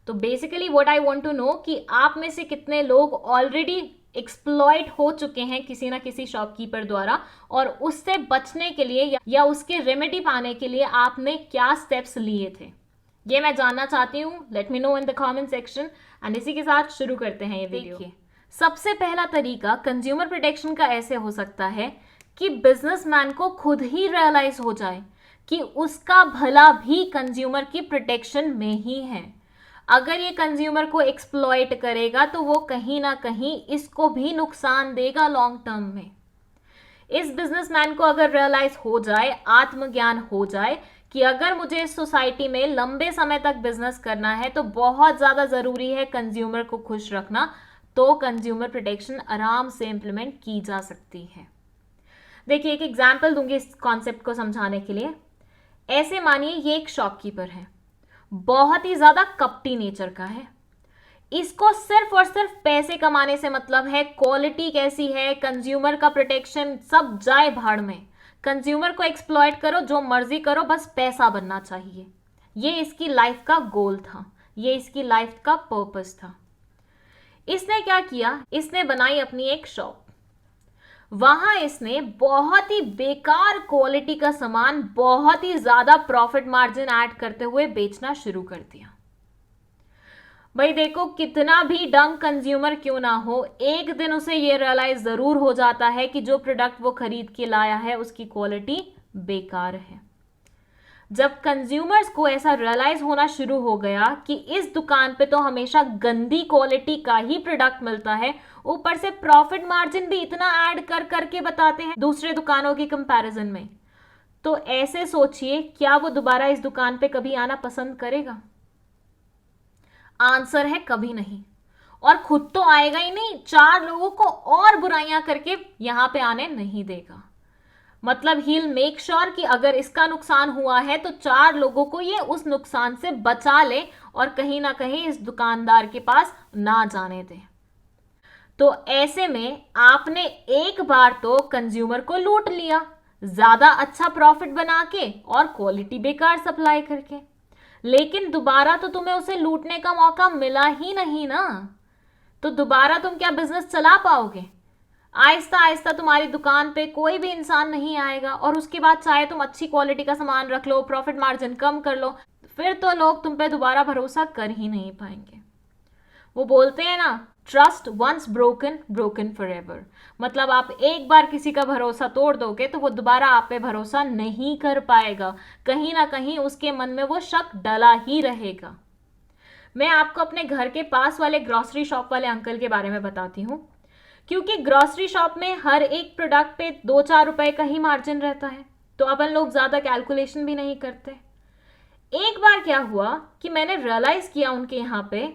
तो basically what I want to know कि आप में से कितने लोग ऑलरेडी एक्सप्लॉइट हो चुके हैं किसी ना किसी शॉपकीपर द्वारा, और उससे बचने के लिए या उसके रेमेडी पाने के लिए आपने क्या स्टेप्स लिए थे, ये मैं जानना चाहती हूँ। Let me know in the comment section. And इसी के साथ शुरू करते हैं ये वीडियो। सबसे पहला तरीका कंज्यूमर प्रोटेक्शन का ऐसे हो सकता है कि बिजनेसमैन को खुद ही रियलाइज हो जाए कि उसका भला भी कंज्यूमर की प्रोटेक्शन में ही है। अगर ये कंज्यूमर को एक्सप्लॉइट करेगा तो वो कहीं ना कहीं इसको भी नुकसान देगा लॉन्ग टर्म में। इस बिजनेसमैन को अगर रियलाइज हो जाए, आत्मज्ञान हो जाए कि अगर मुझे इस सोसाइटी में लंबे समय तक बिजनेस करना है तो बहुत ज्यादा जरूरी है कंज्यूमर को खुश रखना, तो कंज्यूमर प्रोटेक्शन आराम से इंप्लीमेंट की जा सकती है। देखिए, एक एग्जाम्पल दूंगी इस कॉन्सेप्ट को समझाने के लिए। ऐसे मानिए ये एक शॉपकीपर है, बहुत ही ज्यादा कपटी नेचर का है। इसको सिर्फ और सिर्फ पैसे कमाने से मतलब है, क्वालिटी कैसी है, कंज्यूमर का प्रोटेक्शन सब जाए भाड़ में, कंज्यूमर को एक्सप्लॉइट करो, जो मर्जी करो, बस पैसा बनना चाहिए। ये इसकी लाइफ का गोल था, ये इसकी लाइफ का पर्पस था। इसने क्या किया, इसने बनाई अपनी एक शॉप। वहां इसने बहुत ही बेकार क्वालिटी का सामान बहुत ही ज्यादा प्रॉफिट मार्जिन ऐड करते हुए बेचना शुरू कर दिया। भाई देखो, कितना भी डम कंज्यूमर क्यों ना हो, एक दिन उसे यह रियलाइज जरूर हो जाता है कि जो प्रोडक्ट वो खरीद के लाया है उसकी क्वालिटी बेकार है। जब कंज्यूमर्स को ऐसा रियलाइज होना शुरू हो गया कि इस दुकान पे तो हमेशा गंदी क्वालिटी का ही प्रोडक्ट मिलता है, ऊपर से प्रॉफिट मार्जिन भी इतना ऐड कर करके बताते हैं दूसरे दुकानों की कंपैरिजन में, तो ऐसे सोचिए क्या वो दोबारा इस दुकान पे कभी आना पसंद करेगा? आंसर है कभी नहीं। और खुद तो आएगा ही नहीं, चार लोगों को और बुराइयां करके यहां पे आने नहीं देगा। मतलब ही विल मेक श्योर कि अगर इसका नुकसान हुआ है तो चार लोगों को ये उस नुकसान से बचा ले और कहीं ना कहीं इस दुकानदार के पास ना जाने दे। तो ऐसे में आपने एक बार तो कंज्यूमर को लूट लिया, ज्यादा अच्छा प्रॉफिट बना के और क्वालिटी बेकार सप्लाई करके, लेकिन दोबारा तो तुम्हें उसे लूटने का मौका मिला ही नहीं ना। तो दोबारा तुम क्या बिजनेस चला पाओगे? आहिस्ता आहिस्ता तुम्हारी दुकान पे कोई भी इंसान नहीं आएगा, और उसके बाद चाहे तुम अच्छी क्वालिटी का सामान रख लो, प्रॉफिट मार्जिन कम कर लो, फिर तो लोग तुम पे दोबारा भरोसा कर ही नहीं पाएंगे। वो बोलते हैं ना, trust once broken broken forever. मतलब आप एक बार किसी का भरोसा तोड़ दोगे तो वो दोबारा आप पे भरोसा नहीं कर पाएगा, कहीं ना कहीं उसके मन में वो शक डला ही रहेगा। मैं आपको अपने घर के पास वाले ग्रोसरी शॉप वाले अंकल के बारे में बताती हूँ, क्योंकि ग्रोसरी शॉप में हर एक प्रोडक्ट पे 2-4 रुपए का ही मार्जिन रहता है, तो अपन लोग ज्यादा कैलकुलेशन भी नहीं करते। एक बार क्या हुआ कि मैंने रियलाइज किया उनके यहाँ पे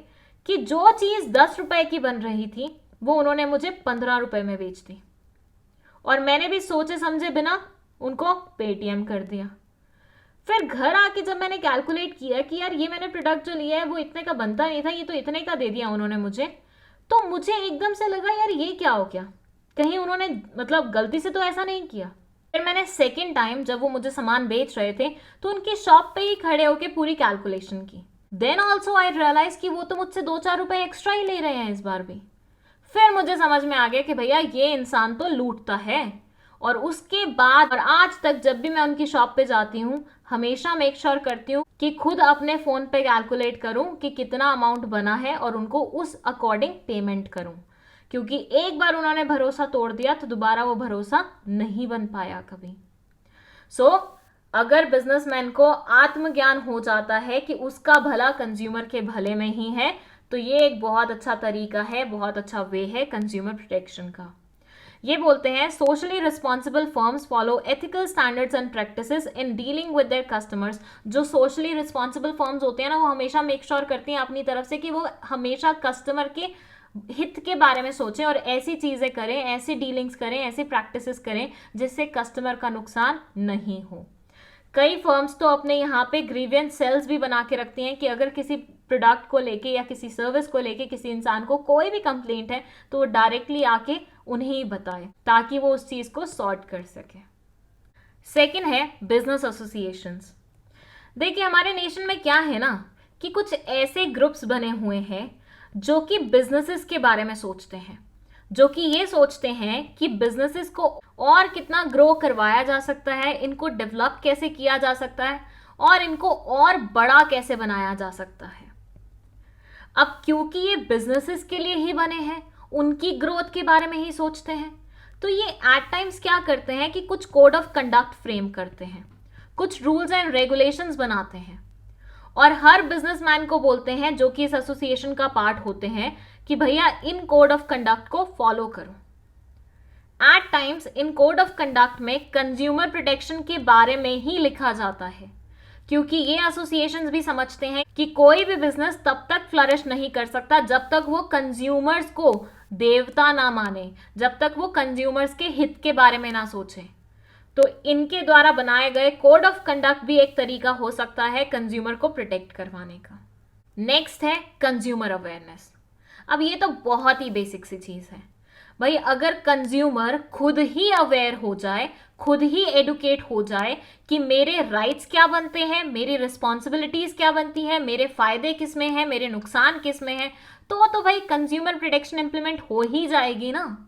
कि जो चीज 10 रुपए की बन रही थी वो उन्होंने मुझे 15 रुपए में बेच दी, और मैंने भी सोचे समझे बिना उनको पेटीएम कर दिया। फिर घर आके जब मैंने कैलकुलेट किया कि यार ये मैंने प्रोडक्ट जो लिया है वो इतने का बनता नहीं था, ये तो इतने का दे दिया उन्होंने मुझे, तो मुझे एकदम से लगा यार ये क्या हो गया, कहीं उन्होंने मतलब गलती से तो ऐसा नहीं किया। फिर मैंने सेकेंड टाइम जब वो मुझे सामान बेच रहे थे तो उनकी शॉप पे ही खड़े होकर पूरी कैलकुलेशन की। देन ऑल्सो आई रियलाइज कि वो तो मुझसे 2-4 रुपए एक्स्ट्रा ही ले रहे हैं इस बार भी। फिर मुझे समझ में आ गया कि भैया ये इंसान तो लूटता है। और उसके बाद और आज तक जब भी मैं उनकी शॉप पे जाती हूँ हमेशा मेक श्योर करती हूँ कि खुद अपने फोन पे कैलकुलेट करूँ कि कितना अमाउंट बना है और उनको उस अकॉर्डिंग पेमेंट करूँ, क्योंकि एक बार उन्होंने भरोसा तोड़ दिया तो दोबारा वो भरोसा नहीं बन पाया कभी। अगर बिजनेसमैन को आत्मज्ञान हो जाता है कि उसका भला कंज्यूमर के भले में ही है, तो ये एक बहुत अच्छा तरीका है, बहुत अच्छा वे है कंज्यूमर प्रोटेक्शन का। ये बोलते हैं socially responsible firms follow ethical standards and practices in dealing with their customers. जो सोशली रिस्पॉन्सिबल फर्म्स होते हैं ना, वो हमेशा मेक श्योर करती हैं अपनी तरफ से कि वो हमेशा कस्टमर के हित के बारे में सोचें और ऐसी चीजें करें, ऐसी डीलिंग्स करें, ऐसी प्रैक्टिसेस करें जिससे कस्टमर का नुकसान नहीं हो। कई फर्म्स तो अपने यहाँ पे ग्रीवियंस सेल्स भी बना के रखती हैं कि अगर किसी प्रोडक्ट को लेके या किसी सर्विस को लेके किसी इंसान को कोई भी कंप्लेंट है तो वो डायरेक्टली आके उन्हें ही बताए ताकि वो उस चीज को सॉर्ट कर सके। सेकेंड है बिजनेस एसोसिएशंस। देखिए हमारे नेशन में क्या है ना कि कुछ ऐसे ग्रुप्स बने हुए हैं जो कि बिजनेसेस के बारे में सोचते हैं, जो कि ये सोचते हैं कि बिजनेसेस को और कितना ग्रो करवाया जा सकता है, इनको डेवलप कैसे किया जा सकता है और इनको और बड़ा कैसे बनाया जा सकता है। अब क्योंकि ये बिजनेसेस के लिए ही बने हैं, उनकी ग्रोथ के बारे में ही सोचते हैं, तो ये एट टाइम्स क्या करते हैं कि कुछ कोड ऑफ कंडक्ट फ्रेम करते हैं, कुछ रूल्स एंड रेगुलेशंस बनाते हैं और हर बिजनेसमैन को बोलते हैं जो कि इस एसोसिएशन का पार्ट होते हैं कि भैया इन कोड ऑफ कंडक्ट को फॉलो करो। एट टाइम्स इन कोड ऑफ कंडक्ट में कंज्यूमर प्रोटेक्शन के बारे में ही लिखा जाता है, क्योंकि ये एसोसिएशंस भी समझते हैं कि कोई भी बिजनेस तब तक फ्लरिश नहीं कर सकता जब तक वो कंज्यूमर्स को देवता ना माने, जब तक वो कंज्यूमर्स के हित के बारे में ना सोचे। तो इनके द्वारा बनाए गए कोड ऑफ कंडक्ट भी एक तरीका हो सकता है कंज्यूमर को प्रोटेक्ट करवाने का। नेक्स्ट है कंज्यूमर अवेयरनेस। अब ये तो बहुत ही बेसिक सी चीज है भाई, अगर कंज्यूमर खुद ही अवेयर हो जाए, खुद ही एडुकेट हो जाए कि मेरे राइट्स क्या बनते हैं, मेरी रिस्पॉन्सिबिलिटीज क्या बनती हैं, मेरे फायदे किस में हैं, मेरे नुकसान किस में हैं, तो भाई कंज्यूमर प्रोटेक्शन इंप्लीमेंट हो ही जाएगी ना।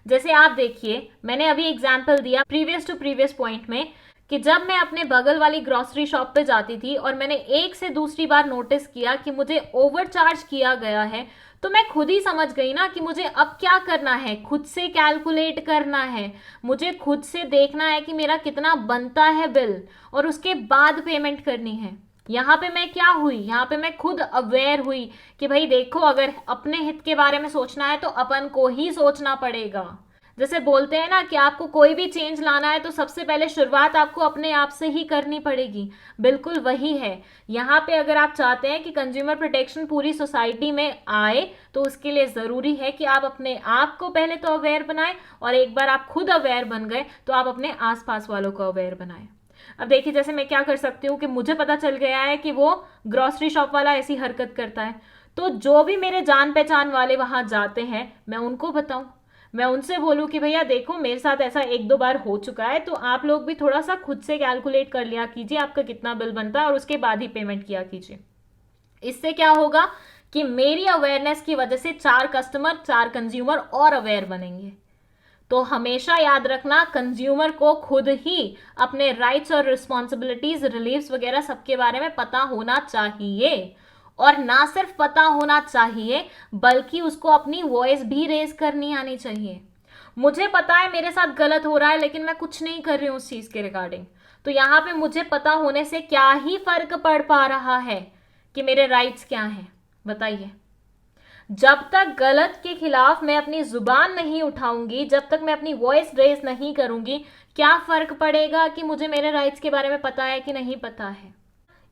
जैसे आप देखिए, मैंने अभी एग्जाम्पल दिया प्रीवियस टू प्रीवियस पॉइंट में कि जब मैं अपने बगल वाली ग्रोसरी शॉप पे जाती थी और मैंने एक से दूसरी बार नोटिस किया कि मुझे ओवरचार्ज किया गया है, तो मैं खुद ही समझ गई ना कि मुझे अब क्या करना है, खुद से कैलकुलेट करना है, मुझे खुद से देखना है कि मेरा कितना बनता है बिल और उसके बाद पेमेंट करनी है। यहाँ पे मैं क्या हुई, यहाँ पे मैं खुद अवेयर हुई कि भाई देखो, अगर अपने हित के बारे में सोचना है तो अपन को ही सोचना पड़ेगा। जैसे बोलते हैं ना कि आपको कोई भी चेंज लाना है तो सबसे पहले शुरुआत आपको अपने आप से ही करनी पड़ेगी, बिल्कुल वही है यहाँ पे। अगर आप चाहते हैं कि कंज्यूमर प्रोटेक्शन पूरी सोसाइटी में आए तो उसके लिए ज़रूरी है कि आप अपने आप को पहले तो अवेयर बनाएं और एक बार आप खुद अवेयर बन गए तो आप अपने आसपास वालों को अवेयर बनाएं। अब देखिए, जैसे मैं क्या कर सकती हूँ कि मुझे पता चल गया है कि वो ग्रोसरी शॉप वाला ऐसी हरकत करता है, तो जो भी मेरे जान पहचान वाले वहां जाते हैं मैं उनको बताऊं, मैं उनसे बोलूं कि भैया देखो मेरे साथ ऐसा एक दो बार हो चुका है, तो आप लोग भी थोड़ा सा खुद से कैलकुलेट कर लिया कीजिए आपका कितना बिल बनता है और उसके बाद ही पेमेंट किया कीजिए। इससे क्या होगा कि मेरी अवेयरनेस की वजह से 4 कस्टमर 4 कंज्यूमर और अवेयर बनेंगे। तो हमेशा याद रखना, कंज्यूमर को खुद ही अपने राइट्स और रिस्पॉन्सिबिलिटीज, रिलीव्स वगैरह सबके बारे में पता होना चाहिए और ना सिर्फ पता होना चाहिए बल्कि उसको अपनी वॉइस भी रेज करनी आनी चाहिए। मुझे पता है मेरे साथ गलत हो रहा है लेकिन मैं कुछ नहीं कर रही हूँ उस चीज के रिगार्डिंग, तो यहाँ पे मुझे पता होने से क्या ही फर्क पड़ पा रहा है कि मेरे राइट्स क्या हैं, बताइए। जब तक गलत के खिलाफ मैं अपनी जुबान नहीं उठाऊंगी, जब तक मैं अपनी वॉइस रेज नहीं करूंगी, क्या फर्क पड़ेगा कि मुझे मेरे राइट्स के बारे में पता है कि नहीं पता है।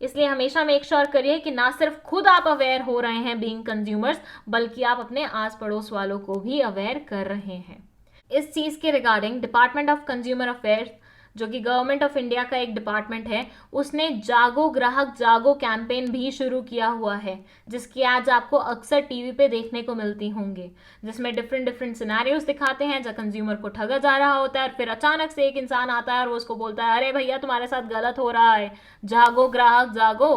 इसलिए हमेशा मेक श्योर करिए कि ना सिर्फ खुद आप अवेयर हो रहे हैं बीइंग कंज्यूमर्स, बल्कि आप अपने आस पड़ोस वालों को भी अवेयर कर रहे हैं। इस चीज के regarding department of consumer affairs, जो कि गवर्नमेंट ऑफ इंडिया का एक डिपार्टमेंट है, उसने जागो ग्राहक जागो कैंपेन भी शुरू किया हुआ है, जिसकी एड्स आपको अक्सर टीवी पे देखने को मिलती होंगे, जिसमें डिफरेंट सिनेरियोज दिखाते हैं जब कंज्यूमर को ठगा जा रहा होता है और फिर अचानक से एक इंसान आता है और वो उसको बोलता है अरे भैया तुम्हारे साथ गलत हो रहा है, जागो ग्राहक जागो।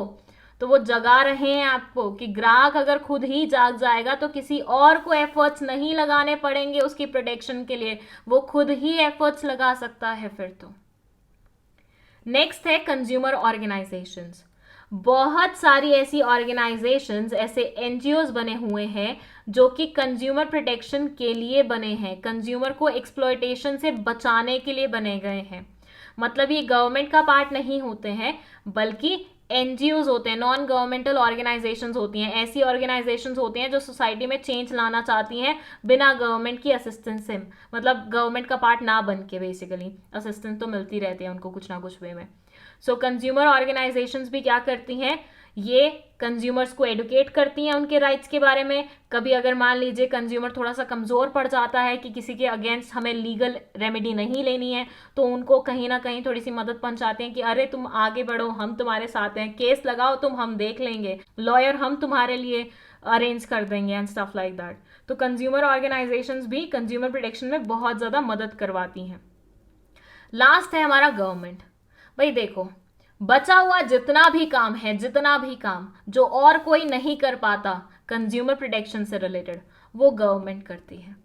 तो वो जगा रहे हैं आपको कि ग्राहक अगर खुद ही जाग जाएगा तो किसी और को एफर्ट्स नहीं लगाने पड़ेंगे उसकी प्रोटेक्शन के लिए, वो खुद ही एफर्ट्स लगा सकता है फिर तो। नेक्स्ट है कंज्यूमर ऑर्गेनाइजेशंस। बहुत सारी ऐसी ऑर्गेनाइजेशंस, ऐसे एनजीओज बने हुए हैं जो कि कंज्यूमर प्रोटेक्शन के लिए बने हैं, कंज्यूमर को एक्सप्लॉयटेशन से बचाने के लिए बने गए हैं। मतलब ये गवर्नमेंट का पार्ट नहीं होते हैं बल्कि एनजीओज होते हैं, नॉन गवर्नमेंटल ऑर्गेनाइजेशंस होती हैं, ऐसी ऑर्गेनाइजेशंस होती हैं जो सोसाइटी में चेंज लाना चाहती हैं बिना गवर्नमेंट की असिस्टेंस से, मतलब गवर्नमेंट का पार्ट ना बन के, बेसिकली असिस्टेंस तो मिलती रहती है उनको कुछ ना कुछ वे में। सो कंज्यूमर ऑर्गेनाइजेशंस भी क्या करती हैं, ये कंज्यूमर्स को एडुकेट करती हैं उनके राइट्स के बारे में। कभी अगर मान लीजिए कंज्यूमर थोड़ा सा कमज़ोर पड़ जाता है कि किसी के अगेंस्ट हमें लीगल रेमेडी नहीं लेनी है, तो उनको कहीं ना कहीं थोड़ी सी मदद पहुंचाते हैं कि अरे तुम आगे बढ़ो, हम तुम्हारे साथ हैं, केस लगाओ तुम, हम देख लेंगे, लॉयर हम तुम्हारे लिए अरेंज कर देंगे एंड स्टफ लाइक दैट। तो कंज्यूमर ऑर्गेनाइजेशंस भी कंज्यूमर प्रोटेक्शन में बहुत ज़्यादा मदद करवाती हैं। लास्ट है हमारा गवर्नमेंट। भाई देखो, बचा हुआ जितना भी काम है, जितना भी काम जो और कोई नहीं कर पाता कंज्यूमर प्रोटेक्शन से रिलेटेड, वो गवर्नमेंट करती है।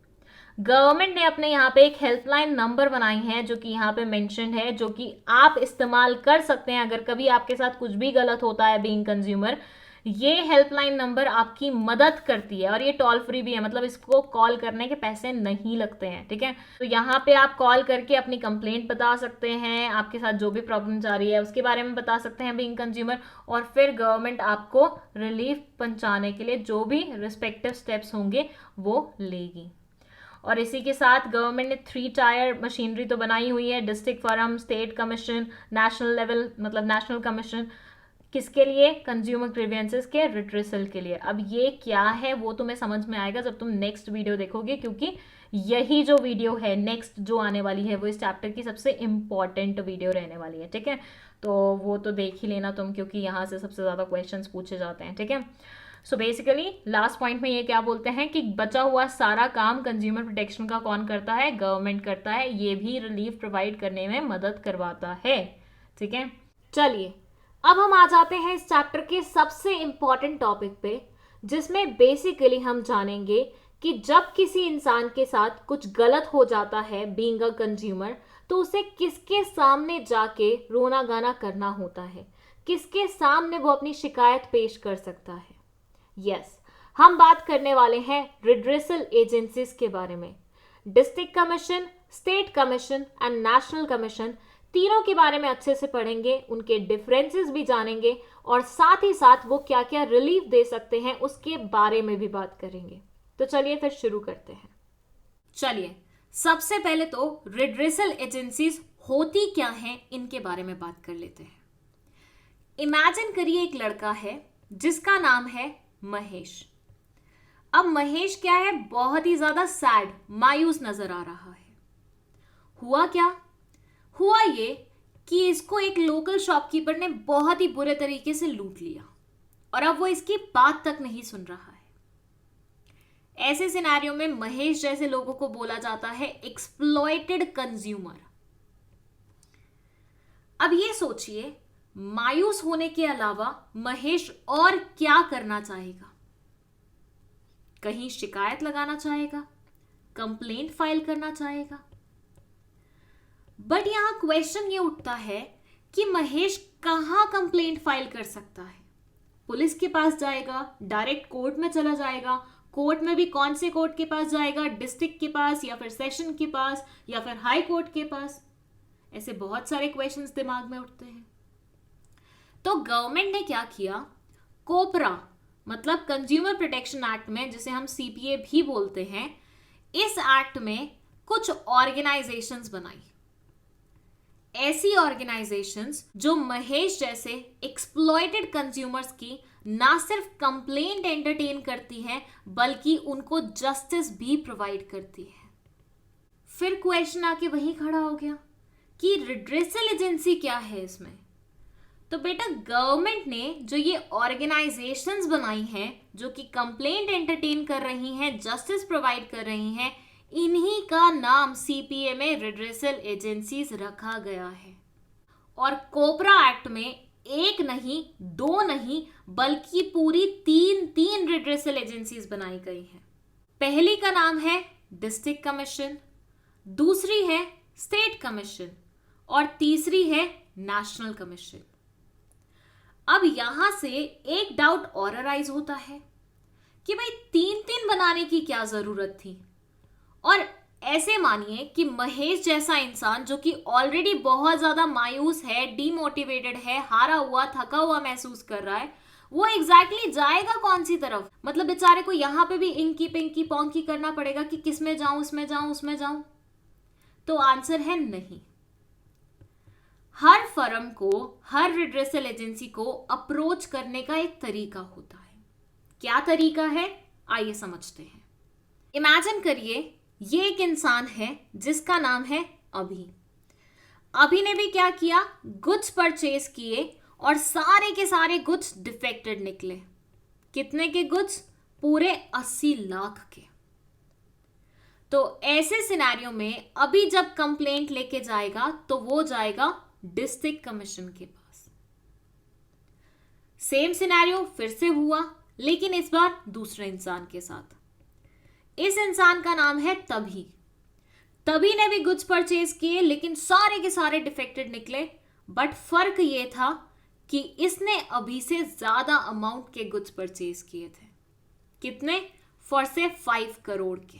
गवर्नमेंट ने अपने यहाँ पे एक हेल्पलाइन नंबर बनाई है जो कि यहाँ पे मेंशन्ड है, जो कि आप इस्तेमाल कर सकते हैं अगर कभी आपके साथ कुछ भी गलत होता है बीइंग कंज्यूमर। ये हेल्पलाइन नंबर आपकी मदद करती है और ये टोल फ्री भी है, मतलब इसको कॉल करने के पैसे नहीं लगते हैं, ठीक है। तो यहाँ पे आप कॉल करके अपनी कंप्लेंट बता सकते हैं, आपके साथ जो भी प्रॉब्लम आ रही है उसके बारे में बता सकते हैं बीइंग कंज्यूमर, और फिर गवर्नमेंट आपको रिलीफ पहुंचाने के लिए जो भी रिस्पेक्टिव स्टेप्स होंगे वो लेगी। और इसी के साथ गवर्नमेंट ने 3 टायर मशीनरी तो बनाई हुई है, district forum, state commission, national level मतलब नेशनल कमीशन। किसके लिए? कंज्यूमर ग्रीवेंसेस के रिट्रेसल के लिए। अब ये क्या है वो तुम्हें समझ में आएगा जब तुम नेक्स्ट वीडियो देखोगे, क्योंकि यही जो वीडियो है नेक्स्ट जो आने वाली है वो इस चैप्टर की सबसे इंपॉर्टेंट वीडियो रहने वाली है, ठीक है। तो वो तो देख ही लेना तुम, क्योंकि यहाँ से सबसे ज़्यादा क्वेश्चंस पूछे जाते हैं, ठीक है। सो बेसिकली लास्ट पॉइंट में ये क्या बोलते हैं कि बचा हुआ सारा काम कंज्यूमर प्रोटेक्शन का कौन करता है? गवर्नमेंट करता है। ये भी रिलीफ प्रोवाइड करने में मदद करवाता है, ठीक है। चलिए अब हम आ जाते हैं इस चैप्टर के सबसे इंपॉर्टेंट टॉपिक पे, जिसमें बेसिकली हम जानेंगे कि जब किसी इंसान के साथ कुछ गलत हो जाता है बीइंग अ कंज्यूमर, तो उसे किसके सामने जाके रोना गाना करना होता है, किसके सामने वो अपनी शिकायत पेश कर सकता है। यस, हम बात करने वाले हैं रिड्रेसल एजेंसीज के बारे में। District commission, state commission and national commission, तीनों के बारे में अच्छे से पढ़ेंगे, उनके डिफरेंसेस भी जानेंगे और साथ ही साथ वो क्या क्या रिलीफ दे सकते हैं उसके बारे में भी बात करेंगे। तो चलिए फिर शुरू करते हैं। चलिए सबसे पहले तो रिड्रेसल एजेंसीज होती क्या हैं इनके बारे में बात कर लेते हैं। इमेजिन करिए एक लड़का है जिसका नाम है महेश। अब महेश क्या है? बहुत ही ज्यादा सैड, मायूस नजर आ रहा है। हुआ क्या? हुआ ये कि इसको एक लोकल शॉपकीपर ने बहुत ही बुरे तरीके से लूट लिया और अब वो इसकी बात तक नहीं सुन रहा है। ऐसे सिनेरियो में महेश जैसे लोगों को बोला जाता है एक्सप्लॉइटेड कंज्यूमर। अब ये सोचिए, मायूस होने के अलावा महेश और क्या करना चाहेगा? कहीं शिकायत लगाना चाहेगा, कंप्लेंट फाइल करना चाहेगा। बट यहां क्वेश्चन ये उठता है कि महेश कहां कंप्लेंट फाइल कर सकता है? पुलिस के पास जाएगा, डायरेक्ट कोर्ट में चला जाएगा, कोर्ट में भी कौन से कोर्ट के पास जाएगा? डिस्ट्रिक्ट के पास या फिर सेशन के पास या फिर हाई कोर्ट के पास? ऐसे बहुत सारे क्वेश्चंस दिमाग में उठते हैं। तो गवर्नमेंट ने क्या किया? कोपरा मतलब कंज्यूमर प्रोटेक्शन एक्ट में, जिसे हम सीपीए भी बोलते हैं, इस एक्ट में कुछ ऑर्गेनाइजेशंस बनाई। ऐसी ऑर्गेनाइजेशंस जो महेश जैसे एक्सप्लॉइटेड कंज्यूमर्स की ना सिर्फ कंप्लेंट एंटरटेन करती हैं बल्कि उनको जस्टिस भी प्रोवाइड करती है। फिर क्वेश्चन आके वही खड़ा हो गया कि रिड्रेसल एजेंसी क्या है इसमें? तो बेटा गवर्नमेंट ने जो ये ऑर्गेनाइजेशंस बनाई हैं जो कि कंप्लेंट एंटरटेन कर रही हैं, जस्टिस प्रोवाइड कर रही हैं, इन्हीं का नाम सीपीए में रिड्रेसल एजेंसीज रखा गया है। और कोपरा एक्ट में एक नहीं, दो नहीं, बल्कि पूरी तीन रिड्रेसल एजेंसीज बनाई गई हैं। पहली का नाम है डिस्ट्रिक्ट कमीशन, दूसरी है स्टेट कमीशन और तीसरी है नेशनल कमीशन। अब यहां से एक डाउट और अराइज होता है कि भाई तीन बनाने की क्या जरूरत थी? और ऐसे मानिए कि महेश जैसा इंसान जो कि ऑलरेडी बहुत ज्यादा मायूस है, डीमोटिवेटेड है, हारा हुआ, थका हुआ महसूस कर रहा है, वो एग्जैक्टली जाएगा कौन सी तरफ? मतलब बेचारे को यहां पे भी इंकी पिंकी पोंकी करना पड़ेगा कि किसमें जाऊं, इसमें जाऊं, उसमें जाऊं। तो आंसर है नहीं। हर फर्म को, हर रिड्रेसल एजेंसी को अप्रोच करने का एक तरीका होता है। क्या तरीका है, आइए समझते हैं। इमेजिन करिए ये एक इंसान है जिसका नाम है अभी। अभी ने भी क्या किया, गुड्स परचेज किए और सारे के सारे गुड्स डिफेक्टेड निकले। कितने के गुड्स, पूरे 80 लाख के। तो ऐसे सिनेरियो में अभी जब कंप्लेंट लेके जाएगा तो वो जाएगा डिस्ट्रिक्ट कमीशन के पास। सेम सिनेरियो फिर से हुआ, लेकिन इस बार दूसरे इंसान के साथ। इस इंसान का नाम है तभी। तभी ने भी गुड्स परचेज किए लेकिन सारे के सारे डिफेक्टेड निकले। बट फर्क ये था कि इसने अभी से ज्यादा अमाउंट के गुड्स परचेज किए थे। कितने, फॉर से 5 करोड़ के।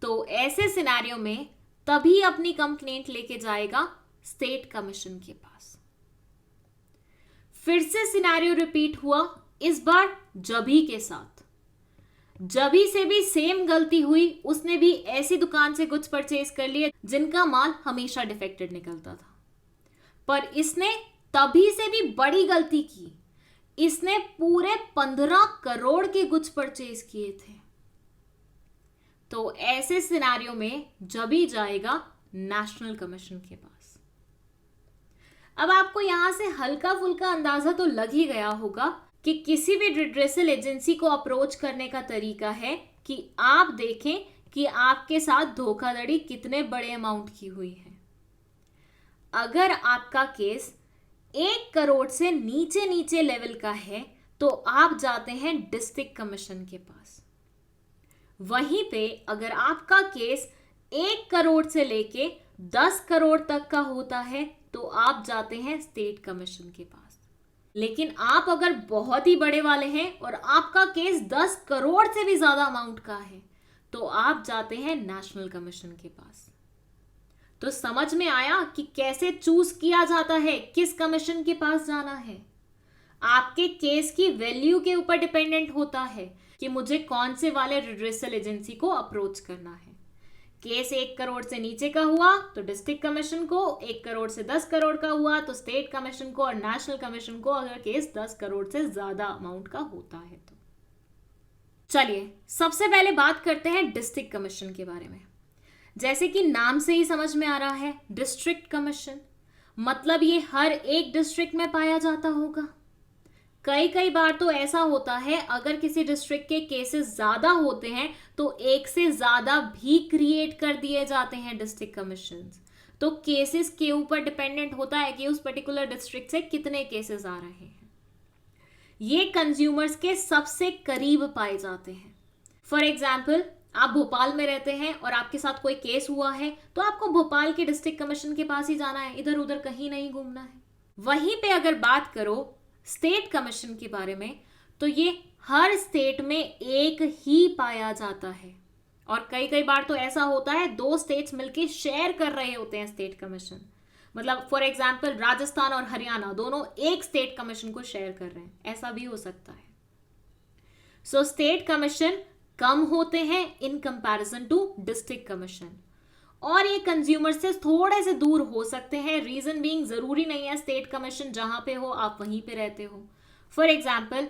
तो ऐसे सिनेरियो में तभी अपनी कंप्लेंट लेके जाएगा स्टेट कमीशन के पास। फिर से सिनेरियो रिपीट हुआ, इस बार जभी के साथ। जभी से भी सेम गलती हुई, उसने भी ऐसी दुकान से गुड्स परचेज कर लिए जिनका माल हमेशा डिफेक्टेड निकलता था। पर इसने तभी से भी बड़ी गलती की, इसने पूरे 15 करोड़ के गुड्स परचेज किए थे। तो ऐसे सिनेरियो में जभी जाएगा नेशनल कमीशन के पास। अब आपको यहां से हल्का फुल्का अंदाजा तो लग ही गया होगा कि किसी भी रिड्रेसल एजेंसी को अप्रोच करने का तरीका है कि आप देखें कि आपके साथ धोखाधड़ी कितने बड़े अमाउंट की हुई है। अगर आपका केस 1 करोड़ से नीचे नीचे लेवल का है तो आप जाते हैं डिस्ट्रिक्ट कमीशन के पास। वहीं पे अगर आपका केस 1 करोड़ से लेके 10 करोड़ तक का होता है तो आप जाते हैं स्टेट कमीशन के पास। लेकिन आप अगर बहुत ही बड़े वाले हैं और आपका केस 10 करोड़ से भी ज्यादा अमाउंट का है तो आप जाते हैं नेशनल कमीशन के पास। तो समझ में आया कि कैसे चूज किया जाता है किस कमीशन के पास जाना है। आपके केस की वैल्यू के ऊपर डिपेंडेंट होता है कि मुझे कौन से वाले रिड्रेसल एजेंसी को अप्रोच करना है। केस 1 करोड़ से नीचे का हुआ तो डिस्ट्रिक्ट कमीशन को, 1 करोड़ से 10 करोड़ का हुआ तो स्टेट कमीशन को, और नेशनल कमीशन को अगर केस 10 करोड़ से ज्यादा अमाउंट का होता है तो। चलिए सबसे पहले बात करते हैं डिस्ट्रिक्ट कमीशन के बारे में। जैसे कि नाम से ही समझ में आ रहा है, डिस्ट्रिक्ट कमीशन मतलब ये हर एक डिस्ट्रिक्ट में पाया जाता होगा। कई बार तो ऐसा होता है अगर किसी डिस्ट्रिक्ट के केसेस ज्यादा होते हैं तो एक से ज्यादा भी क्रिएट कर दिए जाते हैं डिस्ट्रिक्ट कमीशंस। तो केसेस के ऊपर डिपेंडेंट होता है कि उस पर्टिकुलर डिस्ट्रिक्ट से कितने केसेस आ रहे हैं। ये कंज्यूमर्स के सबसे करीब पाए जाते हैं। फॉर एग्जाम्पल, आप भोपाल में रहते हैं और आपके साथ कोई केस हुआ है तो आपको भोपाल के डिस्ट्रिक्ट कमीशन के पास ही जाना है, इधर उधर कहीं नहीं घूमना है। वहीं पे अगर बात करो स्टेट कमीशन के बारे में तो ये हर स्टेट में एक ही पाया जाता है। और कई बार तो ऐसा होता है 2 स्टेट्स मिलके शेयर कर रहे होते हैं स्टेट कमीशन। मतलब फॉर एग्जांपल राजस्थान और हरियाणा दोनों एक स्टेट कमीशन को शेयर कर रहे हैं, ऐसा भी हो सकता है। सो स्टेट कमीशन कम होते हैं in comparison to district commission, और ये कंज्यूमर से थोड़े से दूर हो सकते हैं। रीजन बीइंग, जरूरी नहीं है स्टेट कमीशन जहां पे हो आप वहीं पे रहते हो। फॉर एग्जाम्पल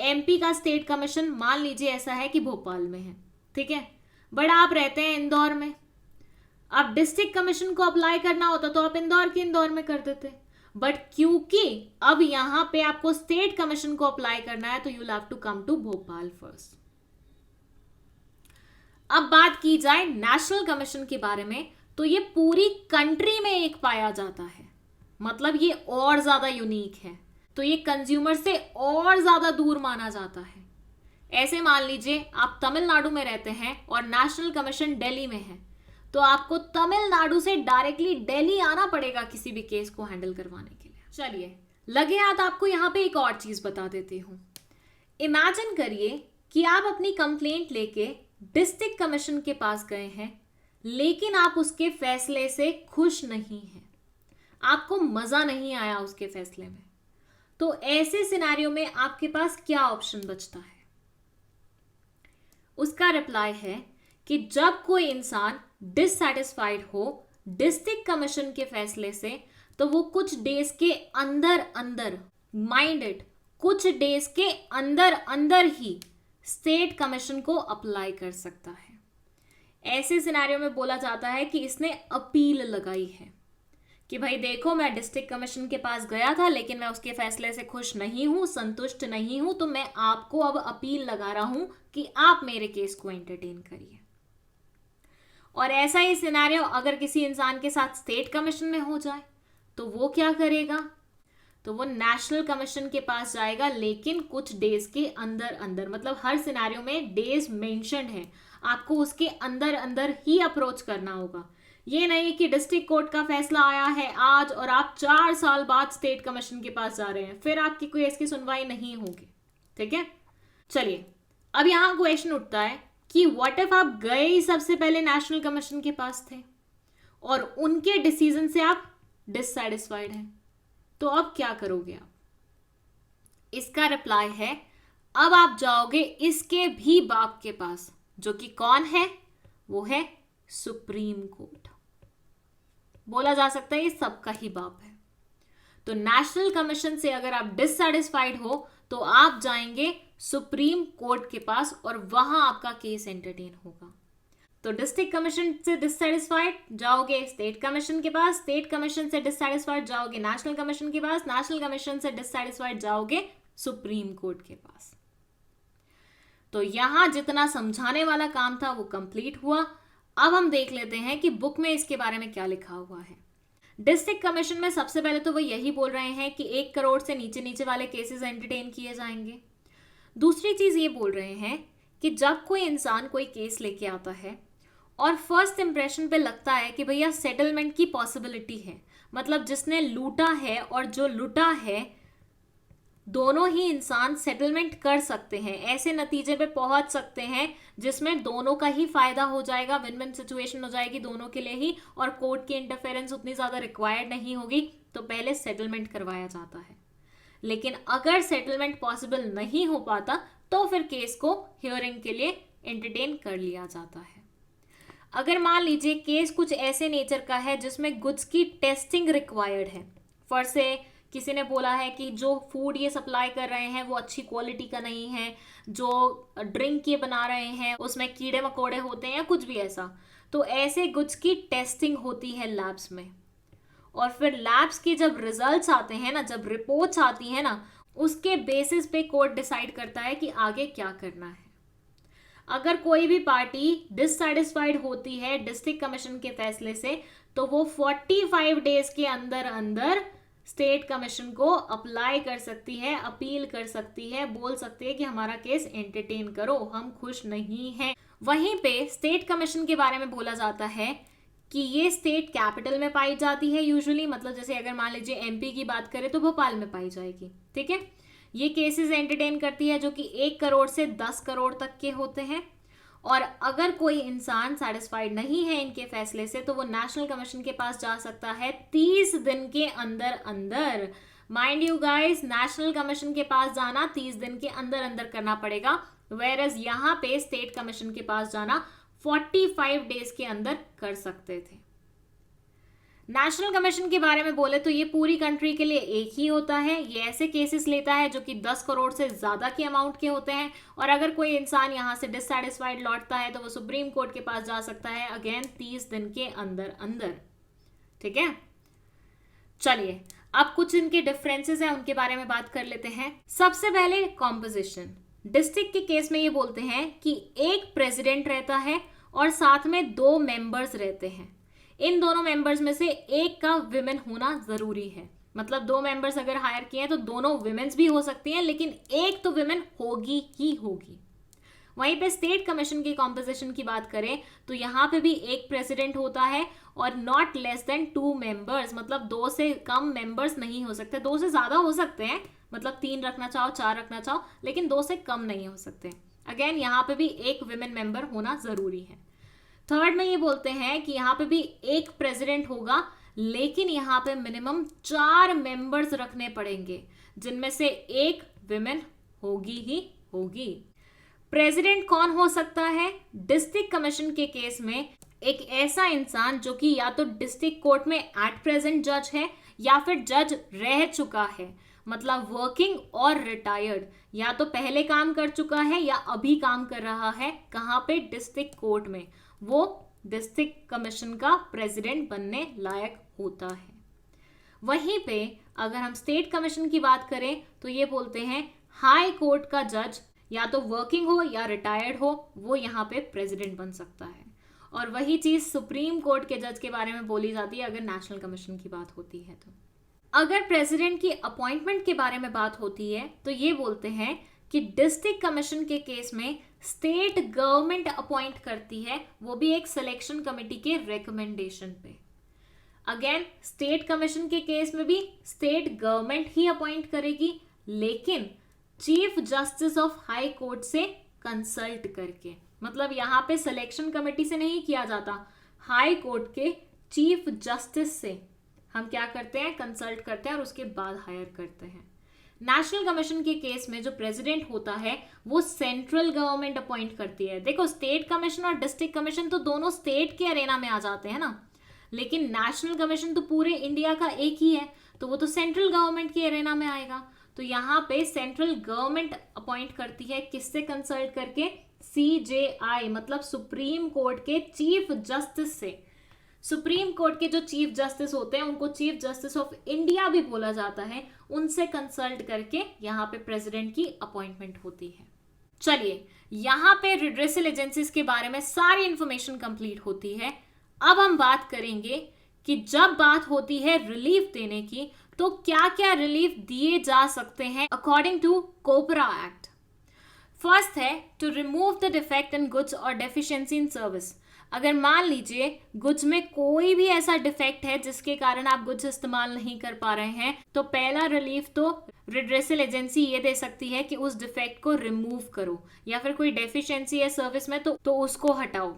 एमपी का स्टेट कमीशन मान लीजिए ऐसा है कि भोपाल में है, ठीक है, बट आप रहते हैं इंदौर में। आप डिस्ट्रिक्ट कमीशन को अप्लाई करना होता तो आप इंदौर में कर देते, बट क्योंकि अब यहां पे आपको स्टेट कमीशन को अप्लाई करना है तो you have to come to Bhopal first. अब बात की जाए नेशनल कमीशन के बारे में तो ये पूरी कंट्री में एक पाया जाता है, मतलब ये और ज्यादा यूनिक है, तो ये कंज्यूमर से और ज्यादा दूर माना जाता है। ऐसे मान लीजिए आप तमिलनाडु में रहते हैं और नेशनल कमीशन दिल्ली में है, तो आपको तमिलनाडु से डायरेक्टली दिल्ली आना पड़ेगा किसी भी केस को हैंडल करवाने के लिए। चलिए लगे हाथ आपको यहाँ पे एक और चीज बता देती हूँ। इमेजिन करिए कि आप अपनी कंप्लेंट लेके डिस्ट्रिक्ट कमीशन के पास गए हैं, लेकिन आप उसके फैसले से खुश नहीं हैं, आपको मजा नहीं आया उसके फैसले में। तो ऐसे सिनेरियो में आपके पास क्या ऑप्शन बचता है? उसका रिप्लाई है कि जब कोई इंसान डिससैटिस्फाइड हो डिस्ट्रिक्ट कमीशन के फैसले से, तो वो कुछ डेज के अंदर अंदर, माइंड इट, कुछ डेज के अंदर अंदर ही स्टेट कमीशन को अप्लाई कर सकता है। ऐसे सिनेरियो में बोला जाता है कि इसने अपील लगाई है कि भाई देखो, मैं डिस्ट्रिक्ट कमीशन के पास गया था लेकिन मैं उसके फैसले से खुश नहीं हूं, संतुष्ट नहीं हूं, तो मैं आपको अब अपील लगा रहा हूं कि आप मेरे केस को एंटरटेन करिए। और ऐसा ही सिनेरियो अगर किसी इंसान के साथ स्टेट कमीशन में हो जाए तो वो क्या करेगा? तो वो नेशनल कमीशन के पास जाएगा, लेकिन कुछ डेज के अंदर अंदर, मतलब हर सिनेरियो में डेज मेंशन्ड है, आपको उसके अंदर अंदर ही अप्रोच करना होगा। ये नहीं कि डिस्ट्रिक्ट कोर्ट का फैसला आया है आज और आप 4 साल बाद स्टेट कमीशन के पास जा रहे हैं, फिर आपकी कोई इसकी सुनवाई नहीं होगी। ठीक है, चलिए अब यहां क्वेश्चन उठता है कि व्हाट इफ आप गए ही सबसे पहले नेशनल कमीशन के पास थे और उनके डिसीजन से आप डिससैटिस्फाइड हैं, तो अब क्या करोगे आप? इसका रिप्लाई है, अब आप जाओगे इसके भी बाप के पास, जो कि कौन है? वो है सुप्रीम कोर्ट। बोला जा सकता है ये सबका ही बाप है। तो नेशनल कमीशन से अगर आप डिससैटिस्फाइड हो तो आप जाएंगे सुप्रीम कोर्ट के पास और वहां आपका केस एंटरटेन होगा। तो डिस्ट्रिक्ट कमीशन से डिससैटिस्फाइड जाओगे स्टेट कमीशन के पास, स्टेट कमीशन से डिससैटिस्फाइड जाओगे नेशनल कमीशन के पास, नेशनल कमीशन से डिससैटिस्फाइड जाओगे सुप्रीम कोर्ट के पास। तो यहां जितना समझाने वाला काम था वो कंप्लीट हुआ। अब हम देख लेते हैं कि बुक में इसके बारे में क्या लिखा हुआ है। डिस्ट्रिक्ट कमीशन में सबसे पहले तो वो यही बोल रहे हैं कि 1 करोड़ से नीचे नीचे वाले केसेस एंटरटेन किए जाएंगे। दूसरी चीज ये बोल रहे हैं कि जब कोई इंसान कोई केस लेके आता है और फर्स्ट इंप्रेशन पे लगता है कि भैया सेटलमेंट की पॉसिबिलिटी है, मतलब जिसने लूटा है और जो लुटा है दोनों ही इंसान सेटलमेंट कर सकते हैं, ऐसे नतीजे पे पहुंच सकते हैं जिसमें दोनों का ही फायदा हो जाएगा, विन विन सिचुएशन हो जाएगी दोनों के लिए ही, और कोर्ट की इंटरफेरेंस उतनी ज्यादा रिक्वायर्ड नहीं होगी, तो पहले सेटलमेंट करवाया जाता है। लेकिन अगर सेटलमेंट पॉसिबल नहीं हो पाता तो फिर केस को हियरिंग के लिए एंटरटेन कर लिया जाता है। अगर मान लीजिए केस कुछ ऐसे नेचर का है जिसमें गुड्स की टेस्टिंग रिक्वायर्ड है, फॉर से किसी ने बोला है कि जो फूड ये सप्लाई कर रहे हैं वो अच्छी क्वालिटी का नहीं है, जो ड्रिंक ये बना रहे हैं उसमें कीड़े मकोड़े होते हैं या कुछ भी ऐसा, तो ऐसे गुड्स की टेस्टिंग होती है लैब्स में, और फिर लैब्स के जब रिजल्ट्स आते हैं ना, जब रिपोर्ट्स आती है ना, उसके बेसिस पे कोर्ट डिसाइड करता है कि आगे क्या करना है। अगर कोई भी पार्टी डिससैटिस्फाइड होती है डिस्ट्रिक्ट कमीशन के फैसले से, तो वो 45 डेज के अंदर अंदर स्टेट कमीशन को अप्लाई कर सकती है, अपील कर सकती है, बोल सकती है कि हमारा केस एंटरटेन करो, हम खुश नहीं हैं। वहीं पे स्टेट कमीशन के बारे में बोला जाता है कि ये स्टेट कैपिटल में पाई जाती है यूजुअली, मतलब जैसे अगर मान लीजिए एमपी की बात करें तो भोपाल में पाई जाएगी। ठीक है, ये केसेस एंटरटेन करती है जो कि 1 करोड़ से 10 करोड़ तक के होते हैं। और अगर कोई इंसान सेटिस्फाइड नहीं है इनके फैसले से तो वो नेशनल कमीशन के पास जा सकता है 30 दिन के अंदर अंदर। Mind you guys, national commission के पास जाना 30 दिन के अंदर अंदर करना पड़ेगा, वेयरएज यहाँ पे स्टेट कमीशन के पास जाना 45 डेज के अंदर कर सकते थे। नेशनल कमीशन के बारे में बोले तो ये पूरी कंट्री के लिए एक ही होता है। ये ऐसे केसेस लेता है जो कि 10 करोड़ से ज्यादा के अमाउंट के होते हैं, और अगर कोई इंसान यहां से डिससैटिस्फाइड लौटता है तो वो सुप्रीम कोर्ट के पास जा सकता है अगेन 30 दिन के अंदर अंदर। ठीक है, चलिए अब कुछ इनके डिफरेंसेस हैं उनके बारे में बात कर लेते हैं। सबसे पहले कॉम्पोजिशन। डिस्ट्रिक्ट के केस में ये बोलते हैं कि एक प्रेसिडेंट रहता है और साथ में 2 मेंबर्स रहते हैं। इन दोनों मेंबर्स में से एक का विमेन होना जरूरी है, मतलब 2 मेंबर्स अगर हायर किए हैं तो दोनों विमेन्स भी हो सकती हैं, लेकिन एक तो विमेन होगी ही होगी। वहीं पे स्टेट कमीशन की कॉम्पोजिशन की बात करें तो यहाँ पे भी एक प्रेसिडेंट होता है और नॉट लेस देन 2 मेंबर्स, मतलब 2 से कम मेंबर्स नहीं हो सकते। 2 से ज्यादा हो सकते हैं, मतलब 3 रखना चाहो 4 रखना चाहो, लेकिन 2 से कम नहीं हो सकते। अगेन यहाँ पे भी एक विमेन मेंबर होना जरूरी है। थर्ड में ये बोलते हैं कि यहाँ पे भी एक प्रेसिडेंट होगा, लेकिन यहाँ पे मिनिमम 4 मेंबर्स रखने पड़ेंगे जिनमें से एक विमेन होगी ही होगी। प्रेसिडेंट कौन हो सकता है? डिस्ट्रिक्ट कमीशन के केस में एक ऐसा इंसान जो कि या तो डिस्ट्रिक्ट कोर्ट में एट प्रेजेंट जज है या फिर जज रह चुका है, मतलब वर्किंग और रिटायर्ड, या तो पहले काम कर चुका है या अभी काम कर रहा है, कहाँ पे, डिस्ट्रिक्ट कोर्ट में, वो डिस्ट्रिक्ट कमीशन का प्रेसिडेंट बनने लायक होता है। वहीं पे अगर हम स्टेट कमीशन की बात करें तो ये बोलते हैं हाई कोर्ट का जज या तो वर्किंग हो या रिटायर्ड हो, वो यहाँ पे प्रेसिडेंट बन सकता है। और वही चीज सुप्रीम कोर्ट के जज के बारे में बोली जाती है अगर नेशनल कमीशन की बात होती है। तो अगर प्रेसिडेंट की अपॉइंटमेंट के बारे में बात होती है तो ये बोलते हैं कि डिस्ट्रिक्ट कमीशन के केस में स्टेट गवर्नमेंट अपॉइंट करती है, वो भी एक सिलेक्शन कमेटी के रिकमेंडेशन पे। अगेन स्टेट कमीशन के केस में भी स्टेट गवर्नमेंट ही अपॉइंट करेगी, लेकिन chief justice of high court से कंसल्ट करके, मतलब यहाँ पे सिलेक्शन कमेटी से नहीं किया जाता, हाई कोर्ट के चीफ जस्टिस से हम क्या करते हैं, कंसल्ट करते हैं और उसके बाद हायर करते हैं। नेशनल कमीशन के केस में जो प्रेसिडेंट होता है वो सेंट्रल गवर्नमेंट अपॉइंट करती है। देखो स्टेट कमीशन और डिस्ट्रिक्ट कमीशन तो दोनों स्टेट के अरेना में आ जाते हैं ना, लेकिन नेशनल कमीशन तो पूरे इंडिया का एक ही है, तो वो तो सेंट्रल गवर्नमेंट के अरेना में आएगा। तो यहाँ पे सेंट्रल गवर्नमेंट अपॉइंट करती है, किससे कंसल्ट करके, CJI मतलब सुप्रीम कोर्ट के चीफ जस्टिस से। सुप्रीम कोर्ट के जो चीफ जस्टिस होते हैं उनको चीफ जस्टिस ऑफ इंडिया भी बोला जाता है, उनसे कंसल्ट करके यहाँ पे प्रेसिडेंट की अपॉइंटमेंट होती है। चलिए यहाँ पे रिड्रेसल एजेंसीज के बारे में सारी इंफॉर्मेशन कंप्लीट होती है। अब हम बात करेंगे कि जब बात होती है रिलीफ देने की तो क्या क्या रिलीफ दिए जा सकते हैं according to COPRA act. First है to remove the defect in goods और डेफिशिएंसी इन सर्विस। अगर मान लीजिए गुड्स में कोई भी ऐसा डिफेक्ट है जिसके कारण आप गुड्स इस्तेमाल नहीं कर पा रहे हैं, तो पहला रिलीफ तो रिड्रेसल एजेंसी ये दे सकती है कि उस डिफेक्ट को रिमूव करो, या फिर कोई डेफिशिएंसी है सर्विस में तो उसको हटाओ।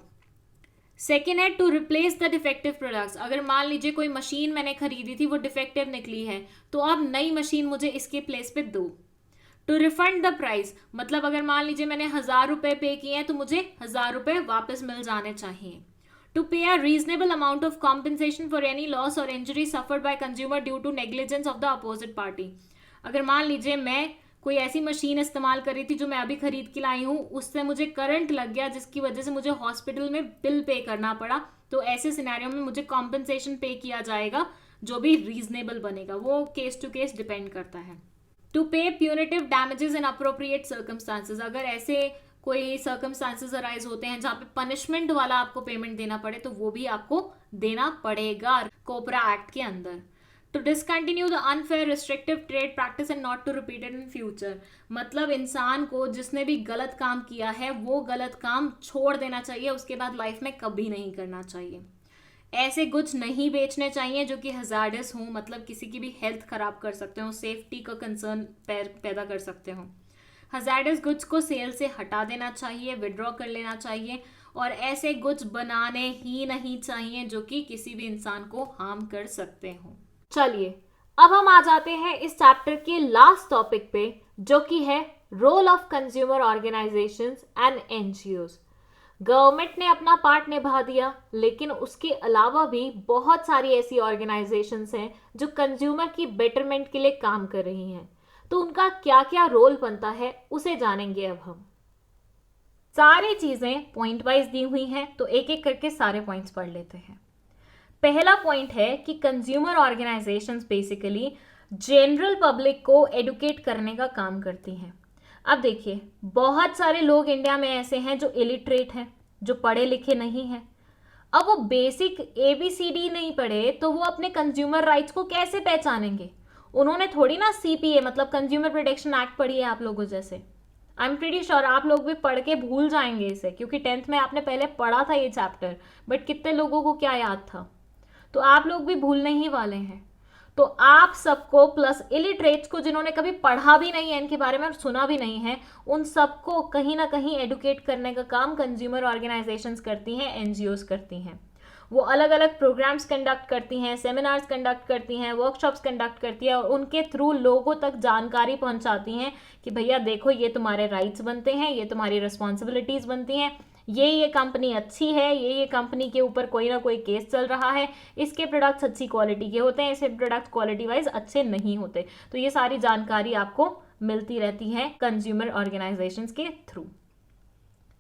सेकेंड है to replace the defective products. अगर मान लीजिए कोई मशीन मैंने खरीदी थी वो डिफेक्टिव निकली है, तो अब नई मशीन मुझे इसके प्लेस पे दो। टू रिफंड द प्राइस, मतलब अगर मान लीजिए मैंने 1000 रुपए पे किए हैं तो मुझे 1000 रुपए वापस मिल जाने चाहिए। To pay a reasonable amount of compensation for any loss और injury suffered by consumer due to negligence of the opposite party. अगर मान लीजिए मैं कोई ऐसी मशीन इस्तेमाल करी थी जो मैं अभी खरीद के लाई हूँ, उससे मुझे करंट लग गया जिसकी वजह से मुझे हॉस्पिटल में बिल पे करना पड़ा, तो ऐसे सिनेरियो में मुझे कॉम्पेंसेशन पे किया जाएगा जो भी रीजनेबल बनेगा, वो केस टू केस डिपेंड करता है। टू पे punitive damages in appropriate circumstances. अगर ऐसे कोई सर्कमस्टांसेस अराइज होते हैं जहाँ पे पनिशमेंट वाला आपको पेमेंट देना पड़े तो वो भी आपको देना पड़ेगा कोबरा एक्ट के अंदर। To discontinue the unfair restrictive trade practice and not to repeat it in future. मतलब इंसान को जिसने भी गलत काम किया है वो गलत काम छोड़ देना चाहिए, उसके बाद लाइफ में कभी नहीं करना चाहिए। ऐसे गुड्स नहीं बेचने चाहिए जो कि हजार्डस हों, मतलब किसी की भी हेल्थ खराब कर सकते हो, सेफ्टी का कंसर्न पैदा कर सकते हो। हजार्डस गुड्स को सेल से हटा देना चाहिए, विड्रॉ कर लेना चाहिए, और ऐसे गुड्स बनाने ही नहीं चाहिए जो कि किसी भी इंसान को हार्म कर सकते हो। चलिए अब हम आ जाते हैं इस चैप्टर के लास्ट टॉपिक पे, जो कि है role of consumer organisations and NGOs. Government ने अपना पार्ट निभा दिया, लेकिन उसके अलावा भी बहुत सारी ऐसी ऑर्गेनाइजेशंस हैं जो कंज्यूमर की बेटरमेंट के लिए काम कर रही हैं, तो उनका क्या क्या रोल बनता है उसे जानेंगे। अब हम सारी चीजें पॉइंट वाइज दी हुई हैं, तो एक एक करके सारे पॉइंट्स पढ़ लेते हैं। पहला पॉइंट है कि consumer organisations basically general public को एडुकेट करने का काम करती हैं। अब देखिए बहुत सारे लोग इंडिया में ऐसे हैं जो इलिटरेट हैं, जो पढ़े लिखे नहीं हैं। अब वो बेसिक ABCD नहीं पढ़े तो वो अपने कंज्यूमर राइट्स को कैसे पहचानेंगे? उन्होंने थोड़ी ना CPA मतलब कंज्यूमर प्रोटेक्शन एक्ट पढ़ी है आप लोगों जैसे। आई एम प्रीटी श्योर आप लोग भी पढ़ के भूल जाएंगे इसे, क्योंकि 10th में आपने पहले पढ़ा था ये चैप्टर, बट कितने लोगों को क्या याद था? तो आप लोग भी भूलने ही वाले हैं। तो आप सबको प्लस इलिटरेट्स को जिन्होंने कभी पढ़ा भी नहीं है इनके बारे में और सुना भी नहीं है, उन सबको कहीं ना कहीं एडुकेट करने का काम कंज्यूमर ऑर्गेनाइजेशंस करती हैं, NGOs करती हैं। वो अलग अलग प्रोग्राम्स कंडक्ट करती हैं, सेमिनार्स कंडक्ट करती हैं, वर्कशॉप्स कंडक्ट करती हैं और उनके थ्रू लोगों तक जानकारी पहुंचाती हैं कि भैया देखो ये तुम्हारे राइट्स बनते हैं, ये तुम्हारी रिस्पॉन्सिबिलिटीज़ बनती हैं, ये कंपनी अच्छी है, ये कंपनी के ऊपर कोई ना कोई केस चल रहा है, इसके प्रोडक्ट्स अच्छी क्वालिटी के होते हैं, इसके प्रोडक्ट क्वालिटी वाइज अच्छे नहीं होते। तो ये सारी जानकारी आपको मिलती रहती है कंज्यूमर ऑर्गेनाइजेशंस के थ्रू।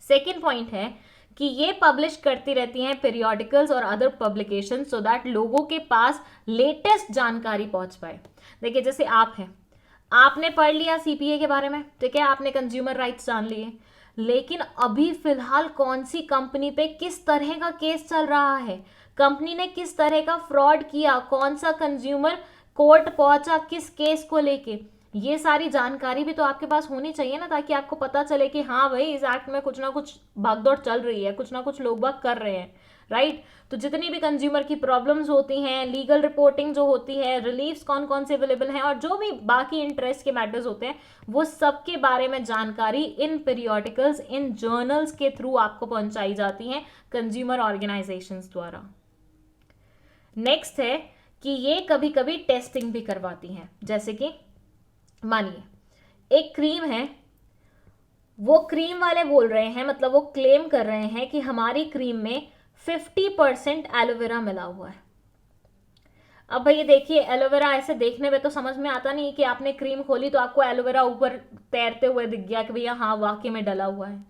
सेकेंड पॉइंट है कि ये पब्लिश करती रहती हैं पीरियोडिकल्स और अदर पब्लिकेशन सो दैट लोगों के पास लेटेस्ट जानकारी पहुंच पाए। देखिए जैसे आप हैं, आपने पढ़ लिया सीपीए के बारे में, ठीक है, आपने कंज्यूमर राइट्स जान लिए, लेकिन अभी फिलहाल कौन सी कंपनी पे किस तरह का केस चल रहा है, कंपनी ने किस तरह का फ्रॉड किया, कौन सा कंज्यूमर कोर्ट पहुंचा किस केस को लेके, ये सारी जानकारी भी तो आपके पास होनी चाहिए ना, ताकि आपको पता चले कि हाँ भाई इस एक्ट में कुछ ना कुछ भागदौड़ चल रही है, कुछ ना कुछ लोग बाग कर रहे हैं, राइट। तो जितनी भी कंज्यूमर की प्रॉब्लम्स होती हैं, लीगल रिपोर्टिंग जो होती है, रिलीफ्स कौन कौन से अवेलेबल हैं, और जो भी बाकी इंटरेस्ट के मैटर्स होते हैं, वो सब के बारे में जानकारी इन पीरियोडिकल्स, इन जर्नल्स के थ्रू आपको पहुंचाई जाती है कंज्यूमर ऑर्गेनाइजेशंस द्वारा। नेक्स्ट है कि ये कभी कभी टेस्टिंग भी करवाती हैं। जैसे कि मानिए एक क्रीम है, वो क्रीम वाले बोल रहे हैं, मतलब वो क्लेम कर रहे हैं कि हमारी क्रीम में 50% एलोवेरा मिला हुआ है। अब भैया देखिए, एलोवेरा ऐसे देखने में तो समझ में आता नहीं कि आपने क्रीम खोली तो आपको एलोवेरा ऊपर तैरते हुए दिख गया कि भैया हाँ वाकई में डला हुआ है।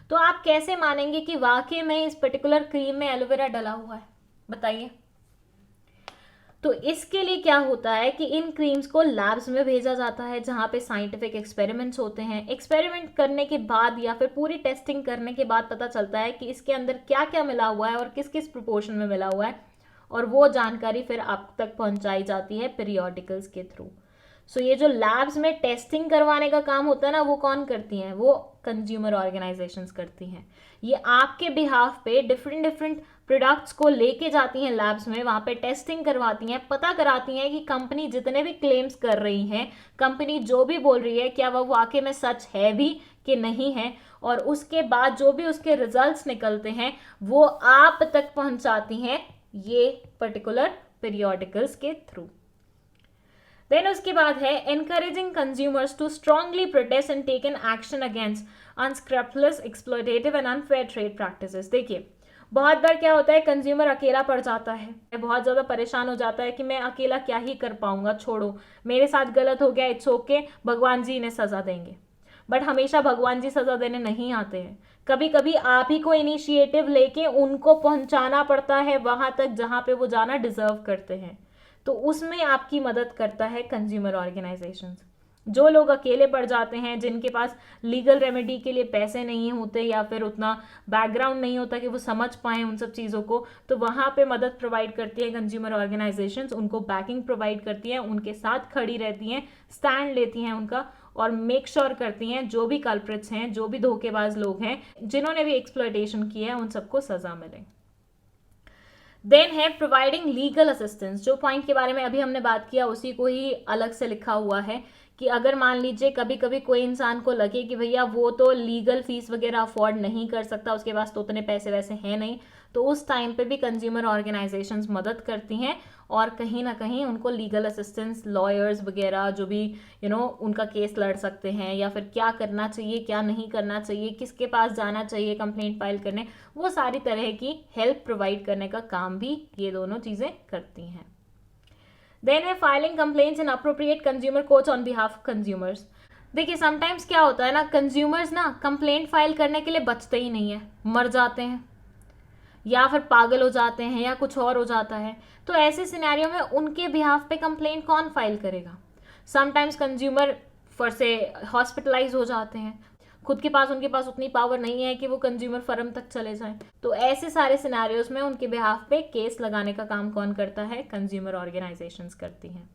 तो आप कैसे मानेंगे कि वाकई में इस पर्टिकुलर क्रीम में एलोवेरा डला हुआ है, बताइए। तो इसके लिए क्या होता है कि इन क्रीम्स को लैब्स में भेजा जाता है जहाँ पे साइंटिफिक एक्सपेरिमेंट्स होते हैं। एक्सपेरिमेंट करने के बाद या फिर पूरी टेस्टिंग करने के बाद पता चलता है कि इसके अंदर क्या क्या मिला हुआ है और किस किस प्रोपोर्शन में मिला हुआ है, और वो जानकारी फिर आप तक पहुंचाई जाती है पीरियोडिकल्स के थ्रू। सो ये जो लैब्स में टेस्टिंग करवाने का काम होता है ना, वो कौन करती हैं? वो कंज्यूमर ऑर्गेनाइजेशंस करती हैं। ये आपके बिहाफ पे डिफरेंट प्रोडक्ट्स को लेके जाती हैं लैब्स में, वहाँ पे टेस्टिंग करवाती हैं, पता कराती हैं कि कंपनी जितने भी क्लेम्स कर रही है, कंपनी जो भी बोल रही है, क्या वह वाकई में सच है भी कि नहीं है, और उसके बाद जो भी उसके रिजल्ट्स निकलते हैं वो आप तक पहुंचाती हैं ये पर्टिकुलर पीरियोडिकल्स के थ्रू। देन उसके बाद है encouraging consumers to strongly protest and take an action against unscrupulous, exploitative and unfair trade practices। देखिए बहुत बार क्या होता है, कंज्यूमर अकेला पड़ जाता है, बहुत ज़्यादा परेशान हो जाता है कि मैं अकेला क्या ही कर पाऊंगा, छोड़ो मेरे साथ गलत हो गया, इट्स ओके, भगवान जी इन्हें सज़ा देंगे। बट हमेशा भगवान जी सज़ा देने नहीं आते हैं, कभी कभी आप ही को इनिशिएटिव लेके उनको पहुंचाना पड़ता है वहां तक जहां पे वो जाना डिजर्व करते हैं। तो उसमें आपकी मदद करता है कंज्यूमर ऑर्गेनाइजेशंस। जो लोग अकेले पड़ जाते हैं, जिनके पास लीगल रेमेडी के लिए पैसे नहीं होते या फिर उतना बैकग्राउंड नहीं होता कि वो समझ पाएँ उन सब चीज़ों को, तो वहाँ पे मदद प्रोवाइड करती है कंज्यूमर ऑर्गेनाइजेशंस, उनको बैकिंग प्रोवाइड करती हैं, उनके साथ खड़ी रहती हैं, स्टैंड लेती हैं उनका, और मेक श्योर करती हैं जो भी कल्प्रिट्स हैं, जो भी धोखेबाज लोग हैं, जिन्होंने भी एक्सप्लॉयटेशन की है, उन सबको सजा मिले। देन है प्रोवाइडिंग लीगल असिस्टेंस। जो पॉइंट के बारे में अभी हमने बात किया उसी को ही अलग से लिखा हुआ है कि अगर मान लीजिए कभी कभी कोई इंसान को लगे कि भैया वो तो लीगल फीस वगैरह अफोर्ड नहीं कर सकता, उसके पास तो उतने पैसे वैसे हैं नहीं, तो उस टाइम पे भी कंज्यूमर ऑर्गेनाइजेशंस मदद करती हैं और कहीं ना कहीं उनको लीगल असिस्टेंस, लॉयर्स वगैरह जो भी उनका केस लड़ सकते हैं, या फिर क्या करना चाहिए क्या नहीं करना चाहिए, किसके पास जाना चाहिए कंप्लेंट फाइल करने, वो सारी तरह की हेल्प प्रोवाइड करने का काम भी ये दोनों चीज़ें करती हैं। देन है filing complaints in appropriate consumer courts on behalf of consumers. देखिए समटाइम्स क्या होता है ना, कंज्यूमर्स ना कंप्लेंट फाइल करने के लिए बचते ही नहीं है, मर जाते हैं या फिर पागल हो जाते हैं या कुछ और हो जाता है। तो ऐसे सिनेरियो में उनके बिहाफ पे कंप्लेंट कौन फाइल करेगा? समटाइम्स कंज्यूमर फॉर से हॉस्पिटलाइज हो जाते हैं, खुद के पास उनके पास उतनी पावर नहीं है कि वो कंज्यूमर फर्म तक चले जाएं। तो ऐसे सारे सिनेरियोज में उनके बिहाफ पे केस लगाने का काम कौन करता है? कंज्यूमर ऑर्गेनाइजेशंस करती हैं।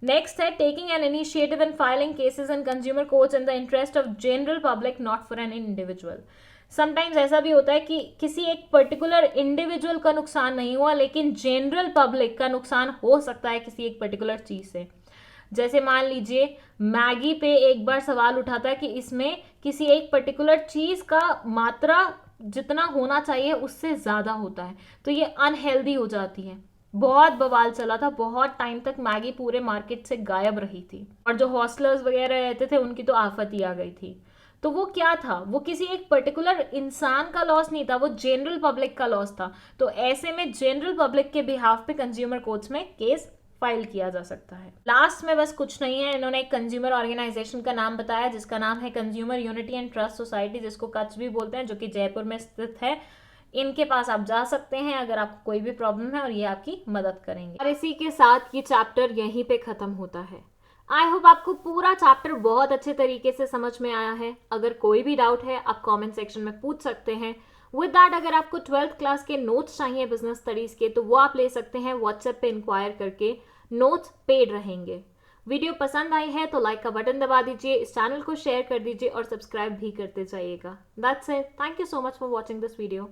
नेक्स्ट है taking an initiative and filing cases in consumer courts in the interest of general public, not for an individual. Sometimes ऐसा भी होता है कि किसी एक पर्टिकुलर इंडिविजुअल का नुकसान नहीं हुआ, लेकिन जनरल पब्लिक का नुकसान हो सकता है किसी एक पर्टिकुलर चीज से। जैसे मान लीजिए मैगी पे एक बार सवाल उठा था कि इसमें किसी एक पर्टिकुलर चीज का मात्रा जितना होना चाहिए उससे ज्यादा होता है, तो ये अनहेल्दी हो जाती है। बहुत बवाल चला था, बहुत टाइम तक मैगी पूरे मार्केट से गायब रही थी और जो हॉस्टलर्स वगैरह रहते थे उनकी तो आफत ही आ गई थी। तो वो क्या था, वो किसी एक पर्टिकुलर इंसान का लॉस नहीं था, वो जनरल पब्लिक का लॉस था। तो ऐसे में जनरल पब्लिक के बिहाफ पे कंज्यूमर कोर्ट्स में केस फाइल किया जा सकता है। लास्ट में बस कुछ नहीं है, इन्होंने एक कंज्यूमर ऑर्गेनाइजेशन का नाम बताया जिसका नाम है consumer unity and trust society, जिसको कच भी बोलते हैं, जो कि जयपुर में स्थित है। इनके पास आप जा सकते हैं अगर आपको कोई भी प्रॉब्लम है और ये आपकी मदद करेंगे। और इसी के साथ ये चैप्टर यहीं पे खत्म होता है। आई होप आपको पूरा चैप्टर बहुत अच्छे तरीके से समझ में आया है। अगर कोई भी डाउट है आप कमेंट सेक्शन में पूछ सकते हैं। विद दैट, अगर आपको 12th क्लास के नोट्स चाहिए बिजनेस स्टडीज के तो वो आप ले सकते हैं व्हाट्सएप पे इंक्वायर करके, नोट्स पेड रहेंगे। वीडियो पसंद आई है तो लाइक का बटन दबा दीजिए, इस चैनल को शेयर कर दीजिए और सब्सक्राइब भी करते जाइएगा। That's it, thank you so much for watching this video.